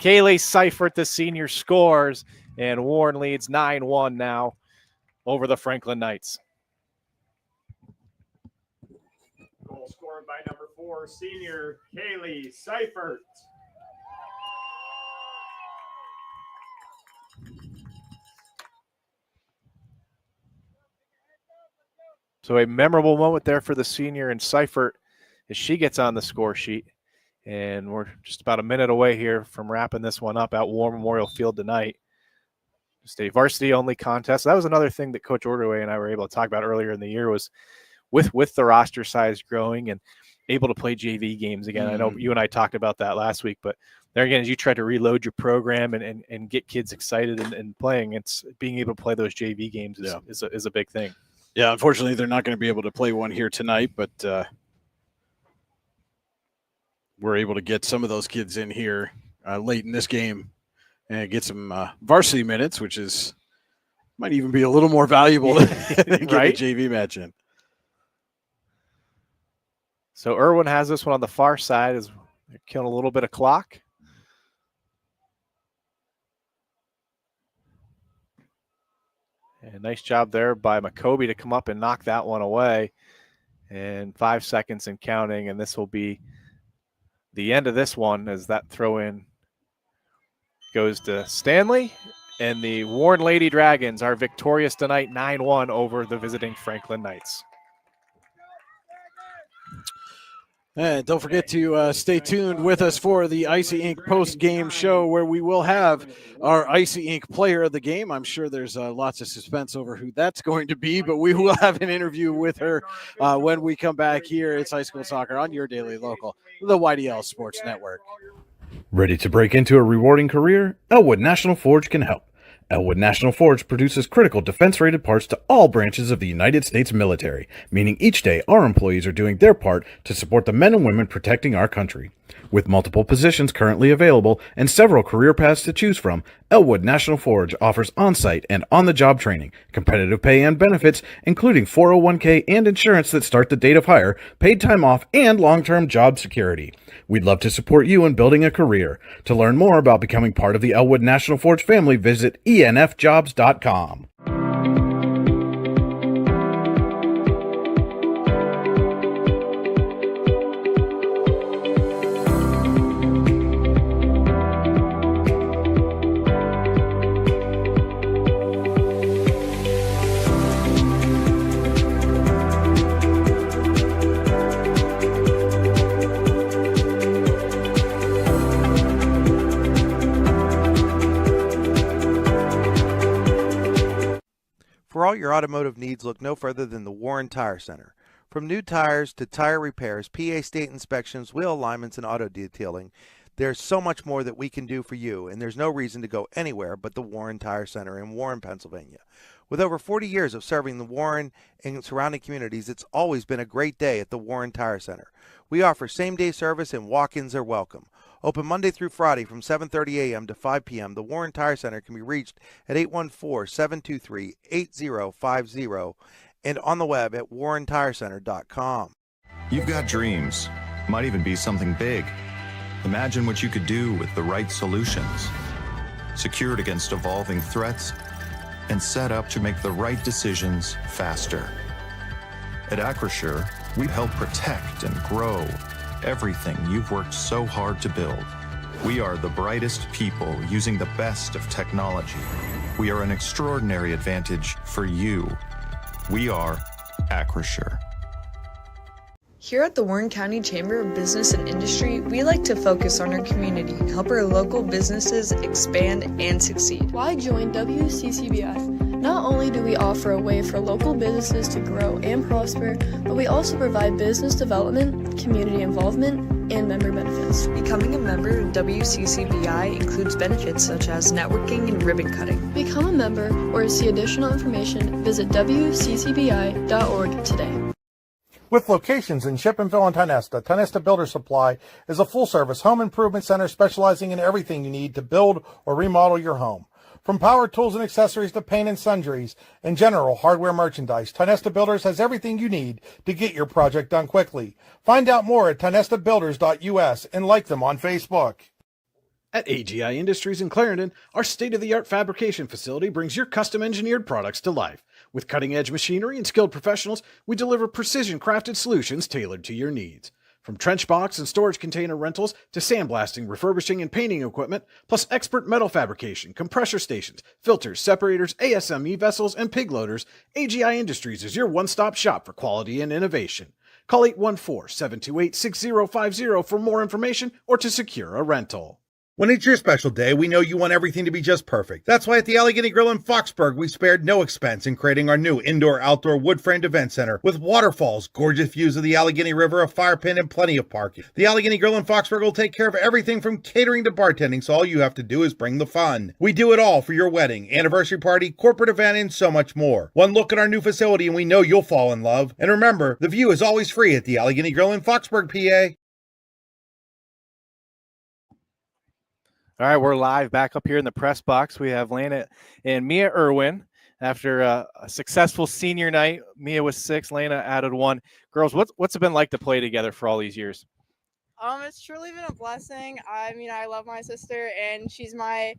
Kaylee Seifert, the senior, scores, and Warren leads 9-1 now over the Franklin Knights. Goal scored by number 4, senior Kaylee Seifert. So a memorable moment there for the senior and Seifert as she gets on the score sheet. And we're just about a minute away here from wrapping this one up at War Memorial Field tonight. Just a varsity-only contest. That was another thing that Coach Ordway and I were able to talk about earlier in the year, was with the roster size growing and able to play JV games again. I know you and I talked about that last week, but there again, as you try to reload your program and get kids excited and playing, it's being able to play those JV games is a big thing. Yeah, unfortunately, they're not going to be able to play one here tonight, but we're able to get some of those kids in here late in this game and get some varsity minutes, which might even be a little more valuable than getting a JV match in. So Irwin has this one on the far side as they're killing a little bit of clock. And nice job there by McCoby to come up and knock that one away. And 5 seconds and counting, and this will be the end of this one as that throw-in goes to Stanley. And the Warren Lady Dragons are victorious tonight, 9-1 over the visiting Franklin Knights. And don't forget to stay tuned with us for the Icy Ink post-game show, where we will have our Icy Ink player of the game. I'm sure there's lots of suspense over who that's going to be, but we will have an interview with her when we come back here. It's High School Soccer on your daily local, the YDL Sports Network. Ready to break into a rewarding career? Elwood National Forge can help. Elwood National Forge produces critical defense-rated parts to all branches of the United States military, meaning each day our employees are doing their part to support the men and women protecting our country. With multiple positions currently available and several career paths to choose from, Elwood National Forge offers on-site and on-the-job training, competitive pay and benefits, including 401k and insurance that start the date of hire, paid time off, and long-term job security. We'd love to support you in building a career. To learn more about becoming part of the Elwood National Forge family, visit enfjobs.com. all your automotive needs, look no further than the Warren Tire Center. From new tires to tire repairs, PA state inspections, wheel alignments, and auto detailing, there's so much more that we can do for you, and there's no reason to go anywhere but the Warren Tire Center in Warren, Pennsylvania. With over 40 years of serving the Warren and surrounding communities, it's always been a great day at the Warren Tire Center. We offer same-day service and walk-ins are welcome. Open Monday through Friday from 7:30 a.m. to 5 p.m., the Warren Tire Center can be reached at 814-723-8050 and on the web at warrentirecenter.com. You've got dreams, might even be something big. Imagine what you could do with the right solutions. Secured against evolving threats and set up to make the right decisions faster. At Acrisure, we help protect and grow everything you've worked so hard to build. We are the brightest people using the best of technology. We are an extraordinary advantage for you. We are Acrisure. Here at the Warren County Chamber of Business and Industry, we like to focus on our community and help our local businesses expand and succeed. Why join WCCBI? Not only do we offer a way for local businesses to grow and prosper, but we also provide business development, community involvement, and member benefits. Becoming a member of WCCBI includes benefits such as networking and ribbon cutting. Become a member or to see additional information, visit WCCBI.org today. With locations in Shippenville and Tionesta, Tionesta Builder Supply is a full-service home improvement center specializing in everything you need to build or remodel your home. From power tools and accessories to paint and sundries and general hardware merchandise, Tionesta Builders has everything you need to get your project done quickly. Find out more at tionestabuilders.us and like them on Facebook. At AGI Industries in Clarendon, our state-of-the-art fabrication facility brings your custom-engineered products to life. With cutting-edge machinery and skilled professionals, we deliver precision-crafted solutions tailored to your needs. From trench box and storage container rentals to sandblasting, refurbishing, and painting equipment, plus expert metal fabrication, compressor stations, filters, separators, ASME vessels, and pig loaders, AGI Industries is your one-stop shop for quality and innovation. Call 814-728-6050 for more information or to secure a rental. When it's your special day, we know you want everything to be just perfect. That's why at the Allegheny Grill in Foxburg, we spared no expense in creating our new indoor-outdoor wood-framed event center with waterfalls, gorgeous views of the Allegheny River, a fire pit, and plenty of parking. The Allegheny Grill in Foxburg will take care of everything from catering to bartending, so all you have to do is bring the fun. We do it all for your wedding, anniversary party, corporate event, and so much more. One look at our new facility and we know you'll fall in love. And remember, the view is always free at the Allegheny Grill in Foxburg, PA. All right, we're live back up here in the press box. We have Lana and Mia Irwin. After a successful senior night, Mia was 6, Lana added 1. Girls, what's it been like to play together for all these years? It's truly been a blessing. I mean, I love my sister, and she's my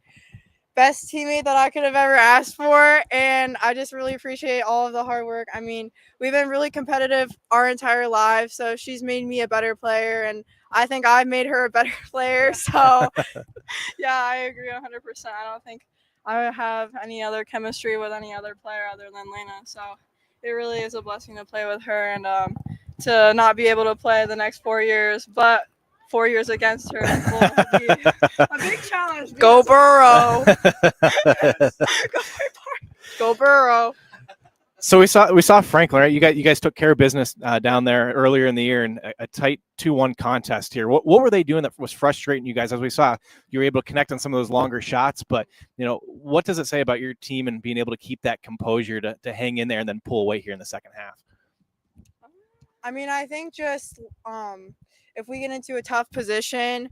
best teammate that I could have ever asked for, and I just really appreciate all of the hard work. I mean, we've been really competitive our entire lives, so she's made me a better player, and I think I've made her a better player. So, yeah, I agree 100%. I don't think I have any other chemistry with any other player other than Lena. So it really is a blessing to play with her and to not be able to play the next 4 years, but 4 years against her will be a big challenge. Go Burrow. Go Burrow. So we saw Franklin, right? You guys took care of business down there earlier in the year in a tight 2-1 contest here. What were they doing that was frustrating you guys? As we saw, you were able to connect on some of those longer shots, but what does it say about your team and being able to keep that composure to hang in there and then pull away here in the second half? I mean, I think just if we get into a tough position,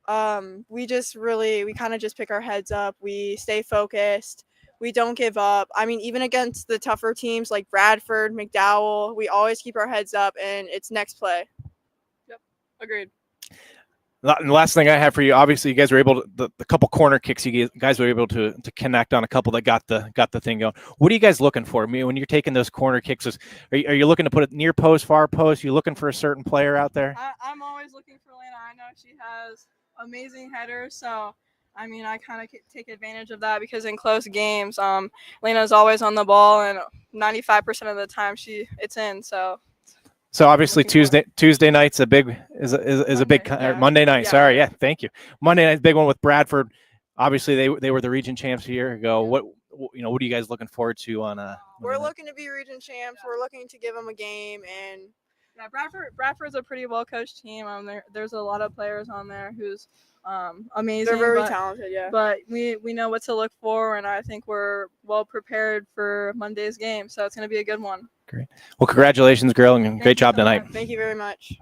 we kind of just pick our heads up. We stay focused. We don't give up. I mean, even against the tougher teams like Bradford, McDowell, we always keep our heads up, and it's next play. Yep, agreed. And the last thing I have for you, obviously, you guys were able to the couple corner kicks. You guys were able to connect on a couple that got the thing going. What are you guys looking for? I mean, when you're taking those corner kicks, are you looking to put it near post, far post? Are you looking for a certain player out there? I'm always looking for Lena. I know she has amazing headers, so. I mean, I kind of take advantage of that because in close games, Lena's always on the ball, and 95% of the time it's in. So obviously Tuesday night's a big Monday night. Yeah. Sorry, yeah, thank you. Monday night's a big one with Bradford. Obviously, they were the region champs a year ago. what are you guys looking forward to on a? We're looking to be region champs. We're looking to give them a game, and yeah, Bradford's a pretty well coached team. There's a lot of players on there who's amazing. They're very talented, yeah. But we know what to look for, and I think we're well prepared for Monday's game. So it's going to be a good one. Great. Well, congratulations, girl, and great job tonight. Thank you very much.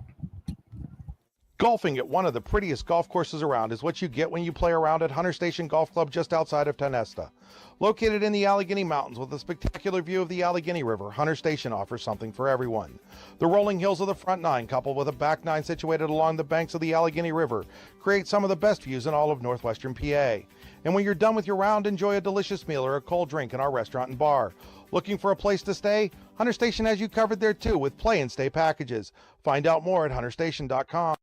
Golfing at one of the prettiest golf courses around is what you get when you play around at Hunter Station Golf Club just outside of Tonesta. Located in the Allegheny Mountains with a spectacular view of the Allegheny River, Hunter Station offers something for everyone. The rolling hills of the front nine, coupled with a back nine situated along the banks of the Allegheny River, create some of the best views in all of northwestern PA. And when you're done with your round, enjoy a delicious meal or a cold drink in our restaurant and bar. Looking for a place to stay? Hunter Station has you covered there too with play and stay packages. Find out more at hunterstation.com.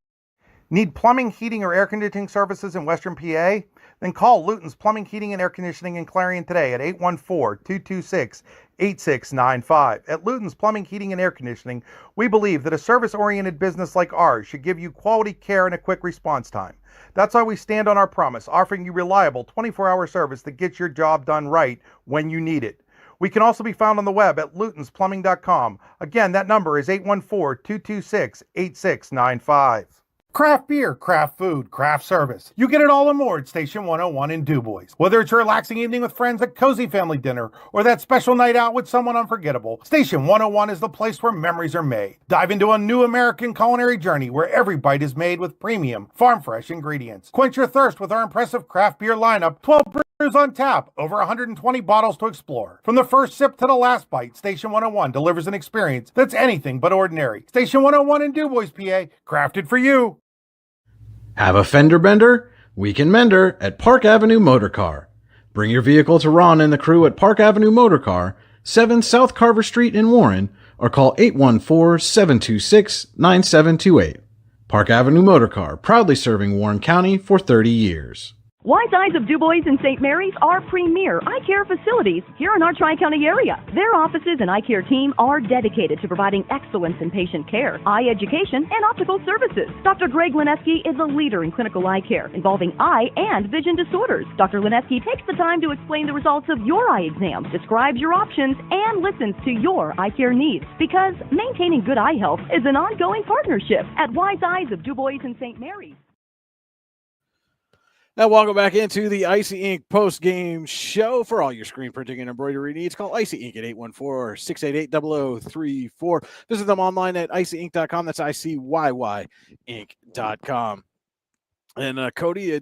Need plumbing, heating, or air conditioning services in Western PA? Then call Luton's Plumbing, Heating, and Air Conditioning in Clarion today at 814-226-8695. At Luton's Plumbing, Heating, and Air Conditioning, we believe that a service-oriented business like ours should give you quality care and a quick response time. That's why we stand on our promise, offering you reliable 24-hour service that gets your job done right when you need it. We can also be found on the web at lutonsplumbing.com. Again, that number is 814-226-8695. Craft beer, craft food, craft service. You get it all and more at Station 101 in DuBois. Whether it's a relaxing evening with friends at cozy family dinner or that special night out with someone unforgettable, Station 101 is the place where memories are made. Dive into a new American culinary journey where every bite is made with premium, farm-fresh ingredients. Quench your thirst with our impressive craft beer lineup, 12 brews on tap, over 120 bottles to explore. From the first sip to the last bite, Station 101 delivers an experience that's anything but ordinary. Station 101 in DuBois, PA, crafted for you. Have a fender bender? We can mender at Park Avenue Motor Car. Bring your vehicle to Ron and the crew at Park Avenue Motor Car, 7 South Carver Street in Warren, or call 814-726-9728. Park Avenue Motor Car, proudly serving Warren County for 30 years. Wise Eyes of DuBois and St. Mary's are premier eye care facilities here in our Tri-County area. Their offices and eye care team are dedicated to providing excellence in patient care, eye education, and optical services. Dr. Greg Lineski is a leader in clinical eye care involving eye and vision disorders. Dr. Lineski takes the time to explain the results of your eye exam, describes your options, and listens to your eye care needs. Because maintaining good eye health is an ongoing partnership at Wise Eyes of DuBois and St. Mary's. Now, welcome back into the Icy Ink post-game show. For all your screen printing and embroidery needs, call Icy Ink at 814-688-0034. Visit them online at icyink.com. That's ICYYink.com. And Cody, a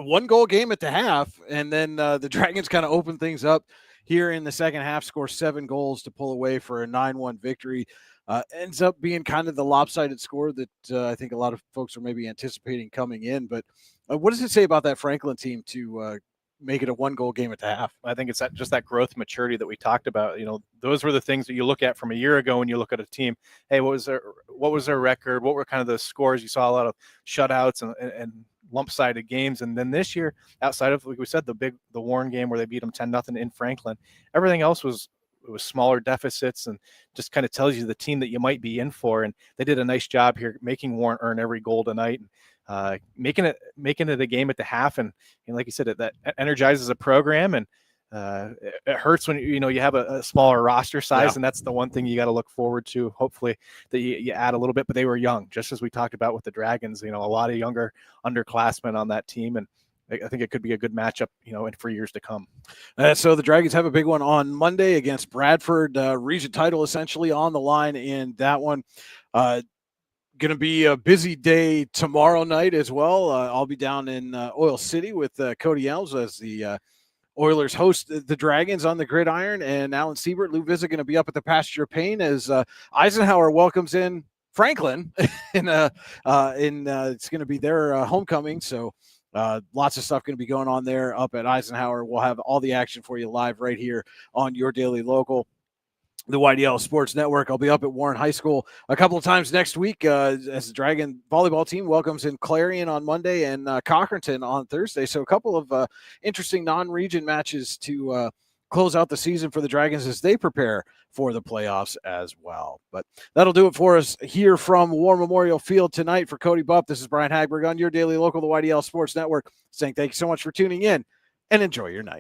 one-goal game at the half, and then the Dragons kind of opened things up here in the second half, score 7 goals to pull away for a 9-1 victory. Ends up being kind of the lopsided score that I think a lot of folks are maybe anticipating coming in. But what does it say about that Franklin team to make it a 1-goal game at the half? I think it's just that growth maturity that we talked about. You know, those were the things that you look at from a year ago when you look at a team. Hey, what was their record? What were kind of the scores? You saw a lot of shutouts and lump-sided games. And then this year, outside of, like we said, the Warren game where they beat them 10-0 in Franklin, everything else was smaller deficits, and just kind of tells you the team that you might be in for. And they did a nice job here making Warren earn every goal tonight, and making it a game at the half. And like you said, that energizes a program, and it hurts when you have a smaller roster size, and that's the one thing you got to look forward to. Hopefully that you add a little bit, but they were young, just as we talked about with the Dragons. A lot of younger underclassmen on that team, and I think it could be a good matchup, for years to come. So the Dragons have a big one on Monday against Bradford, region title essentially on the line in that one. Going to be a busy day tomorrow night as well. I'll be down in Oil City with Cody Elms as the Oilers host the Dragons on the gridiron, and Alan Siebert, Lou Vizza going to be up at the Pasture Pane as Eisenhower welcomes in Franklin, and it's going to be their homecoming. So lots of stuff going to be going on there up at Eisenhower. We'll have all the action for you live right here on your daily local, the YDL Sports Network. I'll be up at Warren High School a couple of times next week as the Dragon volleyball team welcomes in Clarion on Monday and Cochranton on Thursday. So a couple of interesting non-region matches to close out the season for the Dragons as they prepare for the playoffs as well. But that'll do it for us here from War Memorial Field tonight. For Cody Bupp, this is Brian Hagberg on your daily local, the YDL Sports Network, saying thank you so much for tuning in and enjoy your night.